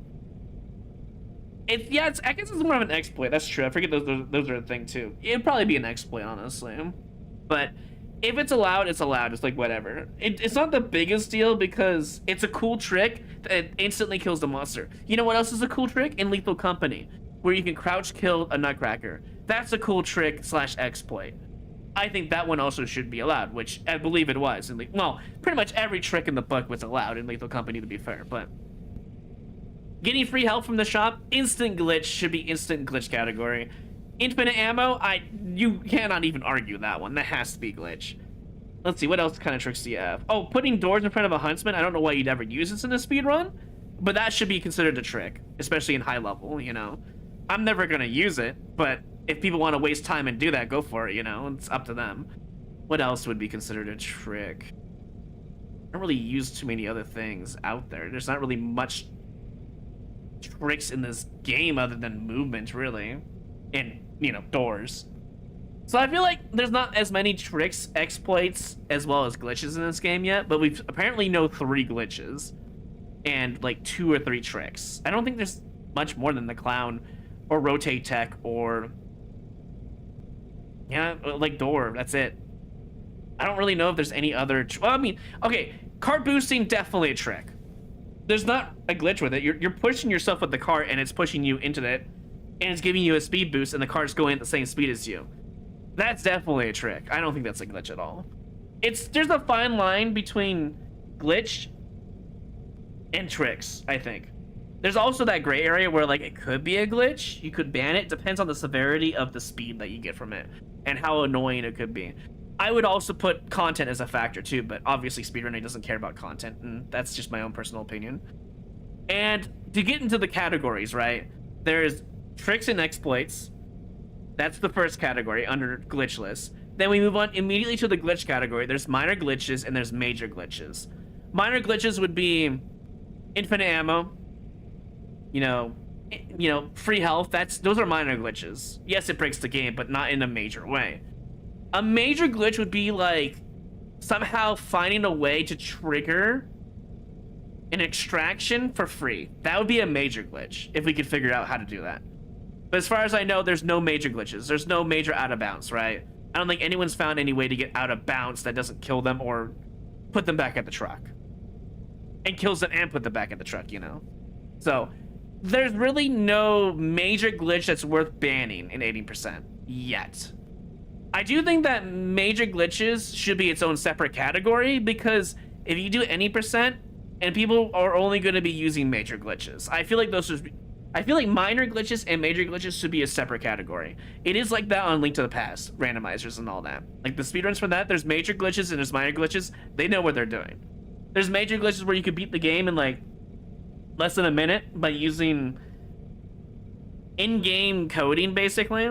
I guess it's more of an exploit. That's true. I forget those are a thing, too. It'd probably be an exploit, honestly. But if it's allowed, it's allowed. It's like, whatever. It's not the biggest deal, because it's a cool trick that instantly kills the monster. You know what else is a cool trick? In Lethal Company, where you can crouch kill a nutcracker. That's a cool trick / exploit. I think that one also should be allowed, which I believe it was. Well, pretty much every trick in the book was allowed in Lethal Company, to be fair, but getting free health from the shop, instant glitch, should be instant glitch category. Infinite ammo, you cannot even argue that one. That has to be glitch. Let's see, what else kind of tricks do you have? Oh, putting doors in front of a huntsman. I don't know why you'd ever use this in a speedrun, but that should be considered a trick, especially in high level, you know. I'm never gonna use it, but if people want to waste time and do that, go for it, you know. It's up to them. What else would be considered a trick? I don't really use too many other things out there. There's not really much tricks in this game other than movement, really. And, you know, doors. So I feel like there's not as many tricks, exploits, as well as glitches in this game yet, but we've apparently know 3 glitches and like 2 or 3 tricks. I don't think there's much more than the clown or rotate tech or, yeah, like door. That's it. I don't really know if there's any other. Well, I mean, okay, cart boosting, definitely a trick. There's not a glitch with it. You're pushing yourself with the cart, and it's pushing you into it, and it's giving you a speed boost, and the cart's going at the same speed as you. That's definitely a trick. I don't think that's a glitch at all. There's a fine line between glitch and tricks, I think. There's also that gray area where, like, it could be a glitch. You could ban it. Depends on the severity of the speed that you get from it and how annoying it could be. I would also put content as a factor too, but obviously speedrunning doesn't care about content, and that's just my own personal opinion. And to get into the categories, right? There's tricks and exploits. That's the first category under glitchless. Then we move on immediately to the glitch category. There's minor glitches and there's major glitches. Minor glitches would be infinite ammo, you know, free health. Those are minor glitches. Yes, it breaks the game, but not in a major way. A major glitch would be like somehow finding a way to trigger an extraction for free. That would be a major glitch if we could figure out how to do that. But as far as I know, there's no major glitches. There's no major out of bounds, right? I don't think anyone's found any way to get out of bounds that doesn't kill them or put them back at the truck. And kills them and put them back at the truck, you know? So there's really no major glitch that's worth banning in 80% yet. I do think that major glitches should be its own separate category, because if you do any percent and people are only going to be using major glitches, I feel like minor glitches and major glitches should be a separate category. It is like that on Link to the Past randomizers and all that. Like the speedruns for that, there's major glitches and there's minor glitches. They know what they're doing. There's major glitches where you could beat the game in like less than a minute by using in-game coding, basically.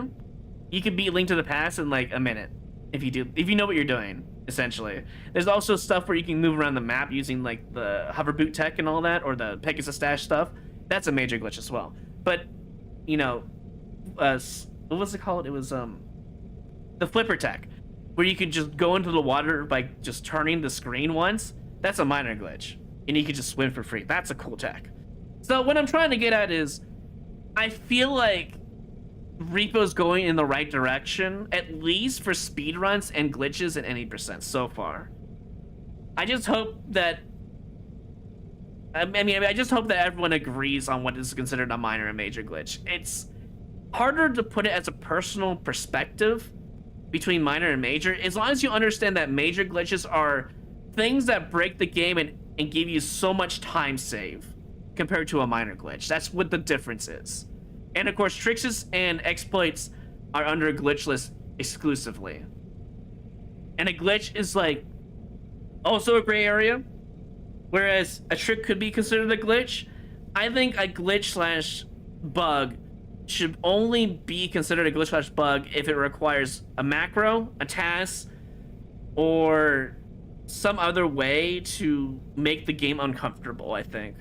You could beat Link to the Past in like a minute if you know what you're doing, essentially. There's also stuff where you can move around the map using like the hover boot tech and all that, or the Pegasus stash stuff. That's a major glitch as well. But, you know, what was it called? It was the flipper tech, where you could just go into the water by just turning the screen once. That's a minor glitch, and you could just swim for free. That's a cool tech. So what I'm trying to get at is, I feel like R.E.P.O's going in the right direction, at least for speedruns and glitches in any percent so far. I just hope that I just hope that everyone agrees on what is considered a minor and major glitch. It's harder to put it as a personal perspective between minor and major, as long as you understand that major glitches are things that break the game and give you so much time save compared to a minor glitch. That's what the difference is. And of course, tricks and exploits are under a glitch list exclusively. And a glitch is like also a gray area, whereas a trick could be considered a glitch. I think a glitch / bug should only be considered a glitch / bug if it requires a macro, a task, or some other way to make the game uncomfortable, I think.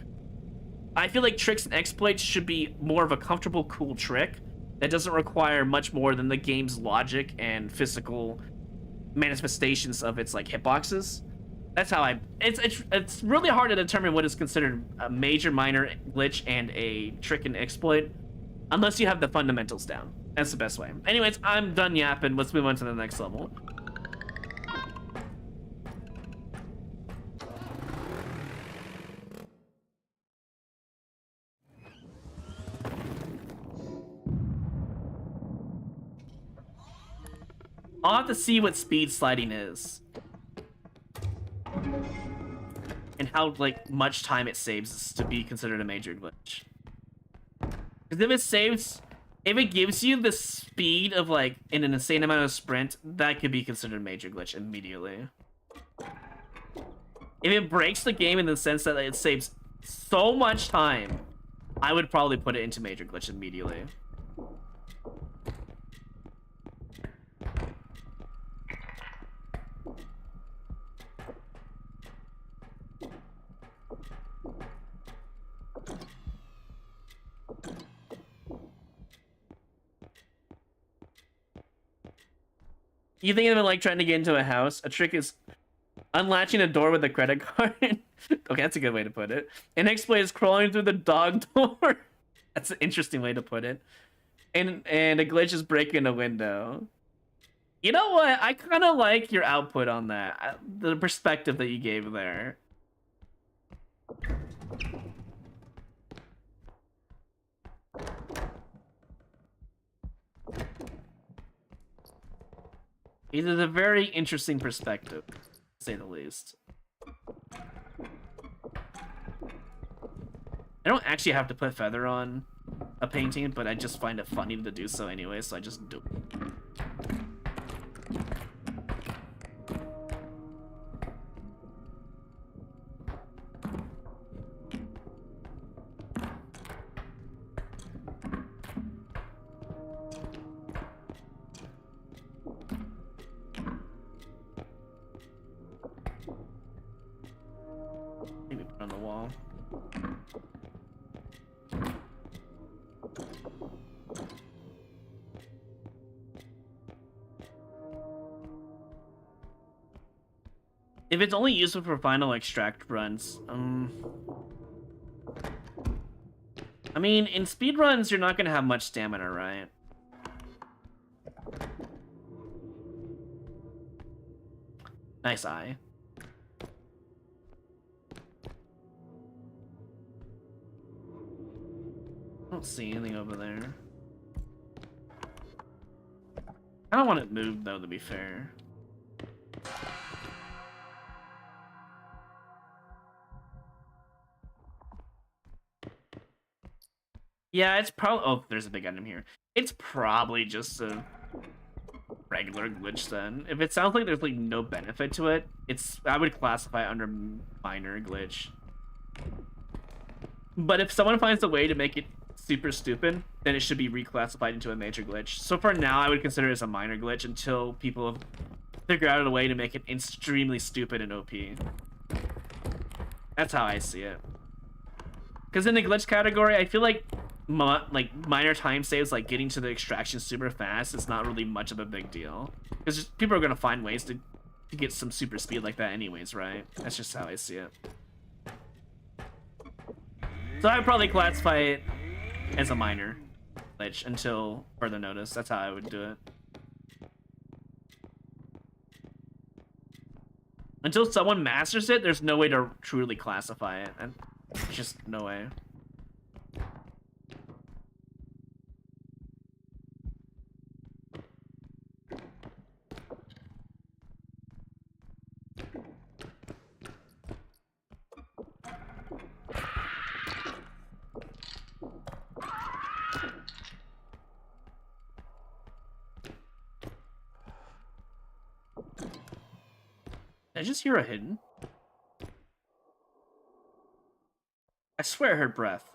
I feel like tricks and exploits should be more of a comfortable, cool trick that doesn't require much more than the game's logic and physical manifestations of its like hitboxes. That's how it's really hard to determine what is considered a major, minor glitch and a trick and exploit unless you have the fundamentals down. That's the best way. Anyways, I'm done yapping. Let's move on to the next level. I'll have to see what speed sliding is and how like much time it saves to be considered a major glitch. Because if it gives you the speed of like in an insane amount of sprint, that could be considered a major glitch immediately. If it breaks the game in the sense that it saves so much time, I would probably put it into major glitch immediately. You think of it like trying to get into a house? A trick is unlatching a door with a credit card. Okay, that's a good way to put it. An exploit is crawling through the dog door. That's an interesting way to put it. And a glitch is breaking a window. You know what? I kind of like your output on that. The perspective that you gave there. It is a very interesting perspective, to say the least. I don't actually have to put feather on a painting, but I just find it funny to do so anyway, so I just do it. If it's only useful for final extract runs, I mean, in speed runs, you're not gonna have much stamina, right? Nice eye. I don't see anything over there. I don't want it moved, though, to be fair. Yeah, it's probably... Oh, there's a big item here. It's probably just a regular glitch, then. If it sounds like there's, like, no benefit to it, I would classify it under minor glitch. But if someone finds a way to make it super stupid, then it should be reclassified into a major glitch. So for now, I would consider it as a minor glitch until people figure out a way to make it extremely stupid and OP. That's how I see it. Because in the glitch category, I feel like minor time saves, like getting to the extraction super fast, is not really much of a big deal. Because people are going to find ways to get some super speed like that anyways, right? That's just how I see it. So I would probably classify it as a minor glitch until further notice. That's how I would do it. Until someone masters it, there's no way to truly classify it. And there's just no way. Did I just hear a hidden? I swear I heard breath.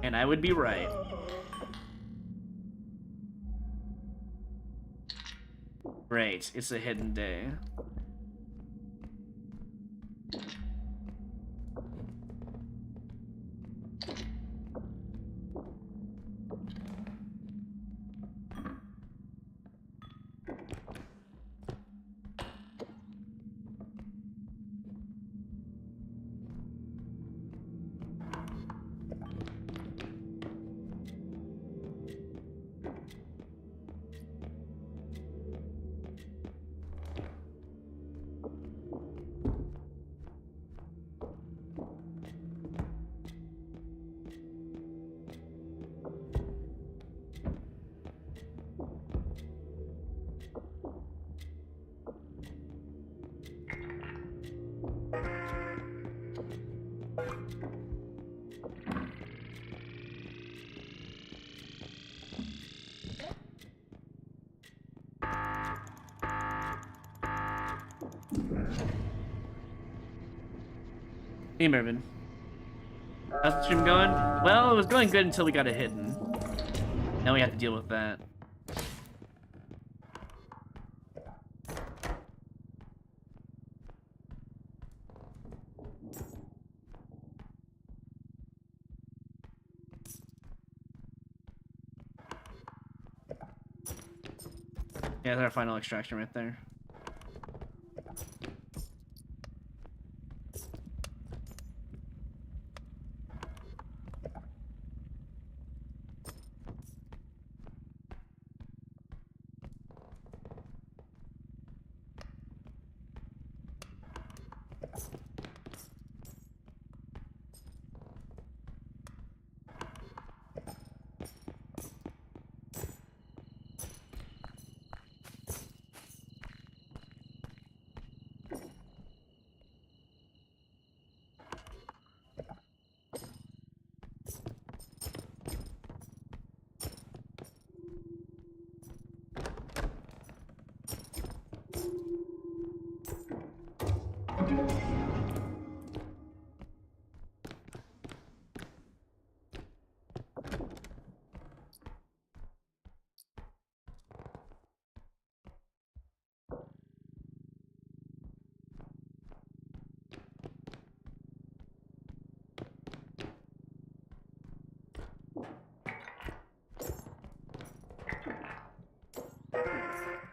And I would be right. Great, it's a hidden day. Hey, Mervin. How's the stream going? Well, it was going good until we got a hidden. Now we have to deal with that. Yeah, that's our final extraction right there.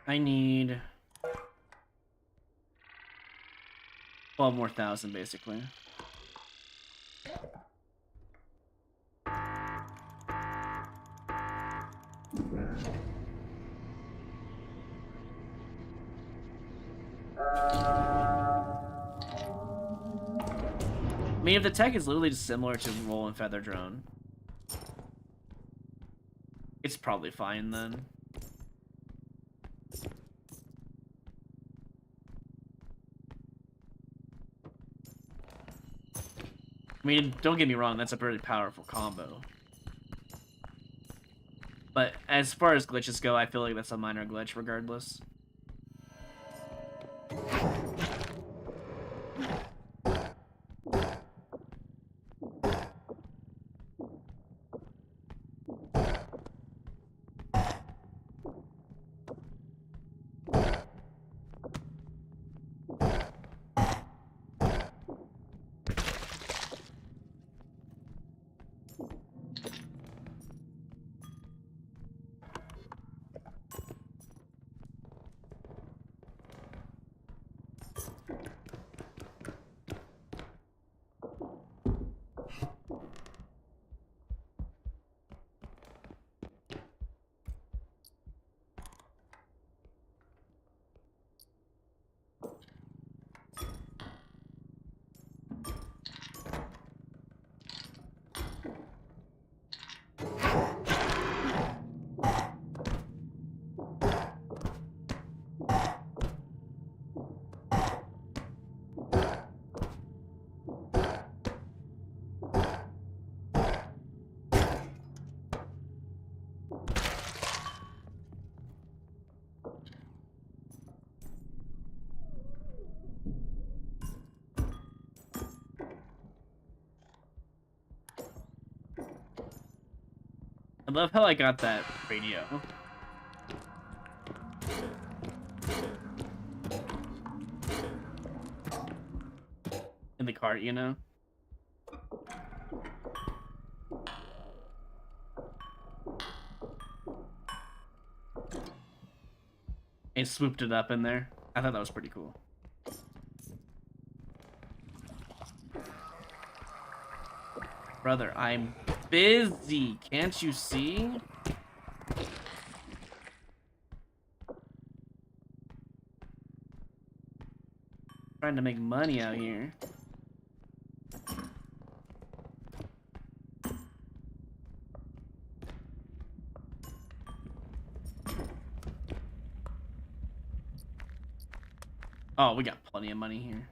I need 12 more thousand, basically. I mean, if the tech is literally just similar to Roll and Feather Drone, it's probably fine then. I mean, don't get me wrong, that's a pretty powerful combo. But as far as glitches go, I feel like that's a minor glitch regardless. I love how I got that radio. In the cart, you know? And swooped it up in there. I thought that was pretty cool. Brother, I'm busy. Can't you see? Trying to make money out here. Oh, we got plenty of money here.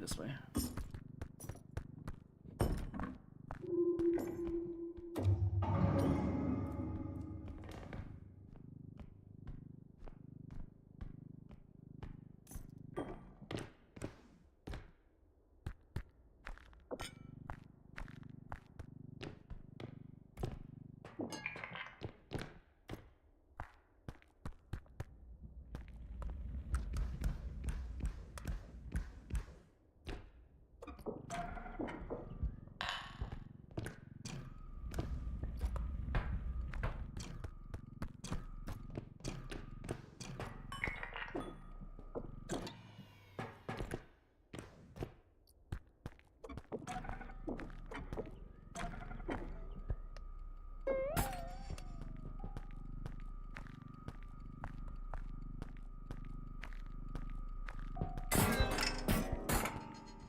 This way.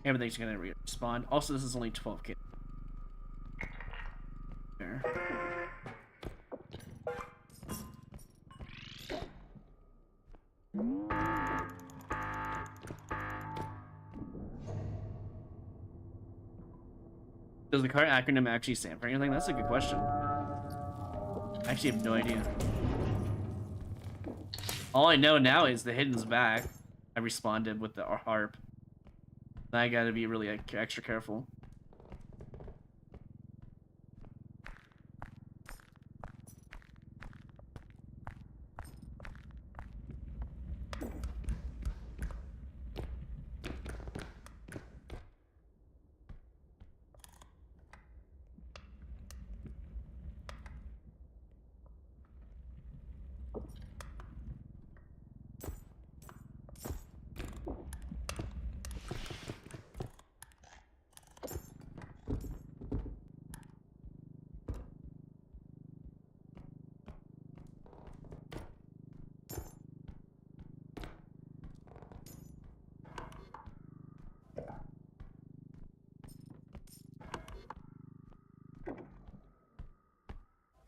Everything's gonna respawn. Also, this is only 12k. There. Does the cart acronym actually stand for anything? That's a good question. I actually have no idea. All I know now is the hidden's back. I responded with the R.E.P.O. I gotta be really extra careful.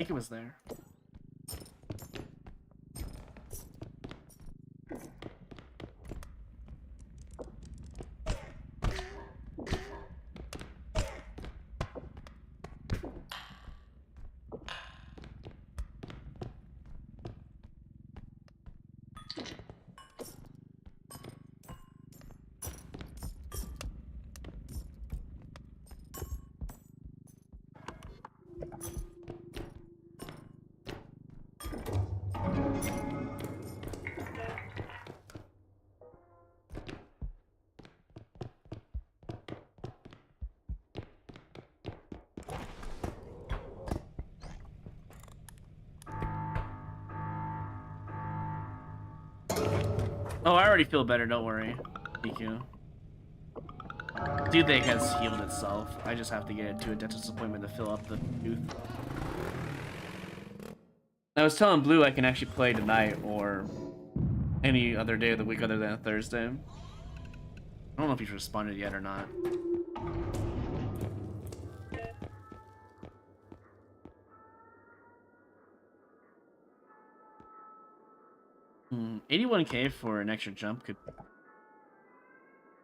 think it was there. Oh, I already feel better, don't worry. DQ. Toothache has healed itself. I just have to get it to a dentist appointment to fill up the tooth. I was telling Blue I can actually play tonight or any other day of the week other than a Thursday. I don't know if he's responded yet or not. 81k for an extra jump could...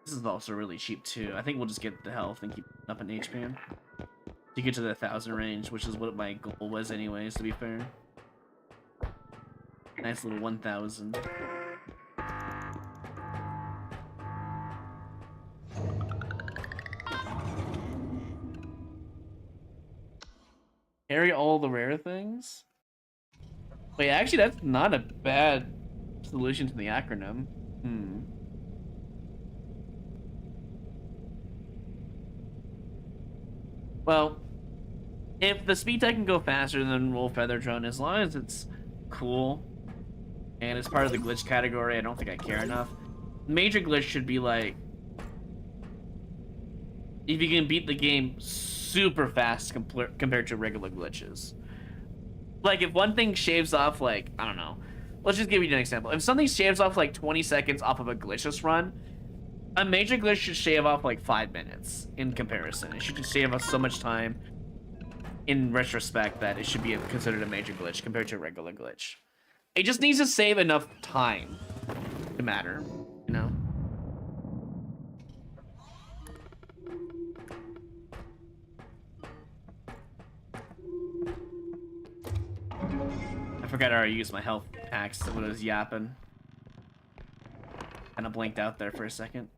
This is also really cheap too. I think we'll just get the health and keep up an HP to get to the 1,000 range, which is what my goal was anyways, to be fair. Nice little 1,000. Carry all the rare things? Wait, actually that's not a bad solution to the acronym. Well, if the speed tech can go faster than Roll Feather Drone, as long as it's cool and it's part of the glitch category, I don't think I care enough. Major glitch should be like, if you can beat the game super fast compared to regular glitches. Like, if one thing shaves off, like, I don't know. Let's just give you an example. If something shaves off, like, 20 seconds off of a glitchless run, a major glitch should shave off, like, 5 minutes in comparison. It should just shave off so much time in retrospect that it should be considered a major glitch compared to a regular glitch. It just needs to save enough time to matter, you know? I forgot I already used my health packs when I was yapping. Kind of blinked out there for a second.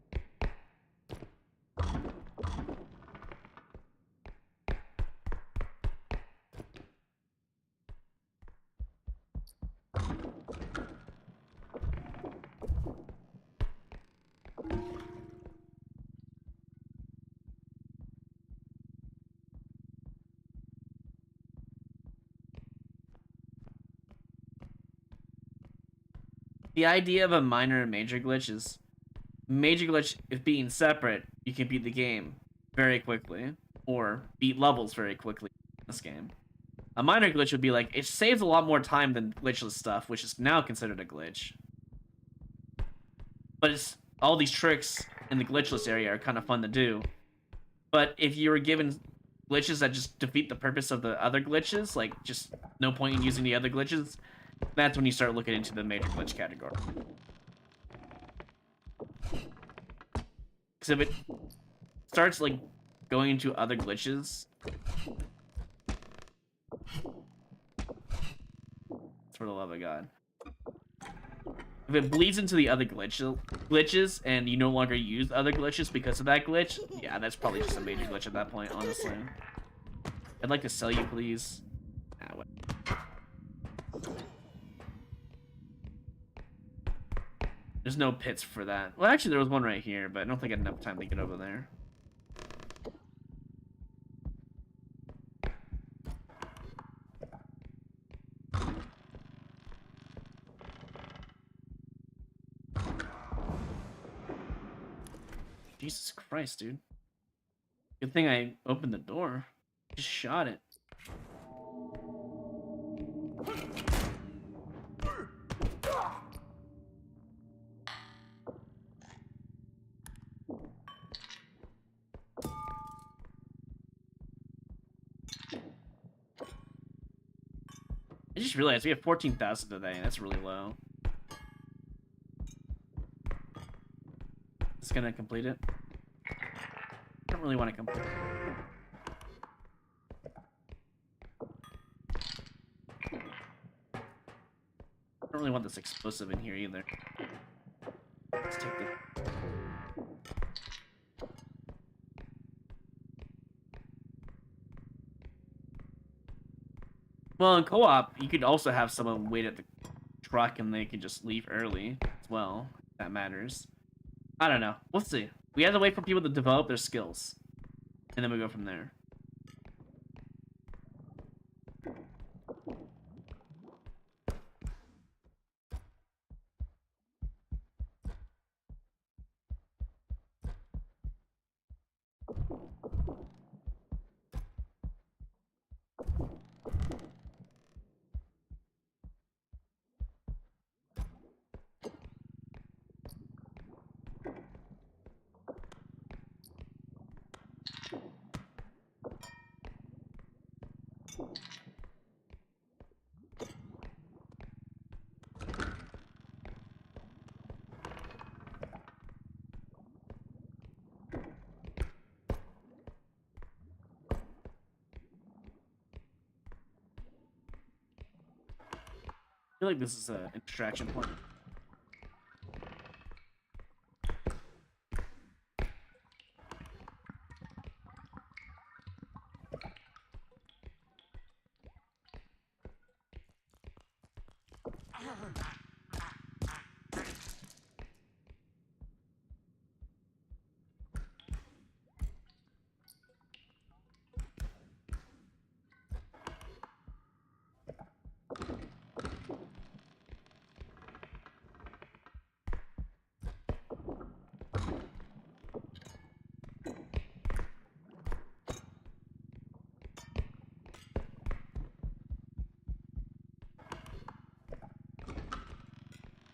The idea of a minor and major glitch is, major glitch, if being separate, you can beat the game very quickly, or beat levels very quickly in this game. A minor glitch would be like, it saves a lot more time than glitchless stuff, which is now considered a glitch. But it's, all these tricks in the glitchless area are kind of fun to do. But if you were given glitches that just defeat the purpose of the other glitches, like just no point in using the other glitches, that's when you start looking into the major glitch category. Because if it starts like going into other glitches, for the love of God, if it bleeds into the other glitches and you no longer use other glitches because of that glitch, yeah, that's probably just a major glitch at that point, honestly. I'd like to sell you, please. Ah, what? There's no pits for that. Well, actually, there was one right here, but I don't think I had enough time to get over there. Jesus Christ, dude. Good thing I opened the door. Just shot it. just realized we have 14,000 today. That's really low. Just gonna complete it. I don't really want to complete it. I don't really want this explosive in here either. Let's take this. Well, in co-op, you could also have someone wait at the truck and they can just leave early as well. If that matters. I don't know. We'll see. We have to wait for people to develop their skills. And then we go from there. I feel like this is an extraction point.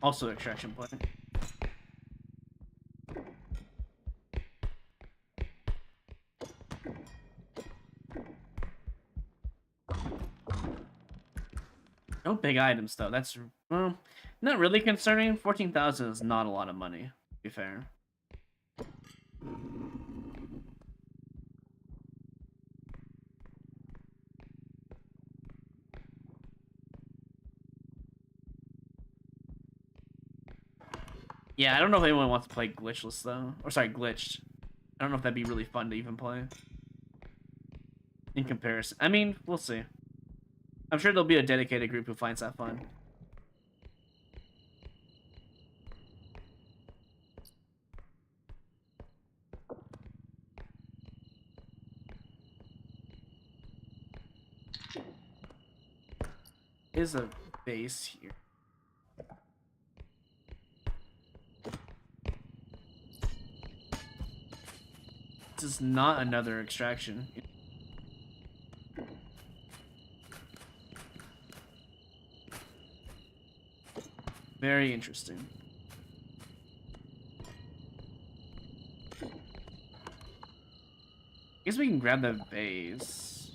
Also extraction point. No big items though. That's well, not really concerning. 14,000 is not a lot of money, to be fair. Yeah, I don't know if anyone wants to play glitchless though. Or sorry, glitched. I don't know if that'd be really fun to even play. In comparison. I mean, we'll see. I'm sure there'll be a dedicated group who finds that fun. Is a base here. This is not another extraction. Very interesting. I guess we can grab the vase.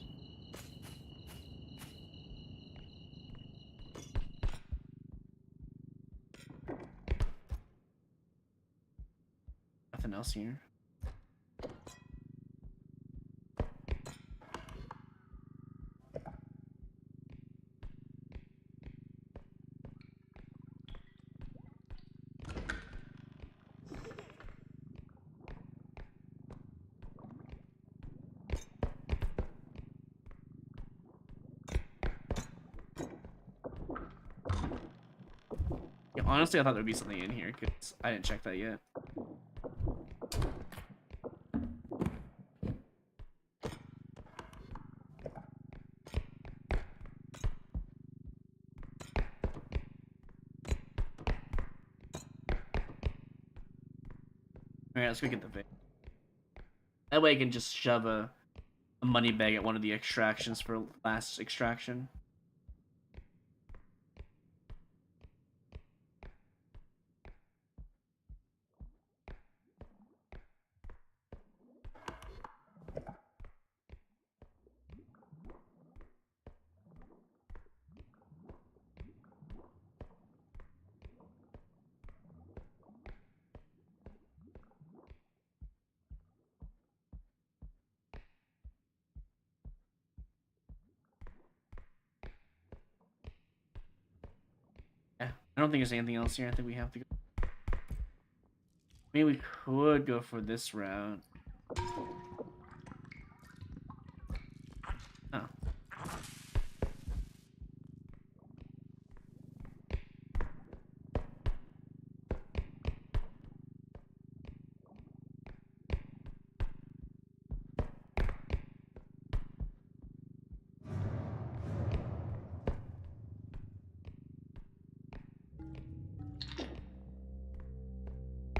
Nothing else here. Yeah, honestly, I thought there would be something in here because I didn't check that yet. Alright, let's go get the vase. That way I can just shove a money bag at one of the extractions for last extraction. I don't think there's anything else here. I think we have to go. Maybe we could go for this route. Oh.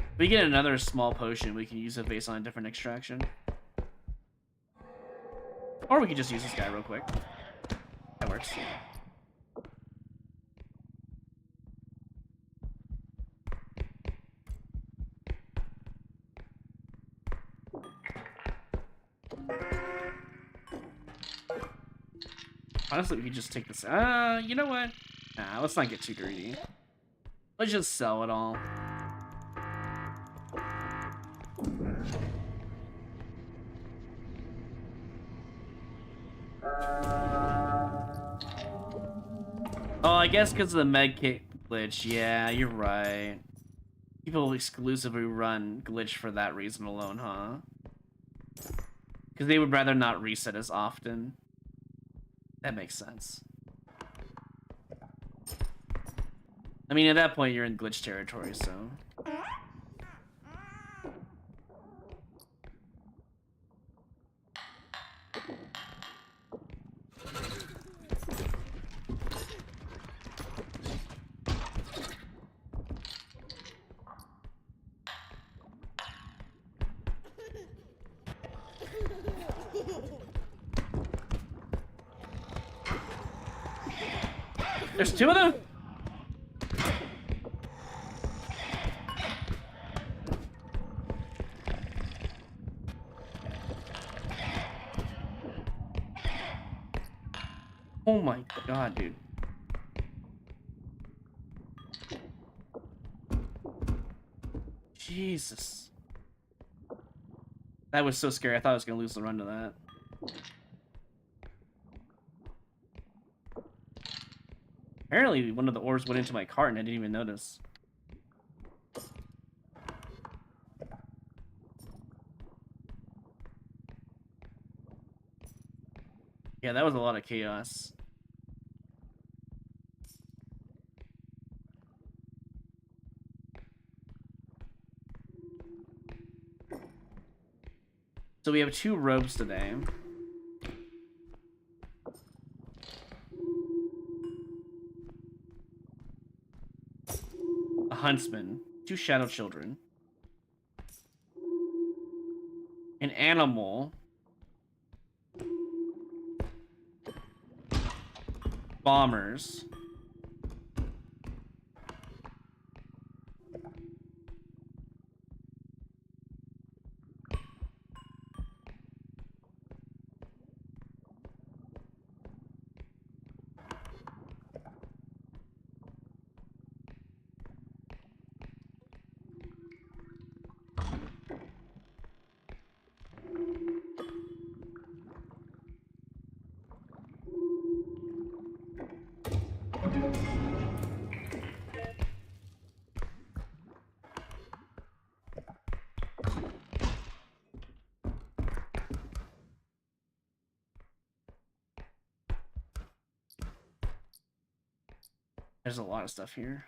If we get another small potion, we can use it based on a different extraction. Or we could just use this guy real quick. That works. Honestly, we could just take this. You know what? Nah, let's not get too greedy. Let's just sell it all. Oh, I guess because of the medkit glitch. Yeah, you're right. People exclusively run glitch for that reason alone, huh? Because they would rather not reset as often. That makes sense. I mean, at that point, you're in glitch territory, so... There's two of them? Oh my god, dude. Jesus. That was so scary. I thought I was going to lose the run to that. Apparently, one of the orbs went into my cart and I didn't even notice. Yeah, that was a lot of chaos. So we have 2 robes today. A huntsman. 2 shadow children. An animal. Bombers. There's a lot of stuff here.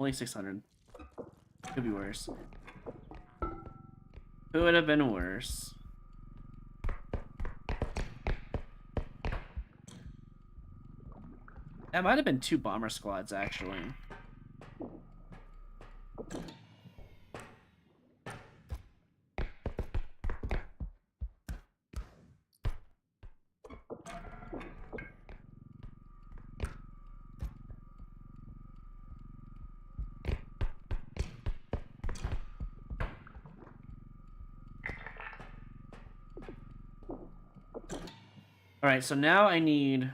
Only 600. Could be worse. Could have been worse. That might have been 2 bomber squads, actually. Alright, so now I need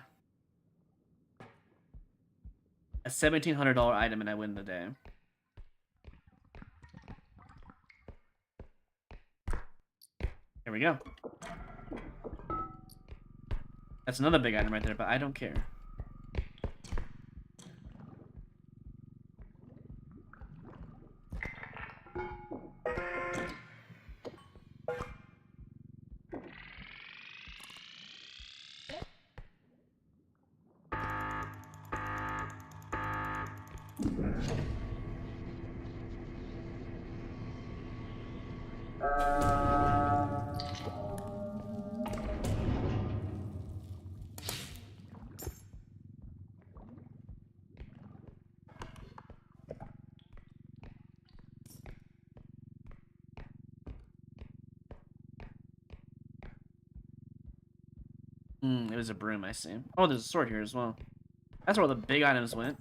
a $1,700 item and I win the day. Here we go. That's another big item right there, but I don't care. It was a broom, I see. Oh, there's a sword here as well. That's where all the big items went.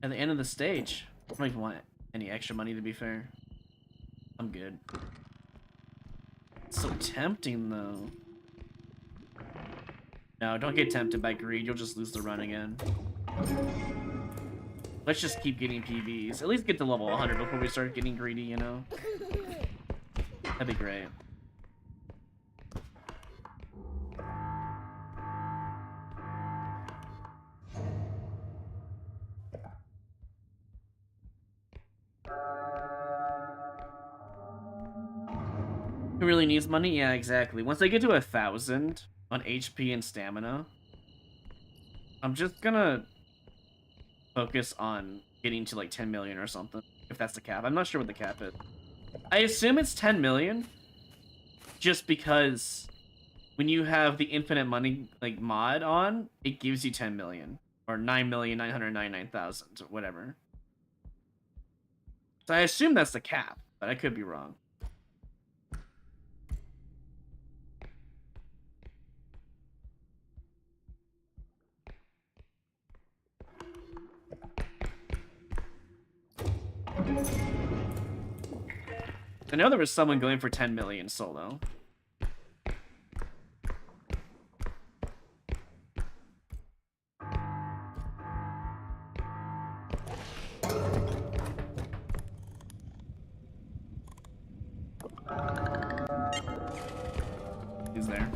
At the end of the stage. I don't even want any extra money, to be fair. I'm good. It's so tempting, though. No, don't get tempted by greed. You'll just lose the run again. Let's just keep getting PBs. At least get to level 100 before we start getting greedy, you know? That'd be great. Who really needs money? Yeah, exactly. Once I get to 1,000 on HP and stamina, I'm just gonna focus on getting to like 10 million or something, if that's the cap. I'm not sure what the cap is. I assume it's 10 million, just because when you have the infinite money like mod on, it gives you 10 million or 9,999,000 or whatever. So I assume that's the cap, but I could be wrong. I know there was someone going for 10 million solo. He's there.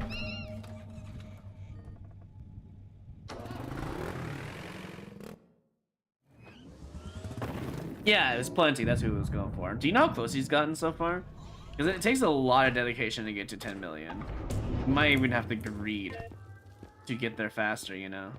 Yeah, it was plenty. That's who it was going for. Do you know how close he's gotten so far? Because it takes a lot of dedication to get to 10 million. You might even have to greed to get there faster, you know?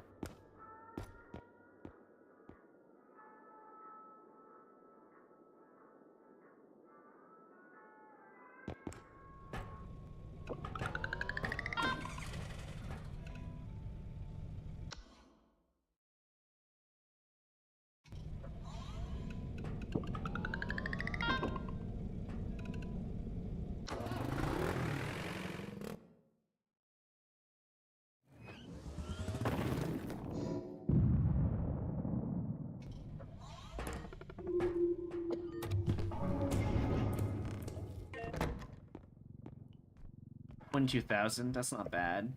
$22,000. That's not bad.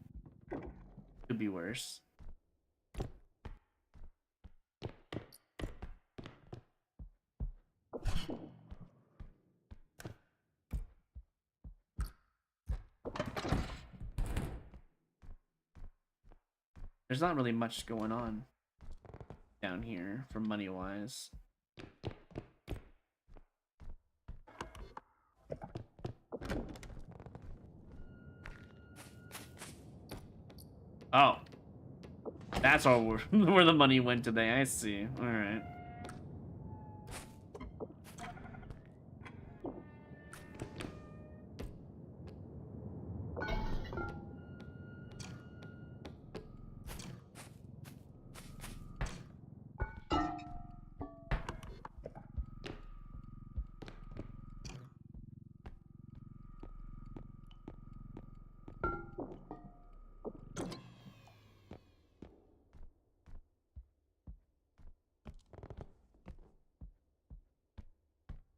Could be worse. There's not really much going on down here for money-wise. Oh. That's all where the money went today. I see. Alright.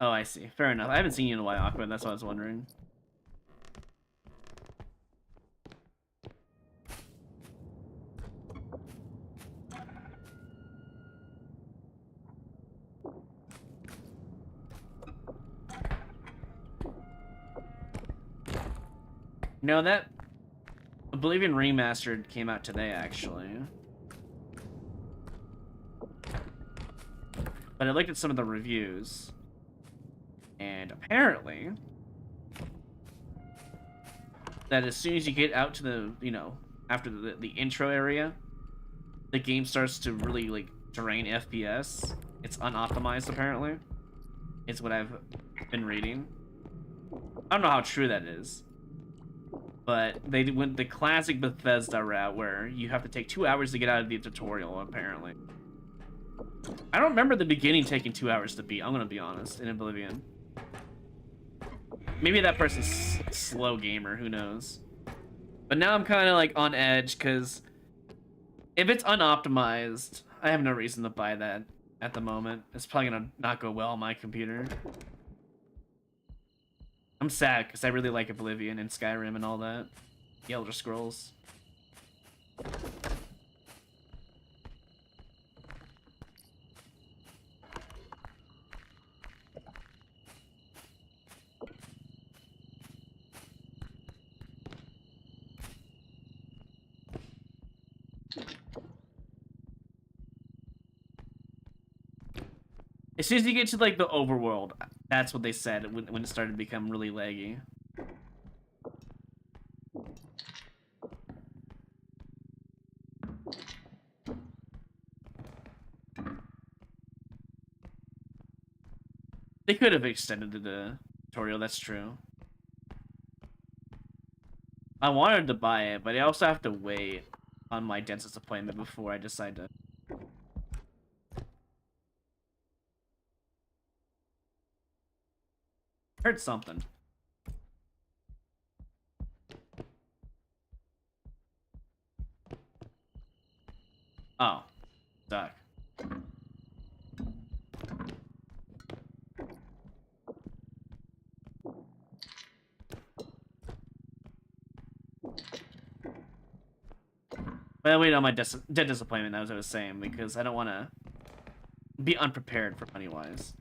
Oh, I see. Fair enough. I haven't seen you in a while, Aqua. That's what I was wondering. No, that Oblivion Remastered came out today, actually. But I looked at some of the reviews, and apparently, that as soon as you get out to the, after the intro area, the game starts to really, like, drain FPS. It's unoptimized, apparently. It's what I've been reading. I don't know how true that is. But they went the classic Bethesda route where you have to take 2 hours to get out of the tutorial, apparently. I don't remember the beginning taking 2 hours to beat, I'm gonna be honest, in Oblivion. Maybe that person's slow gamer, who knows. But now I'm kind of like on edge, because if it's unoptimized, I have no reason to buy that at the moment. It's probably gonna not go well on my computer. I'm sad, because I really like Oblivion and Skyrim and all that. The Elder Scrolls. As soon as you get to, like, the overworld, that's what they said when it started to become really laggy. They could have extended the tutorial, that's true. I wanted to buy it, but I also have to wait on my dentist appointment before I decide to. Heard something. Oh, duck. But I waited on my dentist appointment, as I was saying, because I don't want to be unprepared for money-wise.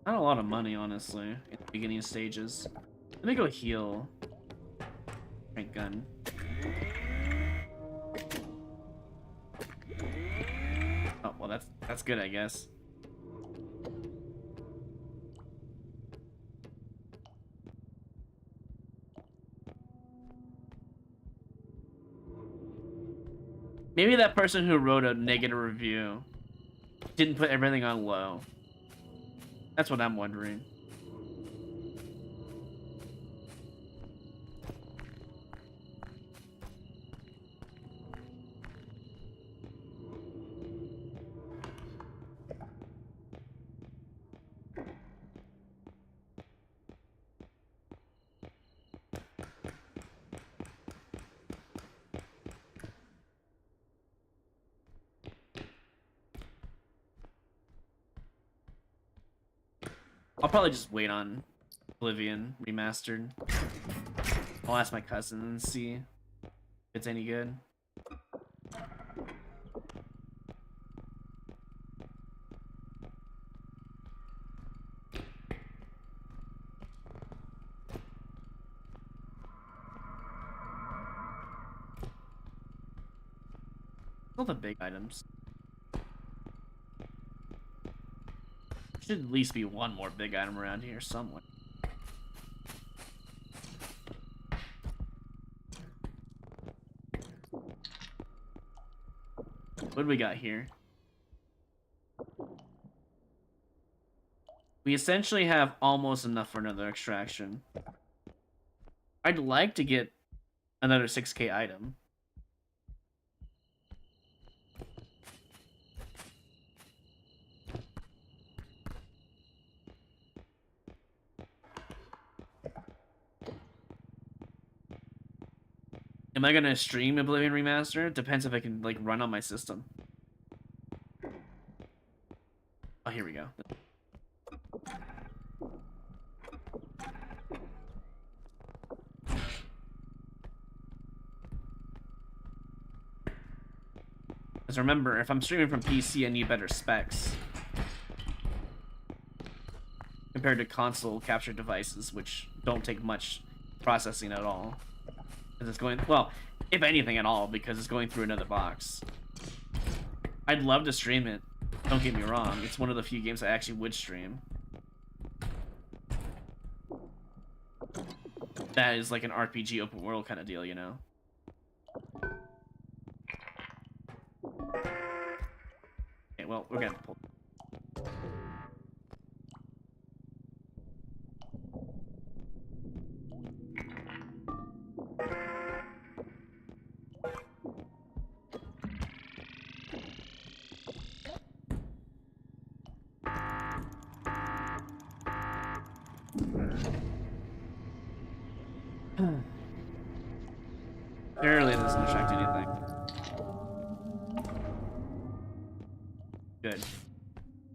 Not a lot of money, honestly, in the beginning stages. Let me go heal. Crank gun. Oh, well, that's good, I guess. Maybe that person who wrote a negative review didn't put everything on low. That's what I'm wondering. I'll probably just wait on Oblivion Remastered. I'll ask my cousin and see if it's any good. All the big items. Should at least be one more big item around here somewhere. What do we got here? We essentially have almost enough for another extraction. I'd like to get another 6K item. Am I gonna stream Oblivion Remaster? Depends if I can like run on my system. Oh, here we go. Because remember, if I'm streaming from PC, I need better specs compared to console capture devices, which don't take much processing at all. Because it's going, well, if anything at all, because it's going through another box. I'd love to stream it. Don't get me wrong. It's one of the few games I actually would stream. That is like an RPG open world kind of deal, you know? Okay, well, we're gonna pull. Apparently it doesn't attract anything. Good.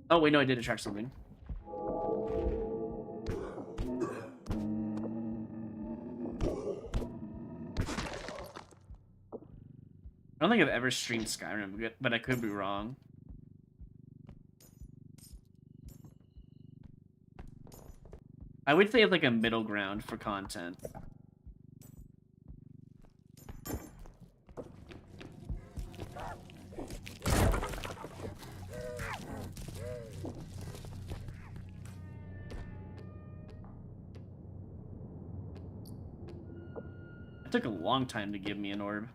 Oh, wait, no, I did attract something. I don't think I've ever streamed Skyrim, but I could be wrong. I would say it's like a middle ground for content. It took a long time to give me an orb.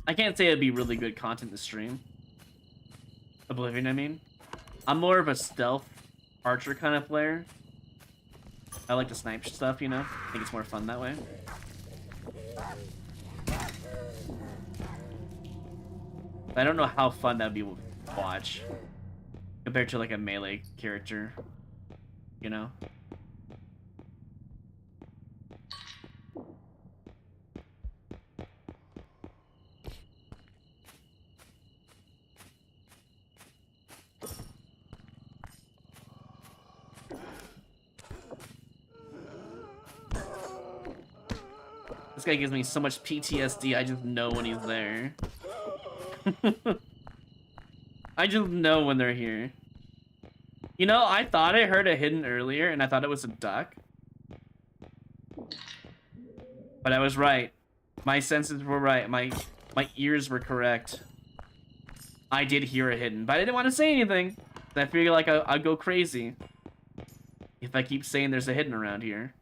I can't say it'd be really good content to stream. Oblivion, I mean. I'm more of a stealth archer kind of player. I like to snipe stuff, you know? I think it's more fun that way. I don't know how fun that'd be to watch compared to like a melee character, you know? This guy gives me so much PTSD, I just know when he's there. I just know when they're here. You know, I thought I heard a hidden earlier, and I thought it was a duck. But I was right. My senses were right. My ears were correct. I did hear a hidden, but I didn't want to say anything. I figure like I'd go crazy if I keep saying there's a hidden around here.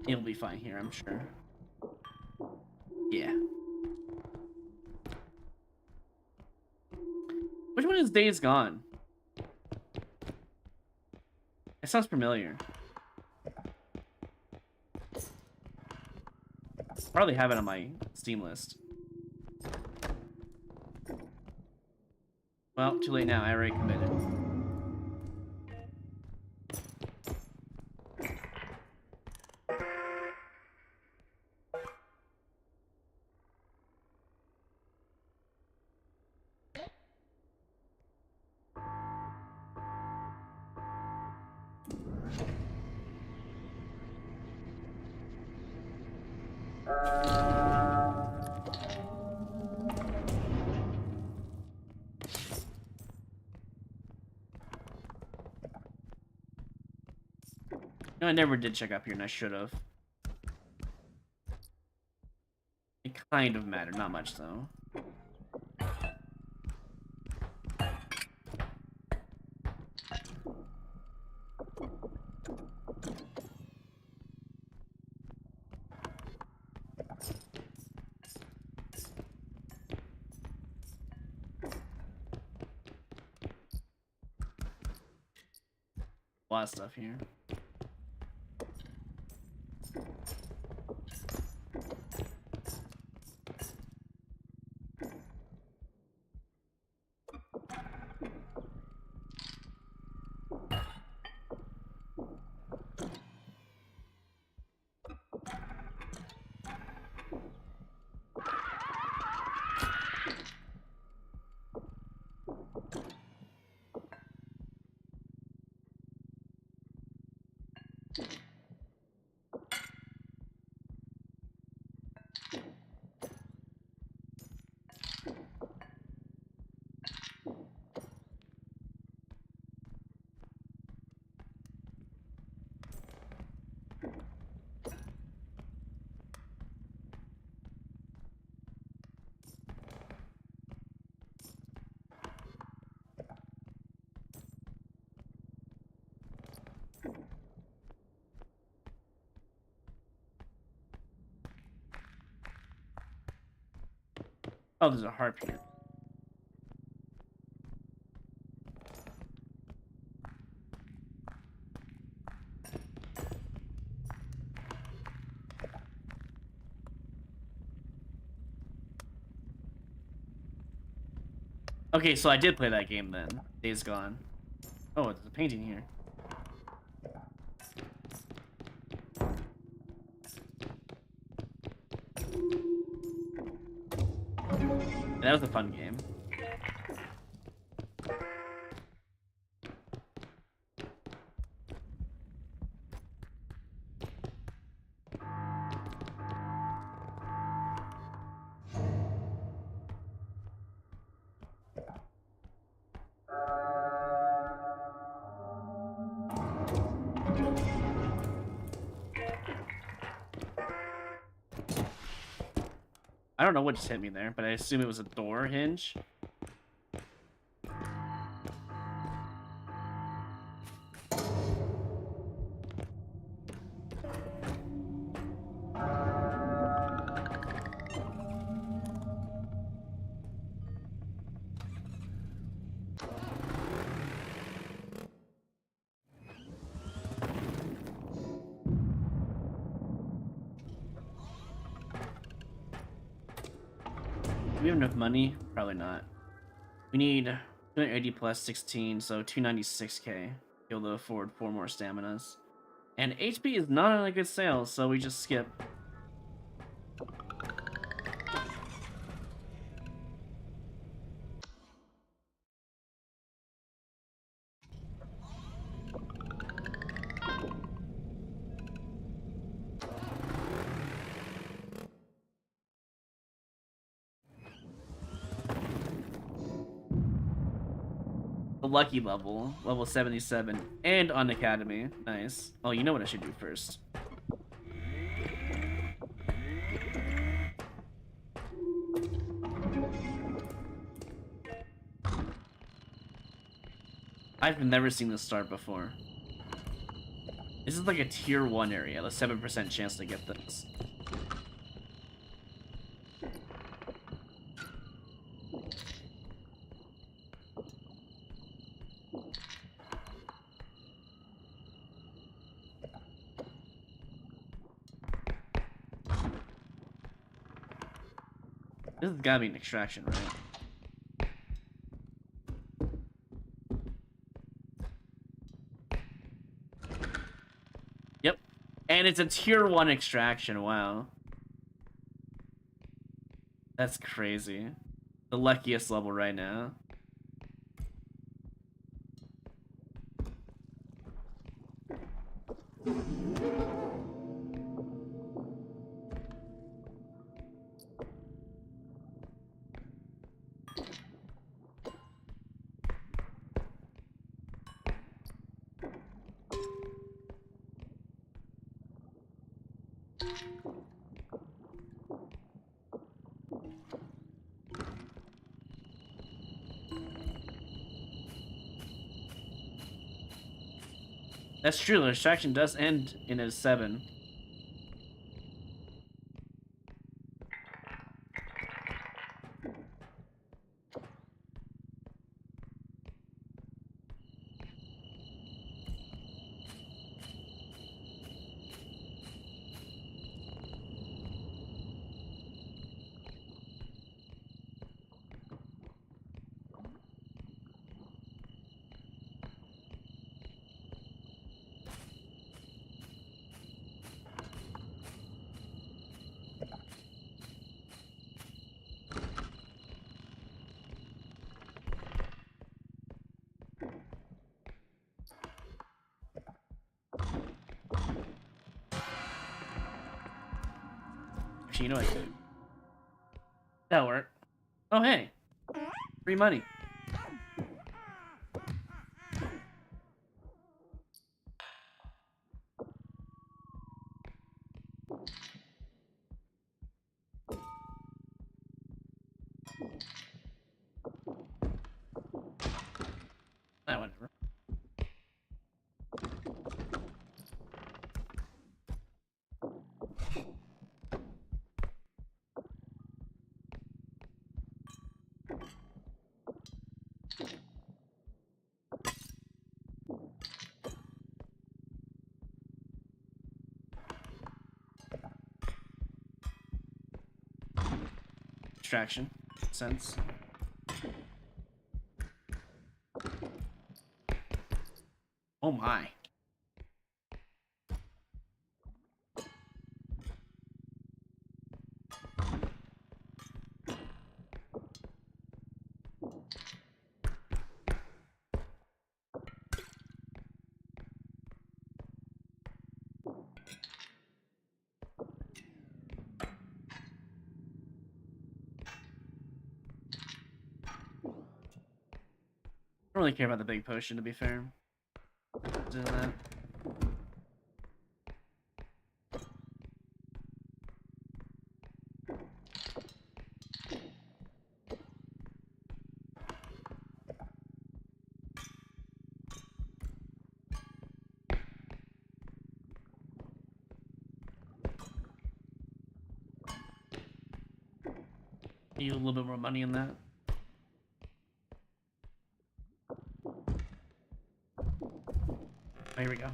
It'll be fine here, I'm sure. Yeah. Which one is Days Gone? It sounds familiar. Probably have it on my Steam list. Well, too late now. I already committed. No, I never did check up here, and I should have. It kind of mattered, not much though. A lot of stuff here. Oh, there's a harp here. Okay, so I did play that game then. Days Gone. Oh, there's a painting here. That was a fun game. I don't know what just hit me there, but I assume it was a door hinge. Do we have enough money? Probably not. We need 280 plus 16, so 296k. Be able to afford 4 more staminas. And HP is not on a good sale, so we just skip. The lucky level, level 77, and on Academy. Nice. Oh, you know what I should do first. I've never seen this start before. This is like a tier 1 area, a 7% chance to get this. This has gotta be an extraction, right? Yep. And it's a tier 1 extraction, wow. That's crazy. The luckiest level right now. That's true, the extraction does end in a 7. Actually, you know what I could. That'll work. Oh, hey. Free money. Ah, whatever. Extraction. Sense. Oh my. I don't really care about the big potion, to be fair. Doing that. Need a little bit more money in that. Oh, here we go.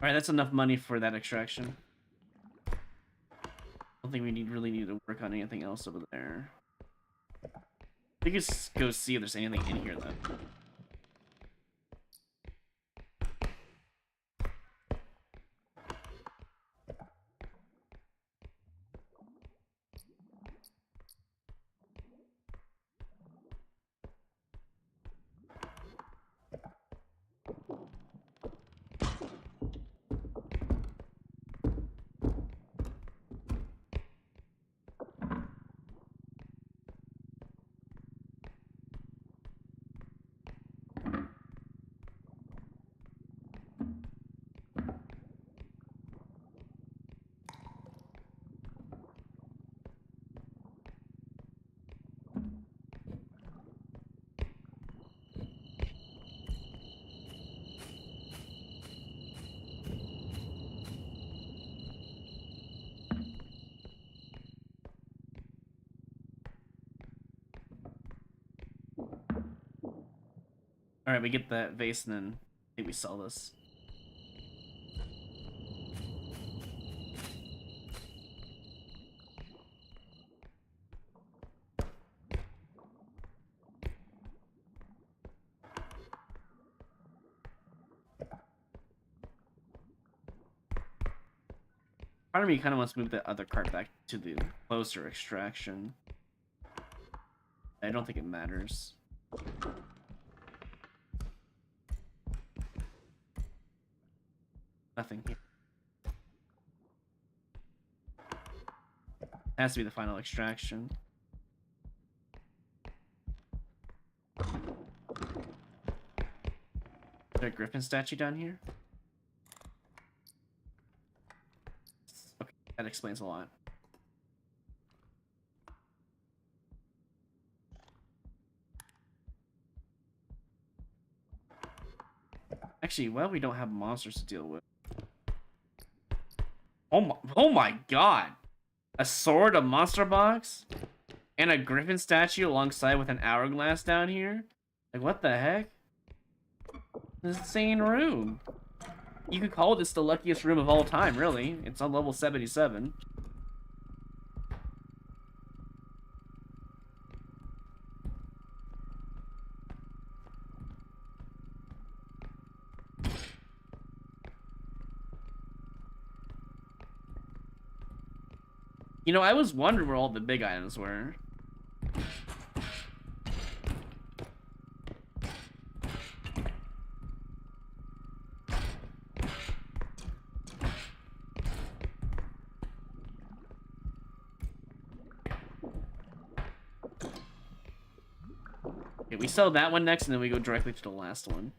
Alright, that's enough money for that extraction. I don't think we really need to work on anything else over there. We can just go see if there's anything in here, though. Alright, we get that vase and then I think we sell this. Part of me kind of wants to move the other cart back to the closer extraction. I don't think it matters. Nothing here. Has to be the final extraction. Is there a griffin statue down here? Okay, that explains a lot. Actually, well, we don't have monsters to deal with. Oh my god! A sword, a monster box, and a griffin statue alongside with an hourglass down here? Like, what the heck? This insane room. You could call this the luckiest room of all time, really. It's on level 77. You know, I was wondering where all the big items were. Okay, we sell that one next, and then we go directly to the last one.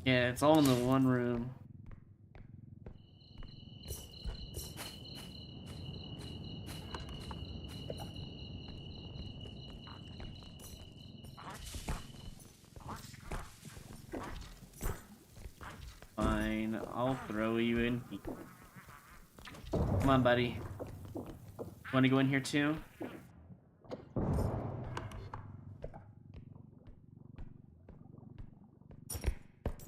Yeah, it's all in the one room. Fine, I'll throw you in. Come on, buddy. Want to go in here too?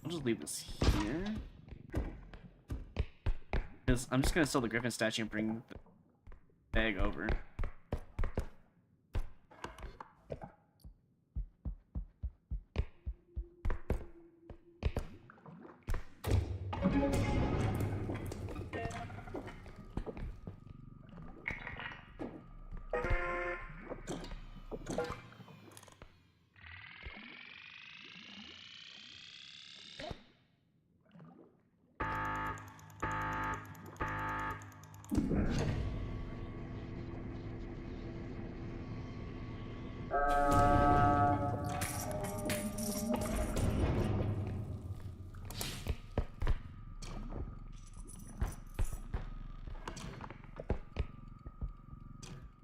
I'll just leave this here. Because I'm just going to sell the griffin statue and bring the bag over.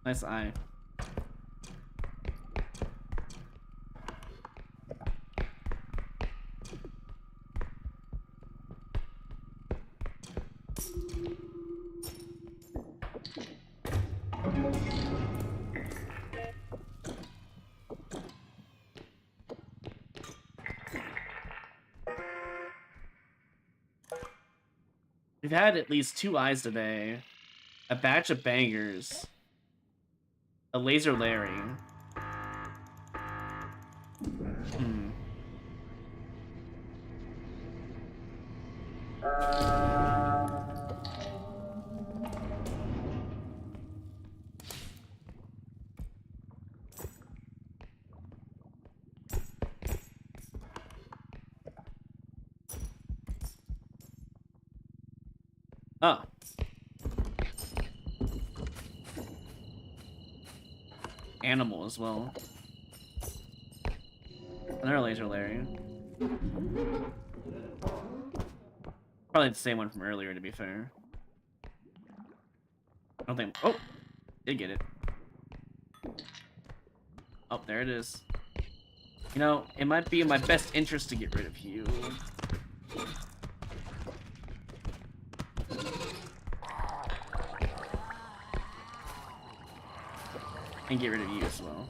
Nice eye. We've had at least 2 eyes today, a batch of bangers, a laser Larry. Oh. Animal as well. Another laser Larry. Probably the same one from earlier, to be fair. I don't think... Oh! Did get it. Oh, there it is. You know, it might be in my best interest to get rid of you. And get rid of you as well.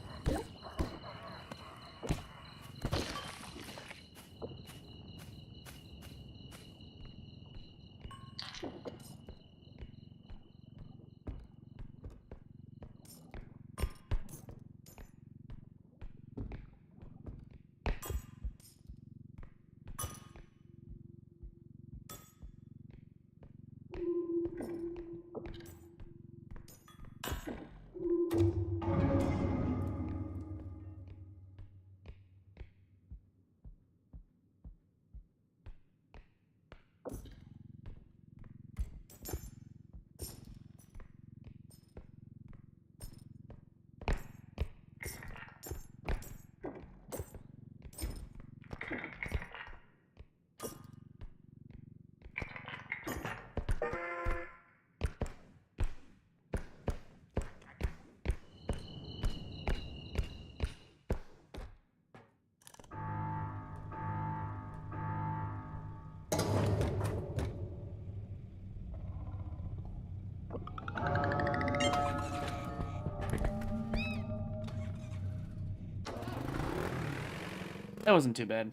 That wasn't too bad.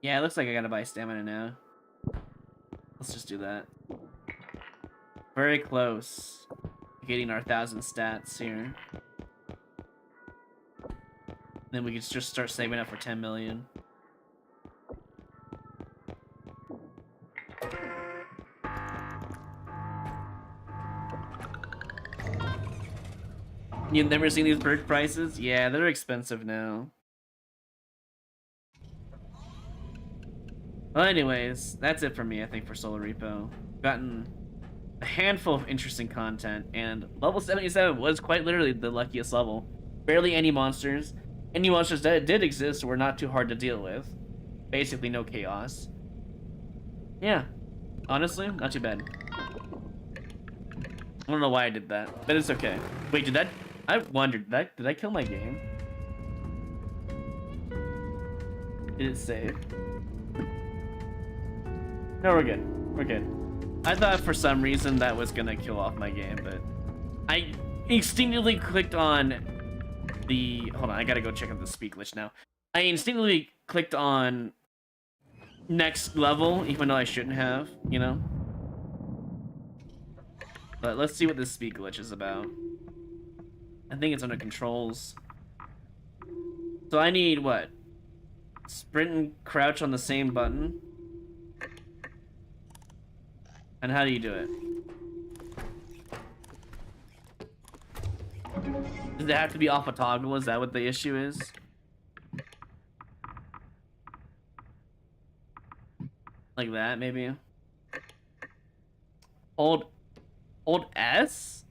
Yeah, it looks like I gotta buy stamina now. Let's just do that. Very close to getting our 1,000 stats here. Then we can just start saving up for 10 million. You've never seen these bird prices? Yeah, they're expensive now. Well, anyways, that's it for me, I think, for Solar Repo. Gotten a handful of interesting content, and level 77 was quite literally the luckiest level. Barely any monsters. Any monsters that did exist were not too hard to deal with. Basically no chaos. Yeah, honestly, not too bad. I don't know why I did that, but it's okay. Wait, did that... I wondered, did I kill my game? Did it save? No, we're good. We're good. I thought for some reason that was gonna kill off my game, but I instinctively clicked on the... Hold on, I gotta go check out the speak glitch now. I instinctively clicked on next level, even though I shouldn't have, you know? But let's see what this speak glitch is about. I think it's under controls. So I need, what? Sprint and crouch on the same button? And how do you do it? Does it have to be off a toggle? Is that what the issue is? Like that, maybe? Hold S?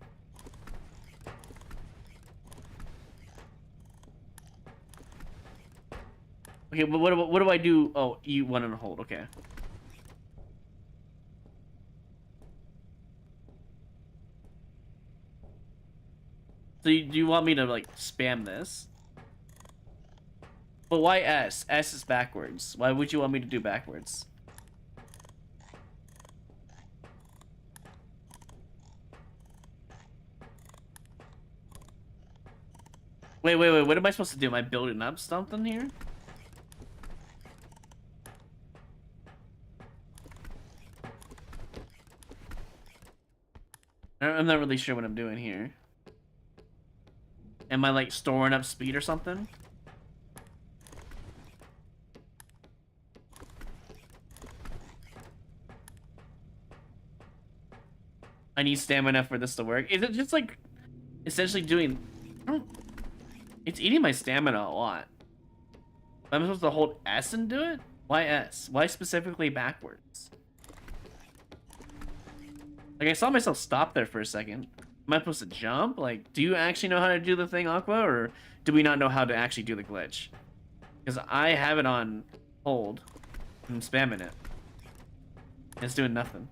Okay, but what do I do? Oh, you want to hold, okay. So do you want me to, like, spam this? But why S? S is backwards. Why would you want me to do backwards? Wait, what am I supposed to do? Am I building up something here? I'm not really sure what I'm doing here. Am I, like, storing up speed or something? I need stamina for this to work. Is it just, like, essentially doing... It's eating my stamina a lot. I'm supposed to hold S and do it? Why S? Why specifically backwards? Like, I saw myself stop there for a second. Am I supposed to jump? Like, do you actually know how to do the thing, Aqua? Or do we not know how to actually do the glitch? Because I have it on hold. I'm spamming it. It's doing nothing.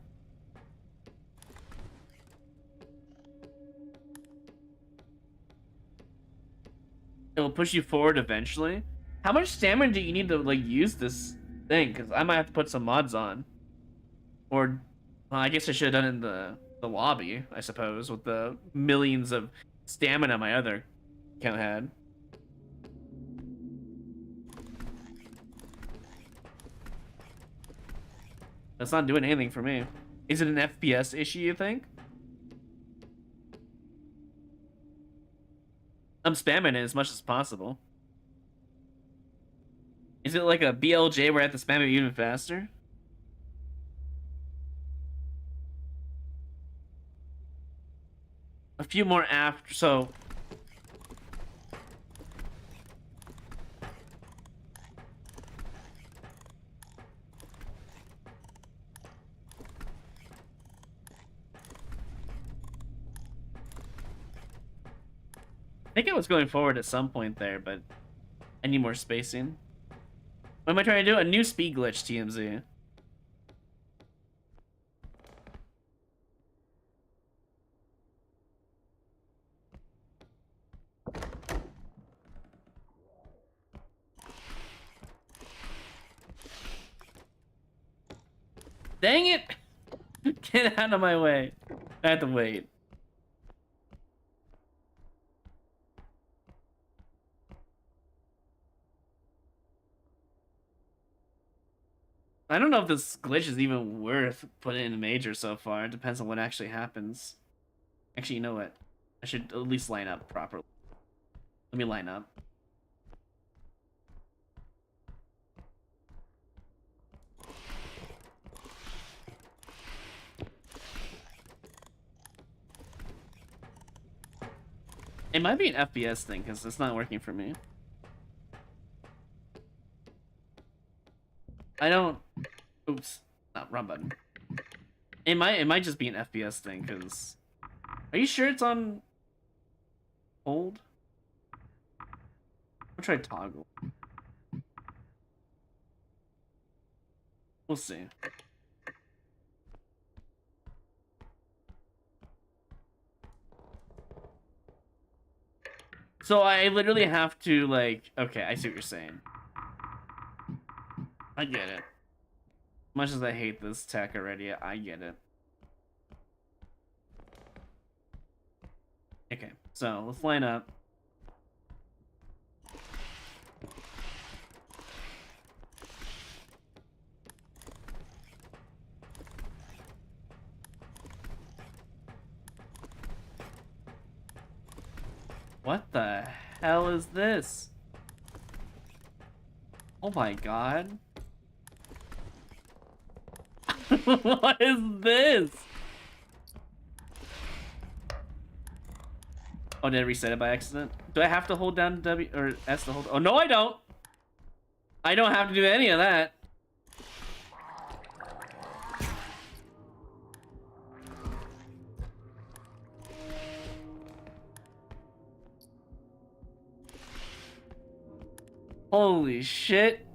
It'll push you forward eventually. How much stamina do you need to, like, use this thing? Because I might have to put some mods on. Or, well, I guess I should have done it in the lobby, I suppose, with the millions of stamina my other account had. That's not doing anything for me. Is it an FPS issue, you think? I'm spamming it as much as possible. Is it like a BLJ where I have to spam it even faster? A few more after, so... I think I was going forward at some point there, but I need more spacing. What am I trying to do? A new speed glitch, TMZ. Dang it! Get out of my way. I have to wait. I don't know if this glitch is even worth putting in a major so far. It depends on what actually happens. Actually, you know what? I should at least line up properly. Let me line up. It might be an FPS thing because it's not working for me. I don't. Oops, not wrong button. It might just be an FPS thing because. Are you sure it's on hold? I'll try toggle. We'll see. So I literally have to like. Okay, I see what you're saying. I get it. Much as I hate this tech already, I get it. Okay, so let's line up. What the hell is this? Oh my god. What is this? Oh, did I reset it by accident? Do I have to hold down W or S to hold? Oh, no, I don't. I don't have to do any of that. Holy shit.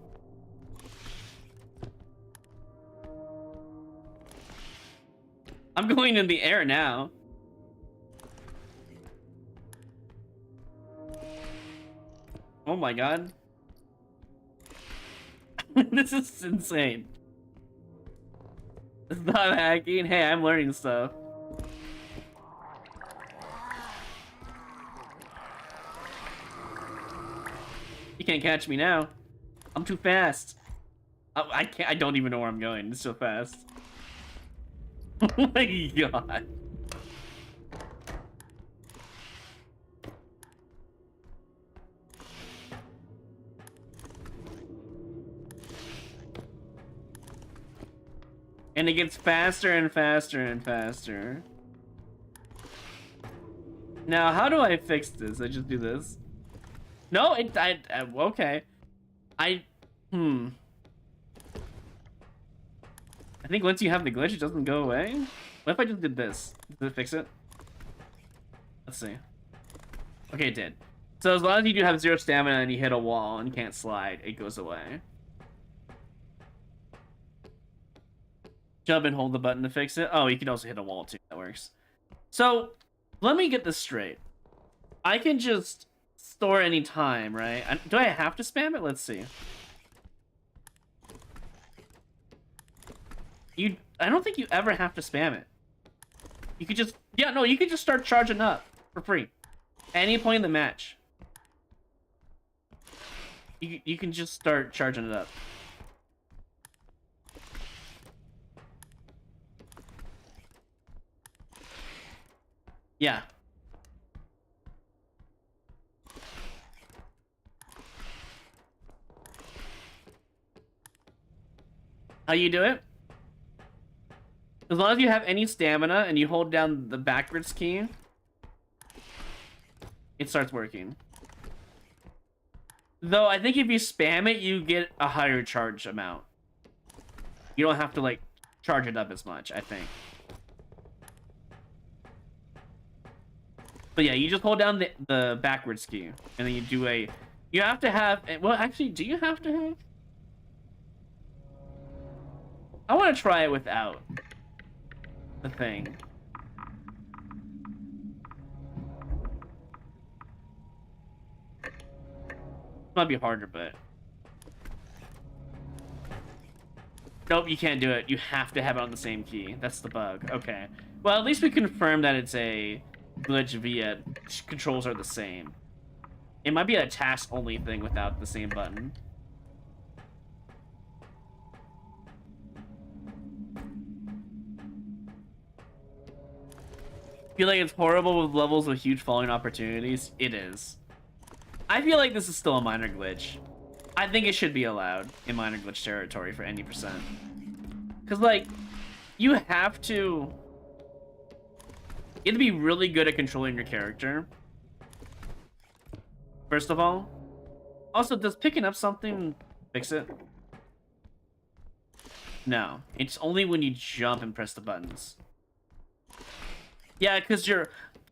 I'm going in the air now. Oh my god. This is insane. It's not hacking. Hey, I'm learning stuff. You can't catch me now. I'm too fast. I can't. I don't even know where I'm going. It's so fast. Oh my god. And it gets faster and faster and faster. Now, how do I fix this? I just do this? No, okay. I think once you have the glitch, it doesn't go away. What if I just did this? Did it fix it? Let's see. Okay, it did. So as long as you do have 0 stamina and you hit a wall and you can't slide, it goes away. Jump and hold the button to fix it. Oh, you can also hit a wall too. That works. So, let me get this straight. I can just store any time, right? Do I have to spam it? Let's see. I don't think you ever have to spam it. You could just, yeah, no, you could just start charging up for free. Any point in the match. You can just start charging it up. Yeah. How you do it? As long as you have any stamina and you hold down the backwards key, it starts working. Though I think if you spam it, you get a higher charge amount. You don't have to like charge it up as much, I think. But yeah, you just hold down the backwards key, and then you do a... You have to have... Well, actually, do you have to have... I want to try it without the thing. Might be harder, but... Nope, you can't do it. You have to have it on the same key. That's the bug. Okay. Well, at least we confirmed that it's a glitch via controls are the same. It might be a task-only thing without the same button. Feel like it's horrible with levels with huge falling opportunities. It is. I feel like this is still a minor glitch. I think it should be allowed in minor glitch territory for any percent. Because, like, you have to be really good at controlling your character. First of all. Also, does picking up something fix it? No. It's only when you jump and press the buttons. Yeah, because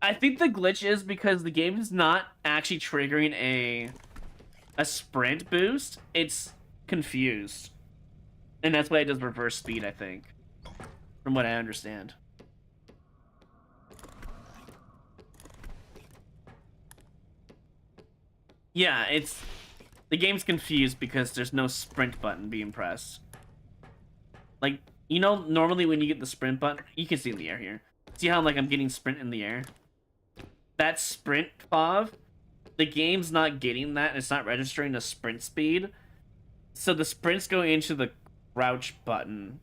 I think the glitch is because the game is not actually triggering a sprint boost. It's confused. And that's why it does reverse speed, I think. From what I understand. Yeah, the game's confused because there's no sprint button being pressed. Like, you know, normally when you get the sprint button, you can see in the air here. See how, like, I'm getting sprint in the air? That sprint FOV, the game's not getting that. It's not registering the sprint speed. So the sprints go into the crouch button.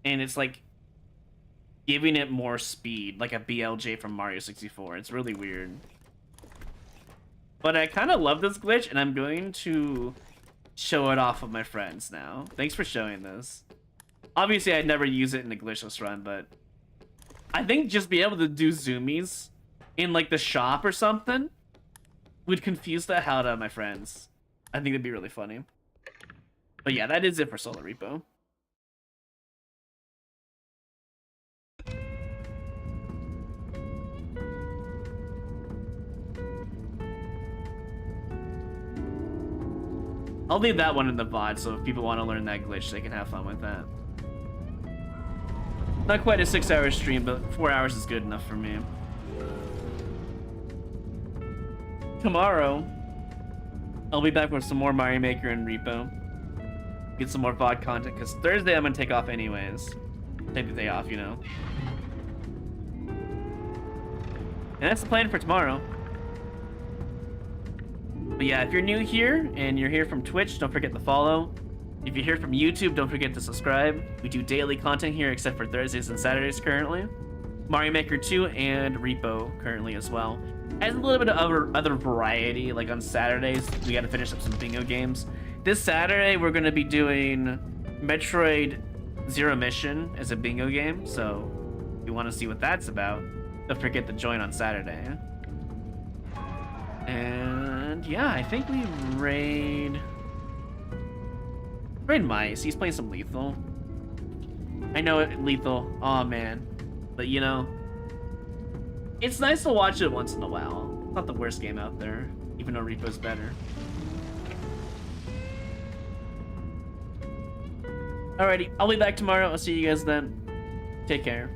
And it's, like, giving it more speed, like a BLJ from Mario 64. It's really weird. But I kind of love this glitch, and I'm going to show it off with my friends now. Thanks for showing this. Obviously, I'd never use it in a glitchless run, but I think just be able to do zoomies in, like, the shop or something would confuse the hell out of my friends. I think it'd be really funny. But yeah, that is it for Solo Repo. I'll leave that one in the VOD, so if people want to learn that glitch, they can have fun with that. Not quite a 6-hour stream, but 4 hours is good enough for me. Tomorrow, I'll be back with some more Mario Maker and Repo. Get some more VOD content, because Thursday I'm going to take off anyways. Take the day off, you know. And that's the plan for tomorrow. But yeah, if you're new here, and you're here from Twitch, don't forget to follow. If you're here from YouTube, don't forget to subscribe. We do daily content here, except for Thursdays and Saturdays currently. Mario Maker 2 and Repo currently as well. As a little bit of other variety, like on Saturdays, we gotta finish up some bingo games. This Saturday, we're gonna be doing Metroid Zero Mission as a bingo game, so if you wanna see what that's about, don't forget to join on Saturday. And yeah, I think we raid Mice. He's playing some Lethal. I know it, Lethal. Aw, man. But you know, it's nice to watch it once in a while. It's not the worst game out there, even though Repo's better. Alrighty, I'll be back tomorrow. I'll see you guys then. Take care.